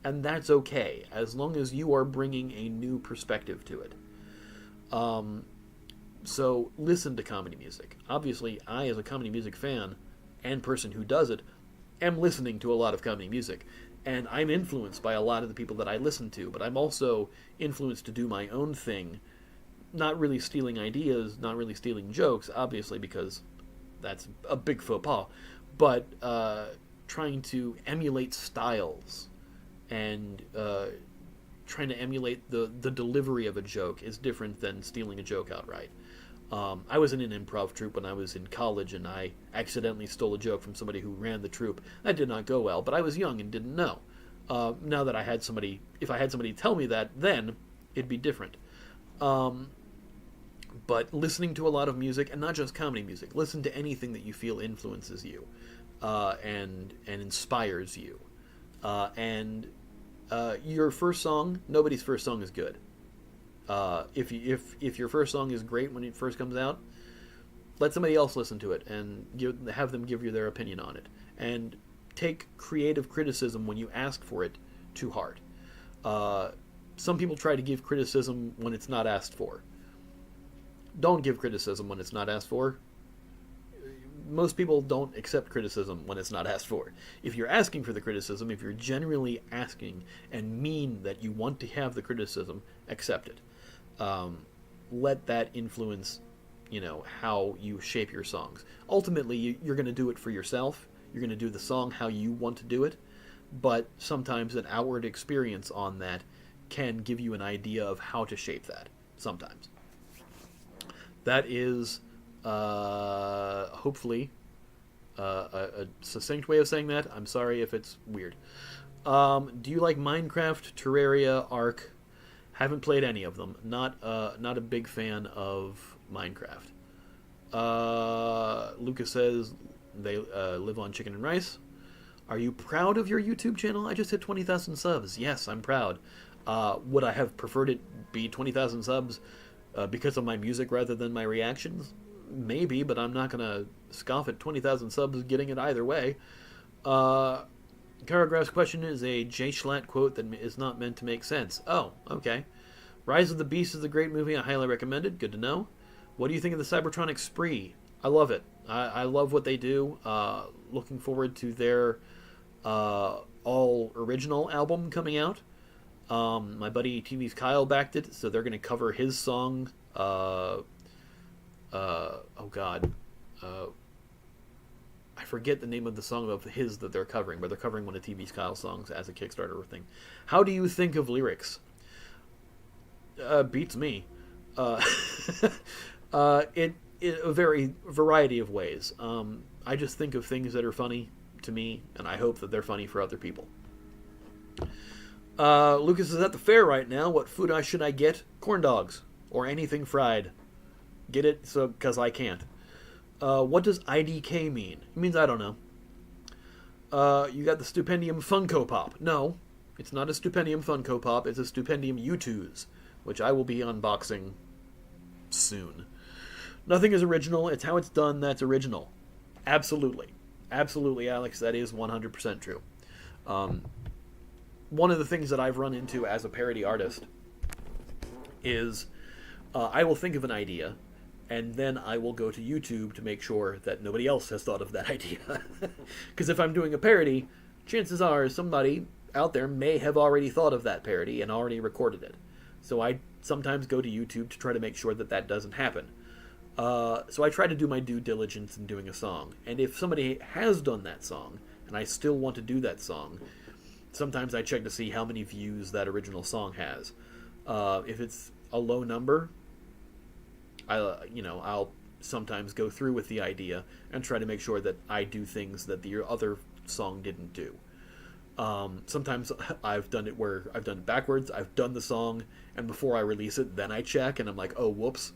S4: And that's okay, as long as you are bringing a new perspective to it. So listen to comedy music. Obviously, I, as a comedy music fan and person who does it, am listening to a lot of comedy music. And I'm influenced by a lot of the people that I listen to, but I'm also influenced to do my own thing, not really stealing ideas, not really stealing jokes, obviously, because that's a big faux pas, but trying to emulate styles and trying to emulate the delivery of a joke is different than stealing a joke outright. I was in an improv troupe when I was in college, and I accidentally stole a joke from somebody who ran the troupe. That did not go well, but I was young and didn't know. Now that I had somebody, if I had somebody tell me that, then it'd be different. But listening to a lot of music, and not just comedy music, listen to anything that you feel influences you and inspires you. Your first song, nobody's first song is good. If your first song is great when it first comes out, let somebody else listen to it and have them give you their opinion on it. And take creative criticism when you ask for it to heart. Some people try to give criticism when it's not asked for. Don't give criticism when it's not asked for. Most people don't accept criticism when it's not asked for. If you're asking for the criticism, if you're genuinely asking and mean that you want to have the criticism, accept it. Let that influence, how you shape your songs. Ultimately, you're going to do it for yourself. You're going to do the song how you want to do it. but sometimes an outward experience on that can give you an idea of how to shape that. Sometimes. That is, hopefully, a succinct way of saying that. I'm sorry if it's weird. Do you like Minecraft, Terraria, Ark? Haven't played any of them. Not a big fan of Minecraft. Lucas says they live on chicken and rice. Are you proud of your YouTube channel? I just hit 20,000 subs. Yes, I'm proud. Would I have preferred it be 20,000 subs because of my music rather than my reactions? Maybe, but I'm not going to scoff at 20,000 subs getting it either way. Caragraph's question is a J. Schlatt quote that is not meant to make sense. Oh, okay. Rise of the Beast is a great movie. I highly recommend it. Good to know. What do you think of the Cybertronic Spree? I love it. I love what they do. Looking forward to their all original album coming out. My buddy TV's Kyle backed it, so they're going to cover his song. Oh God. I forget the name of the song of his that they're covering, but they're covering one of TV's Kyle's songs as a Kickstarter thing. How do you think of lyrics? Beats me. It a variety of ways. I just think of things that are funny to me, and I hope that they're funny for other people. Lucas is at the fair right now. What food should I get? Corn dogs or anything fried. Get it? So because I can't. What does IDK mean? It means I don't know. You got the Stupendium Funko Pop. No, it's not a Stupendium Funko Pop. It's a Stupendium U2s, which I will be unboxing soon. Nothing is original. It's how it's done that's original. Absolutely. Absolutely, Alex. That is 100% true. One of the things that I've run into as a parody artist is I will think of an idea, and then I will go to YouTube to make sure that nobody else has thought of that idea. Because if I'm doing a parody, chances are somebody out there may have already thought of that parody and already recorded it. So I sometimes go to YouTube to try to make sure that that doesn't happen. So I try to do my due diligence in doing a song. And if somebody has done that song, and I still want to do that song, sometimes I check to see how many views that original song has. If it's a low number, I'll sometimes go through with the idea and try to make sure that I do things that the other song didn't do. Sometimes I've done it backwards. I've done the song, and before I release it, then I check, and I'm like, oh, whoops.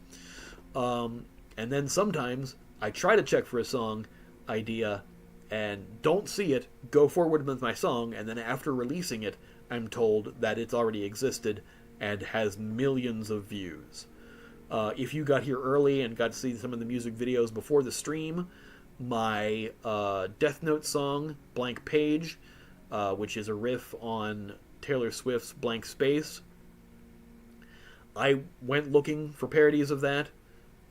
S4: And then sometimes I try to check for a song idea and don't see it, go forward with my song, and then after releasing it, I'm told that it's already existed and has millions of views. If you got here early and got to see some of the music videos before the stream, my Death Note song, Blank Page, which is a riff on Taylor Swift's Blank Space, I went looking for parodies of that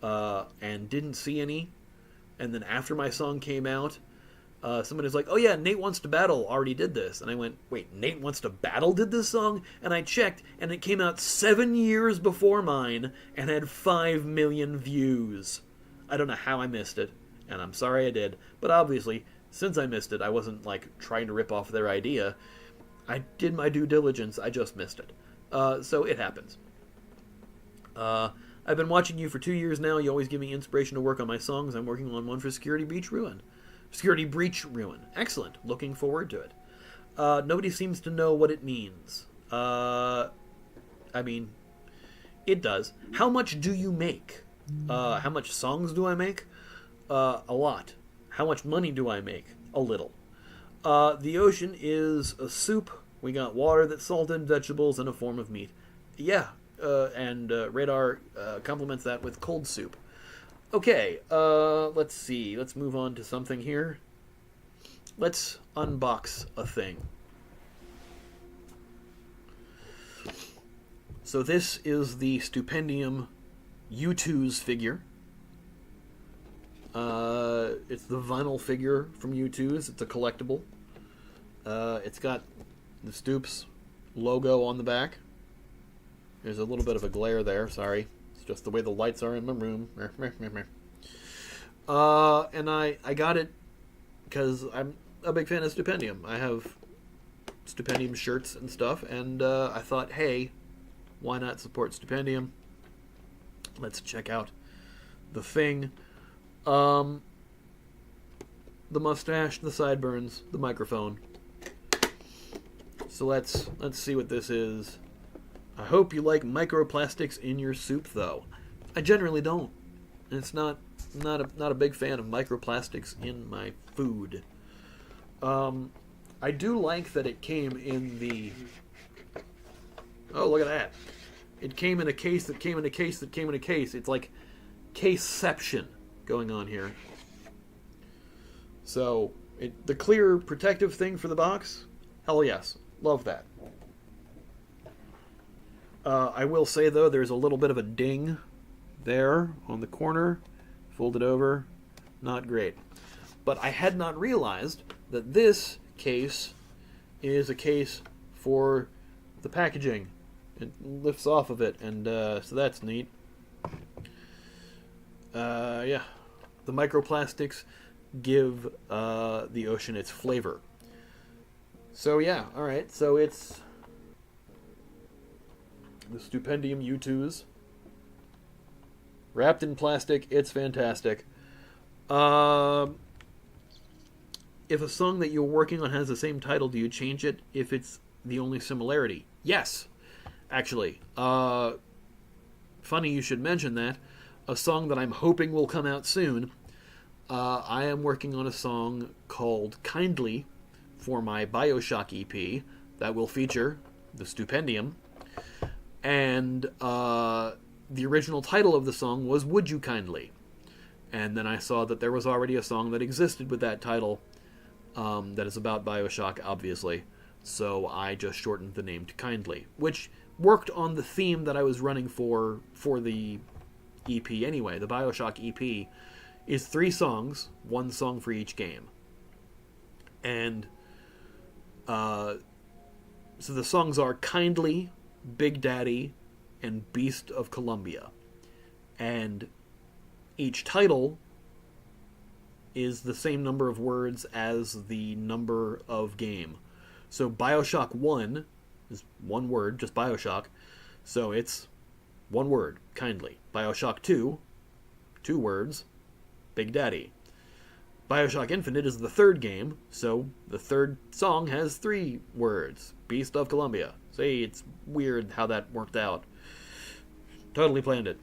S4: and didn't see any. And then after my song came out, somebody was like, oh yeah, Nate Wants to Battle already did this. And I went, wait, Nate Wants to Battle did this song? And I checked, and it came out 7 years before mine and had 5 million views. I don't know how I missed it, and I'm sorry I did. But obviously, since I missed it, I wasn't like trying to rip off their idea. I did my due diligence, I just missed it. So it happens. I've been watching you for 2 years now. You always give me inspiration to work on my songs. I'm working on one for Security Breach Ruin. Excellent. Looking forward to it. Nobody seems to know what it means. I mean, it does. How much do you make? How much songs do I make? A lot. How much money do I make? A little. The ocean is a soup. We got water that's salted, vegetables, and a form of meat. Yeah, and Radar complements that with cold soup. Okay, let's see. Let's move on to something here. Let's unbox a thing. So this is the Stupendium U2's figure. It's the vinyl figure from U2's. It's a collectible. It's got the Stoops logo on the back. There's a little bit of a glare there, sorry. It's just the way the lights are in my room. And I got it because I'm a big fan of Stupendium. I have Stupendium shirts and stuff, and I thought, hey, why not support Stupendium? Let's check out the thing. The mustache, the sideburns, the microphone. So let's see what this is. I hope you like microplastics in your soup, though. I generally don't. It's not a big fan of microplastics in my food. I do like that it came in the... Oh, look at that. It came in a case that came in a case that came in a case. It's like caseception going on here. So, the clear protective thing for the box? Hell yes. Love that. I will say, though, there's a little bit of a ding there on the corner. Folded over. Not great. But I had not realized that this case is a case for the packaging. It lifts off of it, and so that's neat. Yeah. The microplastics give the ocean its flavor. So yeah, alright, so it's the Stupendium U2s. Wrapped in plastic, it's fantastic. If a song that you're working on has the same title, do you change it if it's the only similarity? Yes, actually. Funny you should mention that. A song that I'm hoping will come out soon. I am working on a song called Kindly for my Bioshock EP that will feature the Stupendium. And the original title of the song was Would You Kindly? And then I saw that there was already a song that existed with that title that is about Bioshock, obviously. So I just shortened the name to Kindly, which worked on the theme that I was running for the EP anyway. The Bioshock EP is 3 songs, 1 song for each game. And so the songs are Kindly, Big Daddy, and Beast of Columbia. And each title is the same number of words as the number of game. So Bioshock 1 is 1 word, just Bioshock. So it's 1 word, Kindly. Bioshock 2, 2 words, Big Daddy. Bioshock Infinite is the 3rd game, so the 3rd song has 3 words, Beast of Columbia. See, it's weird how that worked out. Totally planned it.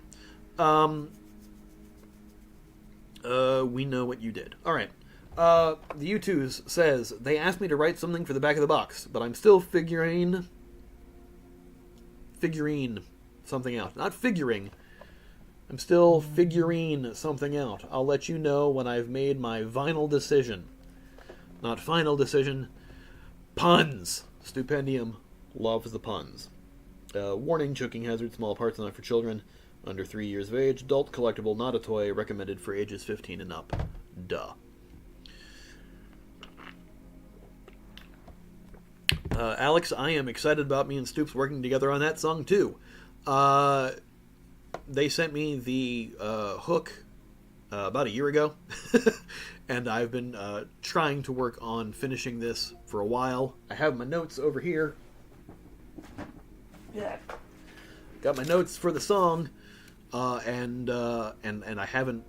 S4: We know what you did. Alright. The U2s says, they asked me to write something for the back of the box, but I'm still figuring something out. Not figuring. I'm still figuring something out. I'll let you know when I've made my vinyl decision. Not final decision. Puns. Stupendium loves the puns. Warning, choking hazard, small parts not for children. Under 3 years of age. Adult collectible, not a toy. Recommended for ages 15 and up. Duh. Alex, I am excited about me and Stoops working together on that song, too. They sent me the hook about a year ago, and I've been trying to work on finishing this for a while. I have my notes over here. Yeah. Got my notes for the song, and I haven't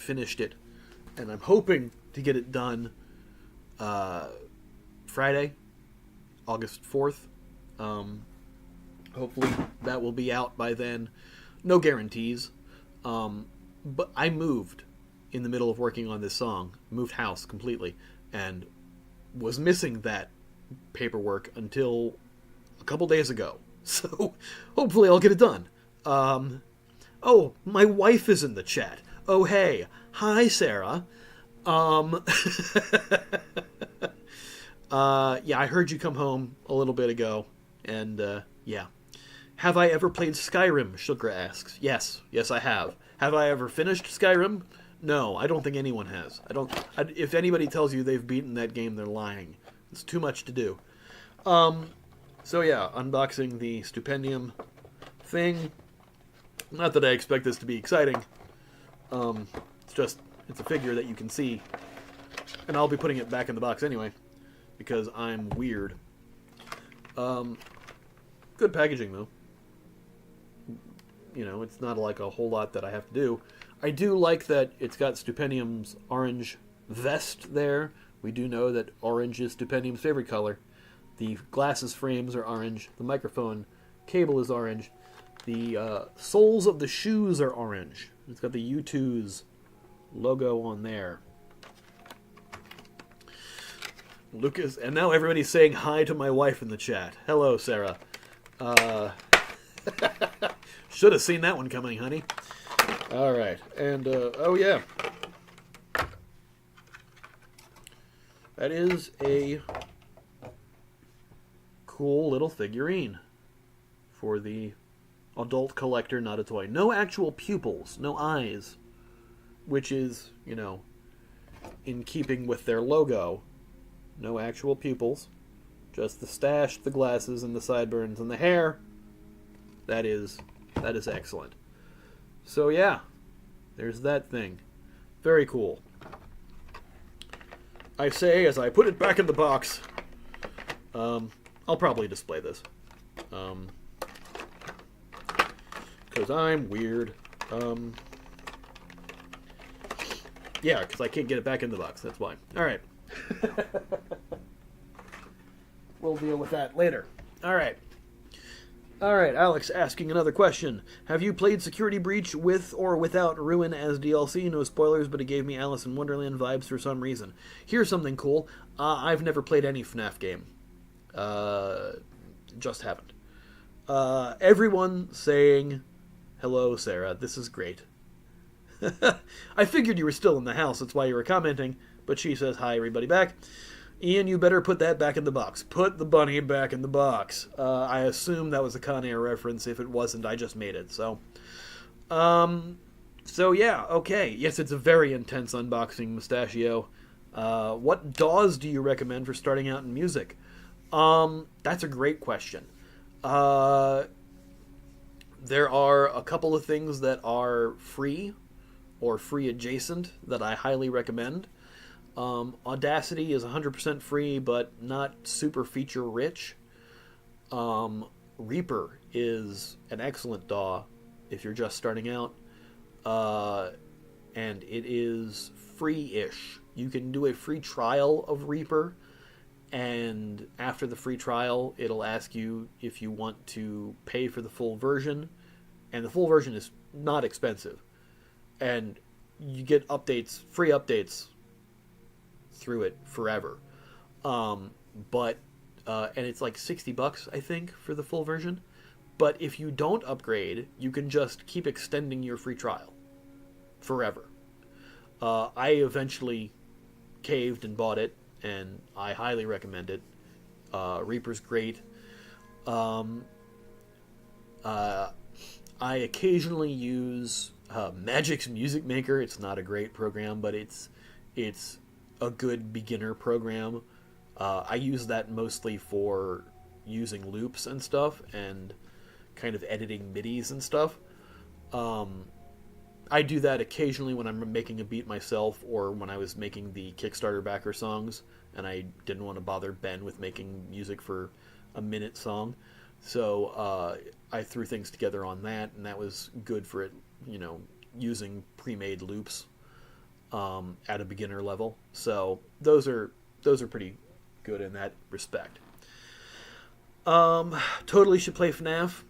S4: finished it, and I'm hoping to get it done Friday, August 4th. Hopefully that will be out by then. No guarantees. But I moved in the middle of working on this song. Moved house completely. And was missing that paperwork until a couple days ago. So hopefully I'll get it done. Oh, my wife is in the chat. Oh, hey. Hi, Sarah. Yeah, I heard you come home a little bit ago. And, yeah. Have I ever played Skyrim? Shukra asks. Yes, I have. Have I ever finished Skyrim? No, I don't think anyone has. If anybody tells you they've beaten that game, they're lying. It's too much to do. So yeah, unboxing the Stupendium thing. Not that I expect this to be exciting. It's a figure that you can see. And I'll be putting it back in the box anyway, because I'm weird. Good packaging, though. It's not like a whole lot that I have to do. I do like that it's got Stupendium's orange vest there. We do know that orange is Stupendium's favorite color. The glasses frames are orange. The microphone cable is orange. The soles of the shoes are orange. It's got the U2's logo on there. Lucas, and now everybody's saying hi to my wife in the chat. Hello, Sarah. Should have seen that one coming, honey. All right, and oh yeah, that is a cool little figurine for the adult collector, not a toy. No actual pupils, no eyes, which is, in keeping with their logo. No actual pupils, just the stash, the glasses, and the sideburns, and the hair. That is excellent. So yeah, there's that thing. Very cool. I say as I put it back in the box, I'll probably display this. Because I'm weird. Yeah, because I can't get it back in the box, that's why. Alright. We'll deal with that later. Alright. Alright, Alex asking another question. Have you played Security Breach with or without Ruin as DLC? No spoilers, but it gave me Alice in Wonderland vibes for some reason. Here's something cool. I've never played any FNAF game. Just haven't. Everyone saying, hello, Sarah, this is great. I figured you were still in the house, that's why you were commenting, but she says, hi, everybody back. Ian, you better put that back in the box. Put the bunny back in the box. I assume that was a Con Air reference. If it wasn't, I just made it. So yeah, okay. Yes, it's a very intense unboxing, Mustachio. What DAWs do you recommend for starting out in music? That's a great question. There are a couple of things that are free or free adjacent that I highly recommend. Audacity is 100% free, but not super feature rich. Reaper is an excellent DAW if you're just starting out, and it is free-ish. You can do a free trial of Reaper, and after the free trial, it'll ask you if you want to pay for the full version, and the full version is not expensive, and you get updates, free updates through it forever. And it's like $60, I think, for the full version. But if you don't upgrade, you can just keep extending your free trial forever. I eventually caved and bought it, and I highly recommend it. Reaper's great. I occasionally use Magic's Music Maker. It's not a great program, but it's a good beginner program. I use that mostly for using loops and stuff and kind of editing MIDIs and stuff. I do that occasionally when I'm making a beat myself or when I was making the Kickstarter backer songs and I didn't want to bother Ben with making music for a minute song. So I threw things together on that, and that was good for it, using pre-made loops at a beginner level. So those are pretty good in that respect. Totally should play FNAF.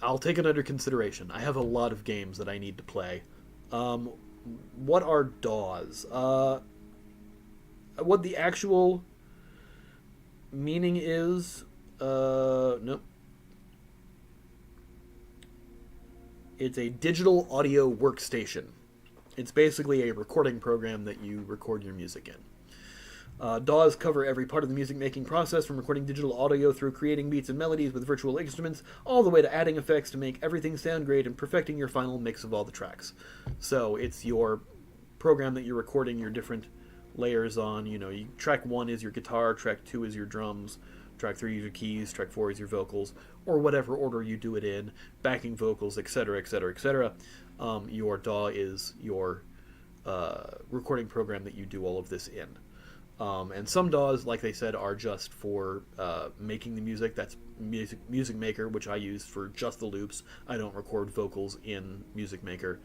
S4: I'll take it under consideration. I have a lot of games that I need to play. What are DAWs? What the actual meaning is? Nope. It's a digital audio workstation. It's basically a recording program that you record your music in. DAWs cover every part of the music-making process, from recording digital audio through creating beats and melodies with virtual instruments, all the way to adding effects to make everything sound great and perfecting your final mix of all the tracks. So it's your program that you're recording your different layers on. Track 1 is your guitar, track 2 is your drums, track 3 is your keys, track 4 is your vocals, or whatever order you do it in, backing vocals, etc., etc., etc. Your DAW is your recording program that you do all of this in. And some DAWs, like they said, are just for making the music. That's Music Maker, which I use for just the loops. I don't record vocals in Music Maker.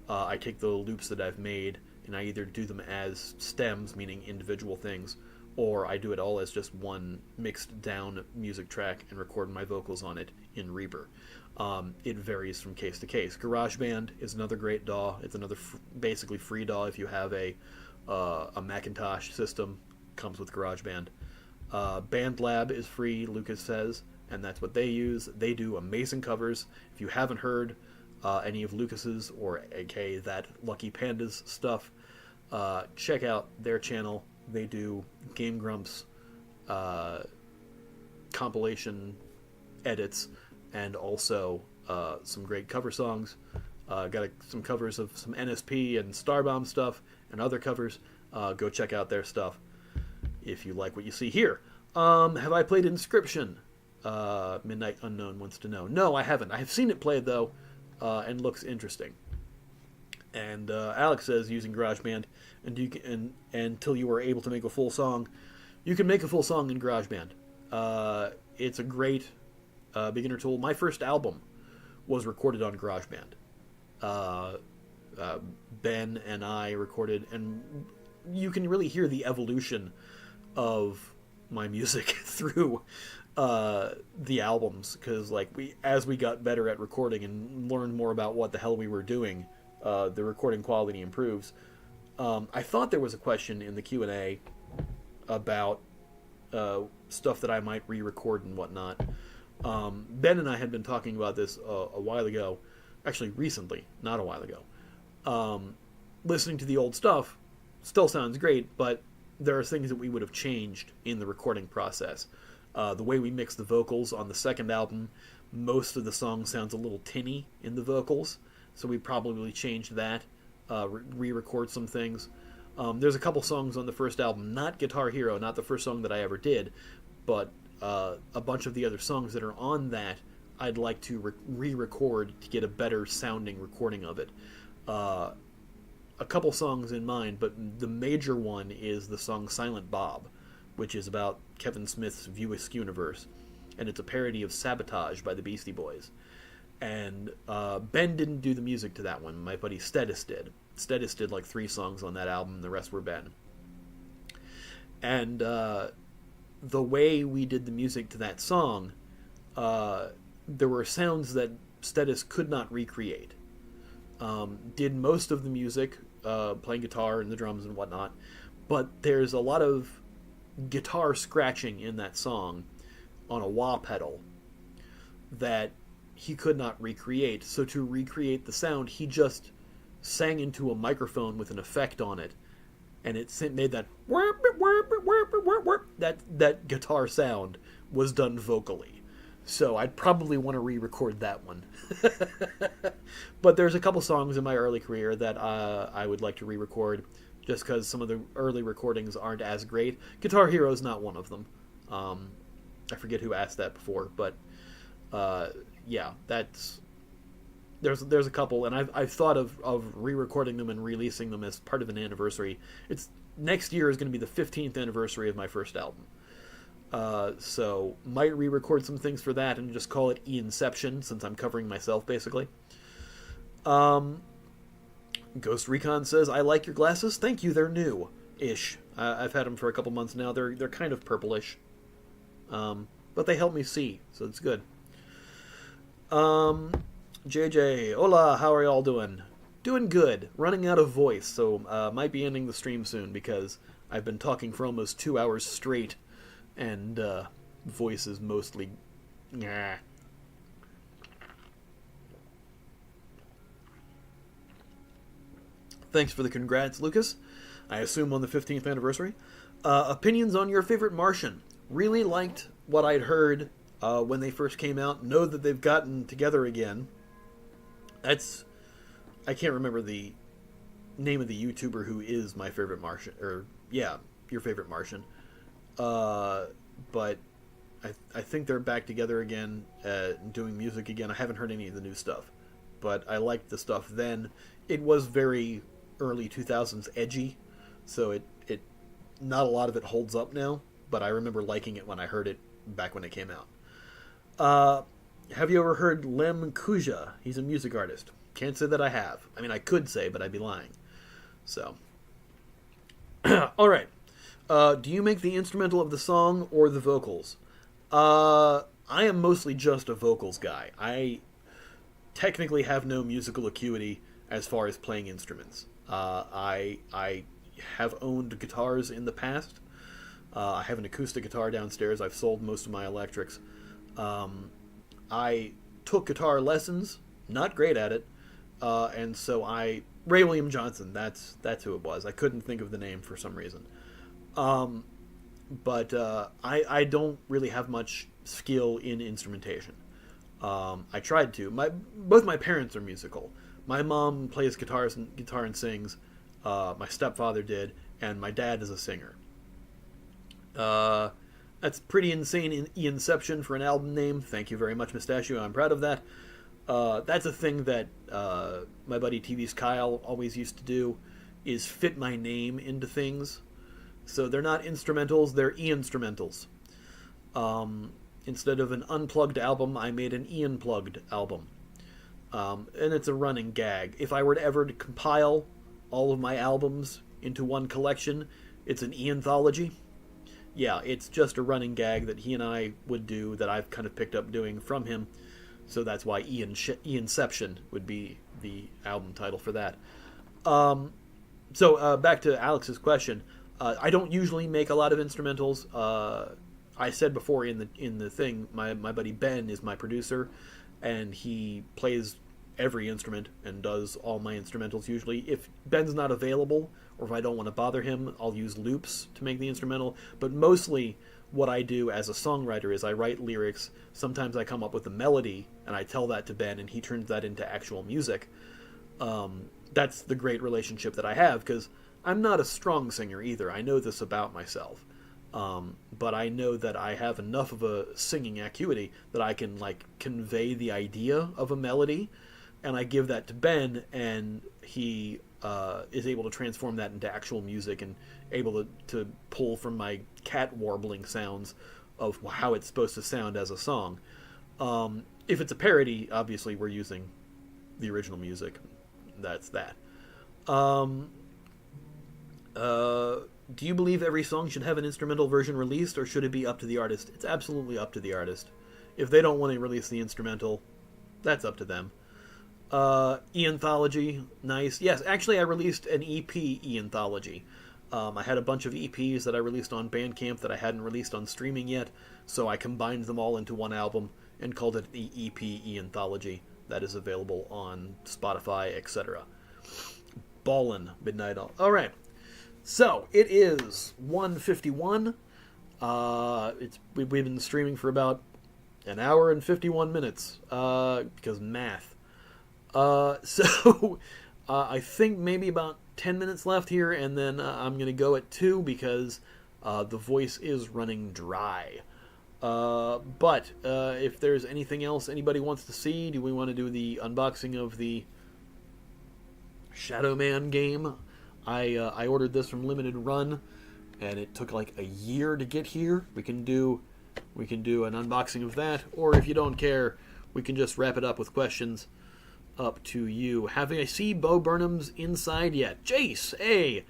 S4: I take the loops that I've made, and I either do them as stems, meaning individual things, or I do it all as just one mixed down music track and record my vocals on it in Reaper. It varies from case to case. GarageBand is another great DAW. It's another basically free DAW if you have a Macintosh system. Comes with GarageBand. BandLab is free, Lucas says, and that's what they use. They do amazing covers. If you haven't heard any of Lucas's or aka that Lucky Panda's stuff, check out their channel. They do Game Grumps compilation edits and also some great cover songs. Got some covers of some NSP and Starbomb stuff and other covers. Go check out their stuff if you like what you see here. Have I played Inscription? Midnight Unknown wants to know. No, I haven't. I have seen it played, though, and looks interesting. And Alex says, using GarageBand, until you are able to make a full song, you can make a full song in GarageBand. It's a great beginner tool. My first album was recorded on GarageBand. Ben and I recorded, and you can really hear the evolution of my music through the albums, because as we got better at recording and learned more about what the hell we were doing, the recording quality improves. I thought there was a question in the Q&A about stuff that I might re-record and whatnot. Ben and I had been talking about this a while ago, actually recently, not a while ago. Listening to the old stuff still sounds great, but there are things that we would have changed in the recording process. The way we mix the vocals on the second album, most of the song sounds a little tinny in the vocals, so we probably changed that, re-record some things. There's a couple songs on the first album, not Guitar Hero, not the first song that I ever did, but a bunch of the other songs that are on that I'd like to re-record to get a better sounding recording of it. A couple songs in mind, but the major one is the song Silent Bob, which is about Kevin Smith's View Askew universe, and it's a parody of Sabotage by the Beastie Boys. And Ben didn't do the music to that one. My buddy Steadis did. Steadis did like 3 songs on that album, the rest were Ben. And the way we did the music to that song, there were sounds that Steadis could not recreate. Did most of the music, playing guitar and the drums and whatnot, but there's a lot of guitar scratching in that song on a wah pedal that he could not recreate. So to recreate the sound, he just sang into a microphone with an effect on it, and it made that that guitar sound was done vocally. So I'd probably want to re-record that one. But there's a couple songs in my early career that I would like to re-record, just because some of the early recordings aren't as great. Guitar Hero is not one of them. I forget who asked that before, but yeah, there's a couple, and I've thought of re-recording them and releasing them as part of an anniversary. Next year is going to be the 15th anniversary of my first album. So might re-record some things for that and just call it E-Inception, since I'm covering myself basically. Ghost Recon says, I like your glasses. Thank you, they're new-ish. I've had them for a couple months now. They're kind of purplish. But they help me see, so it's good. JJ, hola, how are y'all doing? Doing good. Running out of voice, so might be ending the stream soon because I've been talking for almost 2 hours straight, and voice is mostly... Nah. Thanks for the congrats, Lucas. I assume on the 15th anniversary. Opinions on your favorite Martian. Really liked what I'd heard when they first came out. Know that they've gotten together again. I can't remember the name of the YouTuber who is my favorite Martian, or yeah, your favorite Martian. But I think they're back together again, doing music again. I haven't heard any of the new stuff, but I liked the stuff then. It was very early 2000s edgy, so it not a lot of it holds up now, but I remember liking it when I heard it back when it came out. Have you ever heard Lem Kuja? He's a music artist. Can't say that I have. I mean, I could say, but I'd be lying. So. All right. Do you make the instrumental of the song or the vocals? I am mostly just a vocals guy. I technically have no musical acuity as far as playing instruments. I have owned guitars in the past. I have an acoustic guitar downstairs. I've sold most of my electrics. I took guitar lessons, not great at it, and so Ray William Johnson, that's who it was. I couldn't think of the name for some reason. But I don't really have much skill in instrumentation. I tried to. Both my parents are musical. My mom plays guitar and sings. My stepfather did, and my dad is a singer. That's pretty insane inception for an album name. Thank you very much, Mustachio. I'm proud of that. That's a thing that my buddy TV's Kyle always used to do, is fit my name into things. So they're not instrumentals, they're e-instrumentals. Instead of an unplugged album, I made an e-unplugged album. And it's a running gag. If I were to ever compile all of my albums into one collection, it's an e-anthology. Yeah, it's just a running gag that he and I would do that I've kind of picked up doing from him. So that's why E-Inception would be the album title for that. So back to Alex's question. I don't usually make a lot of instrumentals. I said before in the thing, my buddy Ben is my producer, and he plays every instrument and does all my instrumentals usually. If Ben's not available, or if I don't want to bother him, I'll use loops to make the instrumental. But mostly what I do as a songwriter is I write lyrics. Sometimes I come up with a melody, and I tell that to Ben, and he turns that into actual music. That's the great relationship that I have, because I'm not a strong singer either. I know this about myself. But I know that I have enough of a singing acuity that I can, like, convey the idea of a melody, and I give that to Ben, and he is able to transform that into actual music and able to pull from my cat warbling sounds of how it's supposed to sound as a song. If it's a parody, obviously we're using the original music. That's that. Do you believe every song should have an instrumental version released, or should it be up to the artist? It's absolutely up to the artist. If they don't want to release the instrumental, that's up to them. E-anthology, nice. Yes, actually I released an EP E-anthology. I had a bunch of EPs that I released on Bandcamp that I hadn't released on streaming yet, so I combined them all into one album and called it the EP E-anthology. That is available on Spotify, etc. Ballin' Midnight All. Alright. So, it is 1:51. We've been streaming for about an hour and 51 minutes, because math. I think maybe about 10 minutes left here, and then I'm going to go at 2 because the voice is running dry. But if there's anything else anybody wants to see, do we want to do the unboxing of the Shadow Man game? I ordered this from Limited Run, and it took like a year to get here. We can do an unboxing of that, or if you don't care, we can just wrap it up with questions. Up to you. Have I seen Bo Burnham's Inside yet? Jace, hey!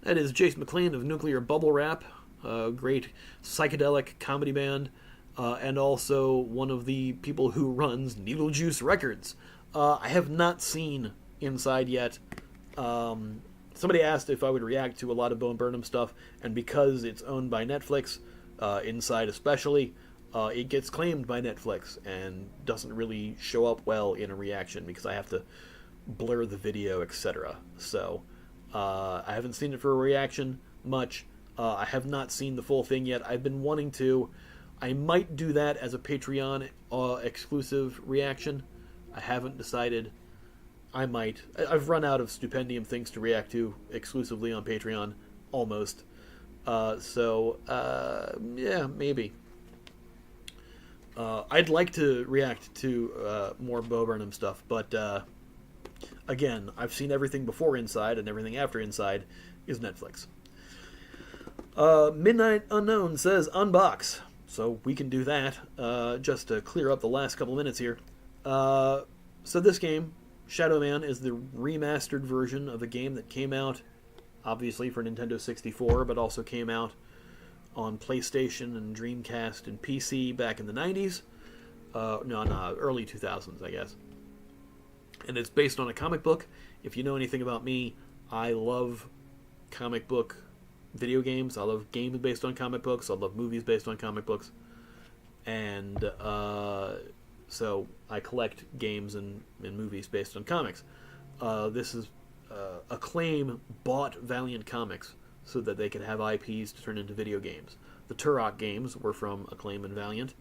S4: That is Jace McLean of Nuclear Bubble Wrap, a great psychedelic comedy band, and also one of the people who runs Needle Juice Records. I have not seen Inside yet. Somebody asked if I would react to a lot of Bo Burnham stuff, and because it's owned by Netflix, Inside especially, it gets claimed by Netflix and doesn't really show up well in a reaction because I have to blur the video, etc. So, I haven't seen it for a reaction much. I have not seen the full thing yet. I've been wanting to. I might do that as a Patreon exclusive reaction. I haven't decided. I might. I've run out of Stupendium things to react to exclusively on Patreon, almost. Yeah, maybe. I'd like to react to more Bo Burnham stuff, but again, I've seen everything before Inside, and everything after Inside is Netflix. Midnight Unknown says unbox. So we can do that, just to clear up the last couple minutes here. So this game, Shadow Man, is the remastered version of a game that came out, obviously, for Nintendo 64, but also came out on PlayStation and Dreamcast and PC back in the 90s. Early 2000s, I guess. And it's based on a comic book. If you know anything about me, I love comic book video games. I love games based on comic books. I love movies based on comic books. And so I collect games and movies based on comics. This is Acclaim bought Valiant Comics so that they could have IPs to turn into video games. The Turok games were from Acclaim and Valiant.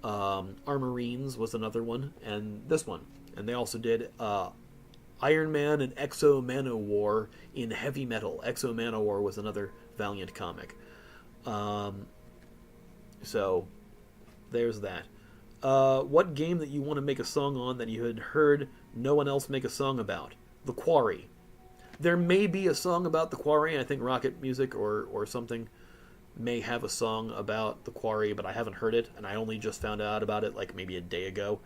S4: Armorines was another one, and this one. And they also did Iron Man and Exo Manowar in heavy metal. Exo Manowar was another Valiant comic. So there's that. What game that you want to make a song on that you had heard no one else make a song about? The Quarry. There may be a song about The Quarry. I think Rocket Music or something may have a song about The Quarry, but I haven't heard it, and I only just found out about it like maybe a day ago.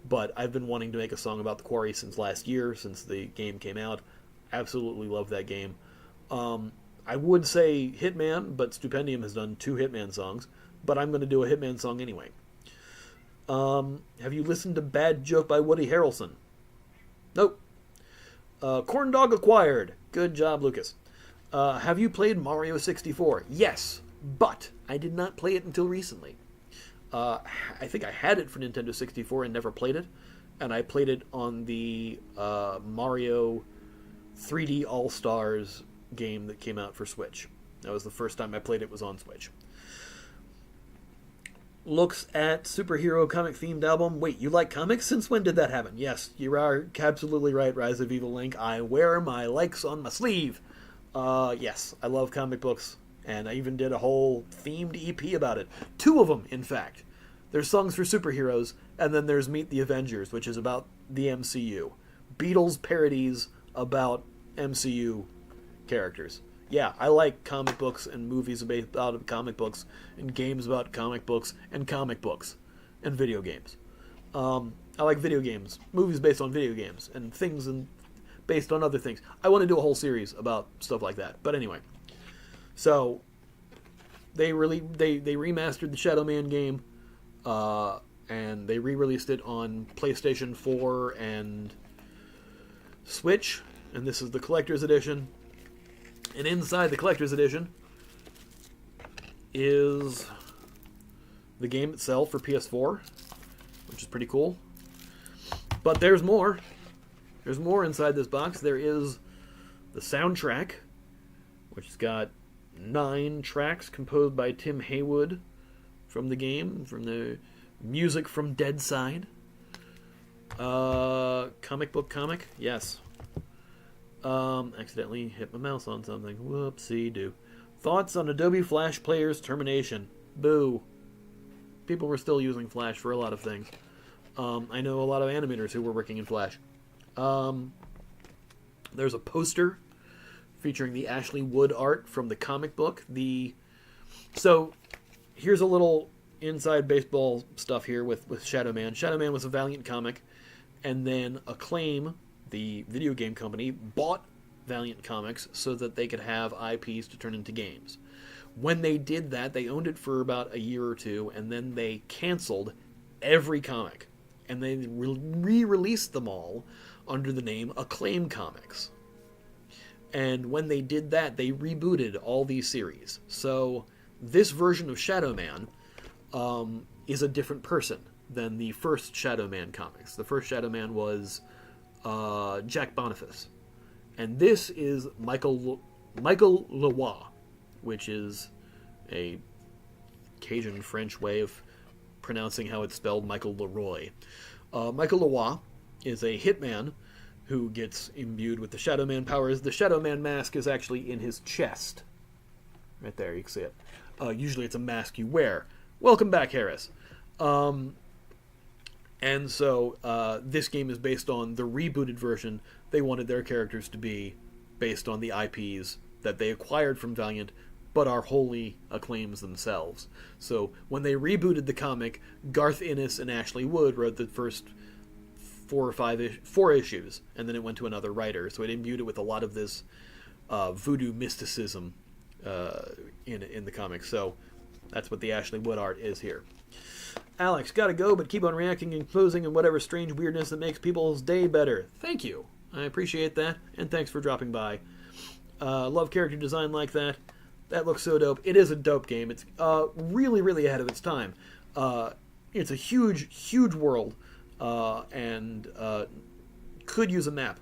S4: But I've been wanting to make a song about The Quarry since last year, since the game came out. Absolutely love that game. I would say Hitman, but Stupendium has done 2 Hitman songs, but I'm going to do a Hitman song anyway. Have you listened to Bad Joke by Woody Harrelson? Nope. Corn Dog Acquired. Good job, Lucas. Have you played Mario 64? Yes, but I did not play it until recently. I think I had it for Nintendo 64 and never played it, and I played it on the Mario 3D All-Stars game that came out for Switch. That was the first time I played it, was on Switch. Looks at superhero comic themed album. Wait, you like comics? Since when did that happen? Yes, you are absolutely right, Rise of Evil Link. I wear my likes on my sleeve. Yes, I love comic books, and I even did a whole themed EP about it. 2 of them, in fact. There's songs for superheroes, and then there's Meet the Avengers, which is about the MCU. Beatles parodies about MCU characters. Yeah, I like comic books and movies about comic books and games about comic books and video games. I like video games, movies based on video games, and things based on other things. I want to do a whole series about stuff like that. But anyway, so they remastered the Shadow Man game, and they re-released it on PlayStation 4 and Switch, and this is the collector's edition. And inside the collector's edition is the game itself for PS4, which is pretty cool. But there's more. There's more inside this box. There is the soundtrack, which has got 9 tracks composed by Tim Haywood from the game, from the music from Dead Side. Comic book comic? Yes. Accidentally hit my mouse on something. Whoopsie-doo. Thoughts on Adobe Flash Player's termination? Boo. People were still using Flash for a lot of things. I know a lot of animators who were working in Flash. There's a poster featuring the Ashley Wood art from the comic book. So, here's a little inside baseball stuff here with Shadow Man. Shadow Man was a Valiant comic, and then Acclaim, the video game company, bought Valiant Comics so that they could have IPs to turn into games. When they did that, they owned it for about a year or 2, and then they canceled every comic. And they re-released them all under the name Acclaim Comics. And when they did that, they rebooted all these series. So this version of Shadow Man is a different person than the first Shadow Man comics. The first Shadow Man was Jack Boniface. And this is Michael Leroy, which is a Cajun French way of pronouncing how it's spelled, Michael Leroy. Michael Leroy is a hitman who gets imbued with the Shadow Man powers. The Shadow Man mask is actually in his chest. Right there, you can see it. Usually it's a mask you wear. Welcome back, Harris. And so this game is based on the rebooted version. They wanted their characters to be based on the IPs that they acquired from Valiant but are wholly acclaims themselves. So when they rebooted the comic, Garth Ennis and Ashley Wood wrote the first four issues, and then it went to another writer. So it imbued it with a lot of this voodoo mysticism in the comic. So that's what the Ashley Wood art is here. Alex, gotta go, but keep on reacting and posing and whatever strange weirdness that makes people's day better. Thank you. I appreciate that, and thanks for dropping by. Love character design like that. That looks so dope. It is a dope game. It's really, really ahead of its time. It's a huge, huge world, and could use a map.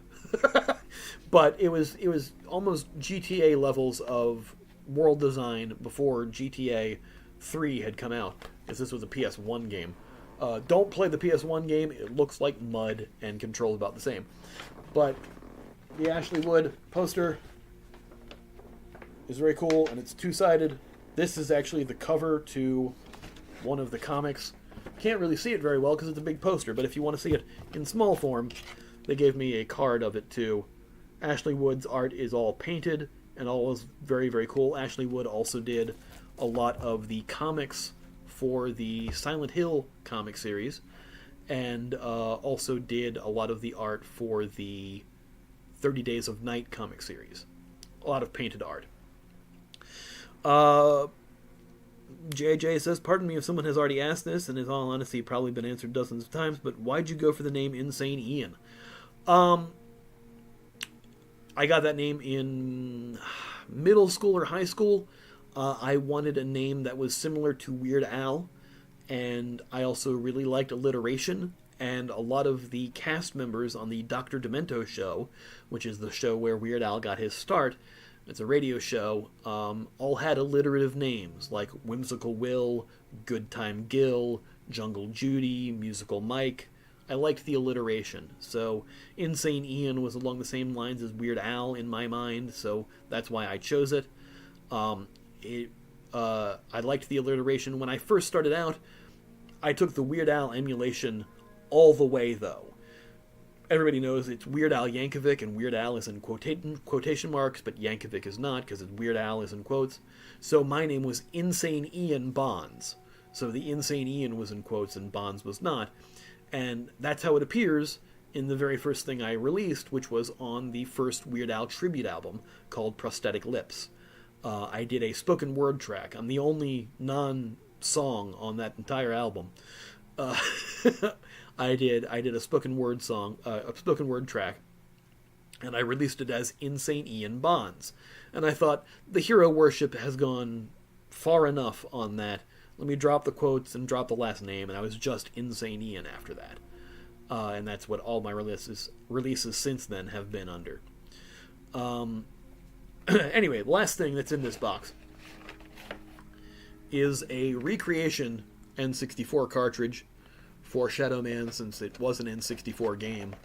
S4: But it was almost GTA levels of world design before GTA 3 had come out, because this was a PS1 game. Don't play the PS1 game. It looks like mud and controls about the same. But the Ashley Wood poster is very cool, and it's two-sided. This is actually the cover to one of the comics. Can't really see it very well because it's a big poster, but if you want to see it in small form, they gave me a card of it too. Ashley Wood's art is all painted and all is very, very cool. Ashley Wood also did a lot of the comics for the Silent Hill comic series, and also did a lot of the art for the 30 Days of Night comic series. A lot of painted art. JJ says, pardon me if someone has already asked this, and in all honesty probably been answered dozens of times, but why'd you go for the name Insane Ian? I got that name in middle school or high school. I wanted a name that was similar to Weird Al, and I also really liked alliteration, and a lot of the cast members on the Dr. Demento show, which is the show where Weird Al got his start, it's a radio show, all had alliterative names, like Whimsical Will, Good Time Gil, Jungle Judy, Musical Mike. I liked the alliteration, so Insane Ian was along the same lines as Weird Al in my mind, so that's why I chose it. I liked the alliteration. When I first started out, I took the Weird Al emulation all the way, though. Everybody knows it's Weird Al Yankovic, and Weird Al is in quotation marks, but Yankovic is not, because Weird Al is in quotes. So my name was Insane Ian Bonds. So the Insane Ian was in quotes, and Bonds was not. And that's how it appears in the very first thing I released, which was on the first Weird Al tribute album, called Prosthetic Lips. I did a spoken word track. I'm the only non-song on that entire album. I did a spoken word song, a spoken word track, and I released it as Insane Ian Bonds. And I thought, the hero worship has gone far enough on that. Let me drop the quotes and drop the last name, and I was just Insane Ian after that. And that's what all my releases since then have been under. Anyway, the last thing that's in this box is a recreation N64 cartridge for Shadow Man, since it was an N64 game.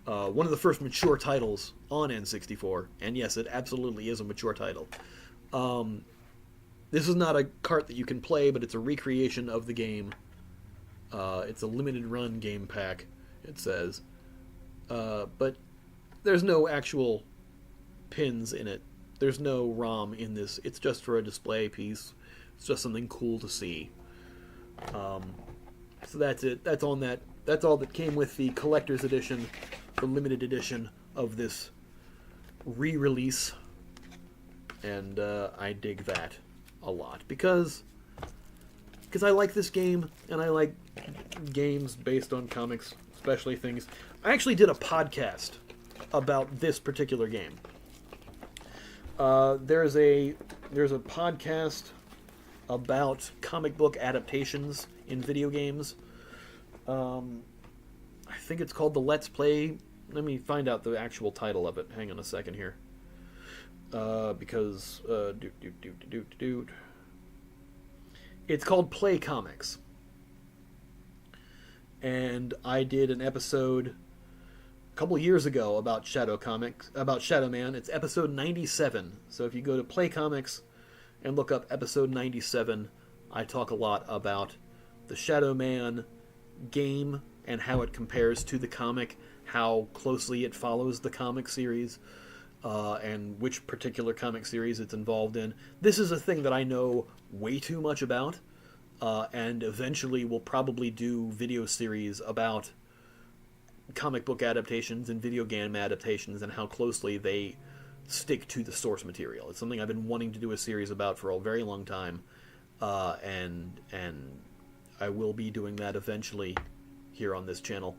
S4: One of the first mature titles on N64, and yes, it absolutely is a mature title. This is not a cart that you can play, but it's a recreation of the game. It's a limited run game pack, it says. But there's no actual pins in it. There's no ROM in this. It's just for a display piece. It's just something cool to see. So that's it. That's all that came with the collector's edition, the limited edition of this re-release. And I dig that a lot because I like this game, and I like games based on comics, especially things. I actually did a podcast about this particular game. There's a podcast about comic book adaptations in video games. I think it's called the Let's Play. Let me find out the actual title of it. Hang on a second here. Because it's called Play Comics. And I did an episode a couple years ago about Shadow Man. It's episode 97. So if you go to Play Comics and look up episode 97, I talk a lot about the Shadow Man game and how it compares to the comic, how closely it follows the comic series. and which particular comic series it's involved in. This is a thing that I know way too much about, and eventually will probably do video series about comic book adaptations and video game adaptations and how closely they stick to the source material. It's something I've been wanting to do a series about for a very long time, and I will be doing that eventually here on this channel.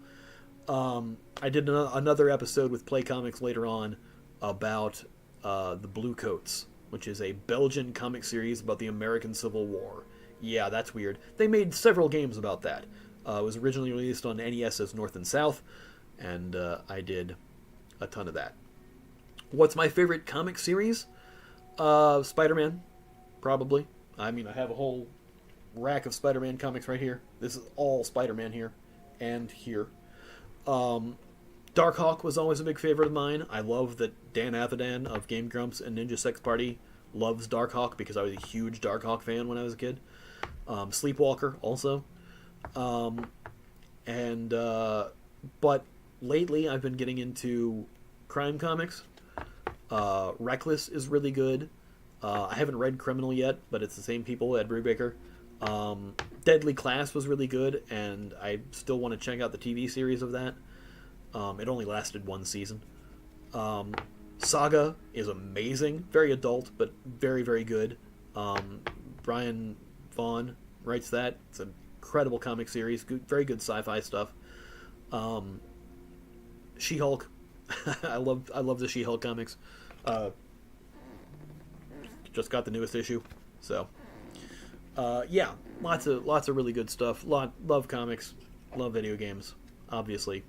S4: I did another episode with Play Comics later on about the Blue Coats, which is a Belgian comic series about the American Civil War. Yeah, that's weird. They made several games about that. It was originally released on NES as North and South, and I did a ton of that. What's my favorite comic series? Spider-Man, probably. I mean, I have a whole rack of Spider-Man comics right here. This is all Spider-Man here and here. Darkhawk was always a big favorite of mine. I love that Dan Avidan of Game Grumps and Ninja Sex Party loves Darkhawk because I was a huge Darkhawk fan when I was a kid. Sleepwalker also. But lately I've been getting into crime comics. Reckless is really good. I haven't read Criminal yet, but it's the same people, Ed Brubaker. Deadly Class was really good, and I still want to check out the TV series of that. It only lasted one season. Saga is amazing. Very adult, but very, very good. Brian Vaughan writes that. It's an incredible comic series. Good, very good sci-fi stuff. She-Hulk. I love the She-Hulk comics. Just got the newest issue. So, yeah, lots of really good stuff. Love comics. Love video games. Obviously.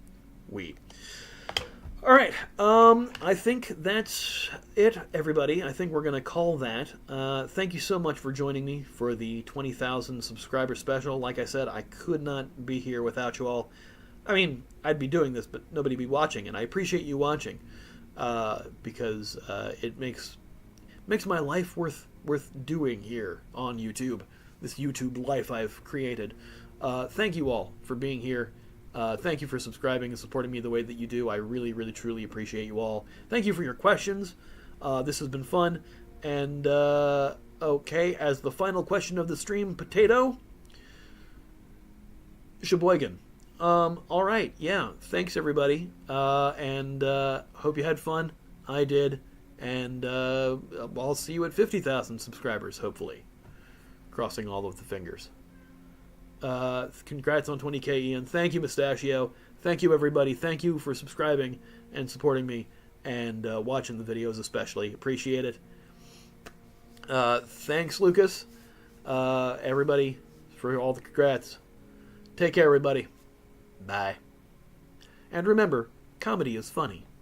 S4: Alright, I think that's it, everybody. I think we're going to call that. Thank you so much for joining me for the 20,000 subscriber special. Like I said, I could not be here without you all. I mean, I'd be doing this, but nobody would be watching, and I appreciate you watching, because it makes my life worth doing here on YouTube, this YouTube life I've created. Thank you all for being here. Thank you for subscribing and supporting me the way that you do. I really, really, truly appreciate you all. Thank you for your questions. This has been fun. And, okay, as the final question of the stream, Potato? Sheboygan. Alright, yeah. Thanks, everybody. And hope you had fun. I did. And I'll see you at 50,000 subscribers, hopefully. Crossing all of the fingers. Congrats on 20k, Ian. Thank you, Mustachio. Thank you, everybody. Thank you for subscribing and supporting me and watching the videos especially. Appreciate it. Thanks, Lucas. Everybody, for all the congrats. Take care, everybody. Bye. And remember, comedy is funny.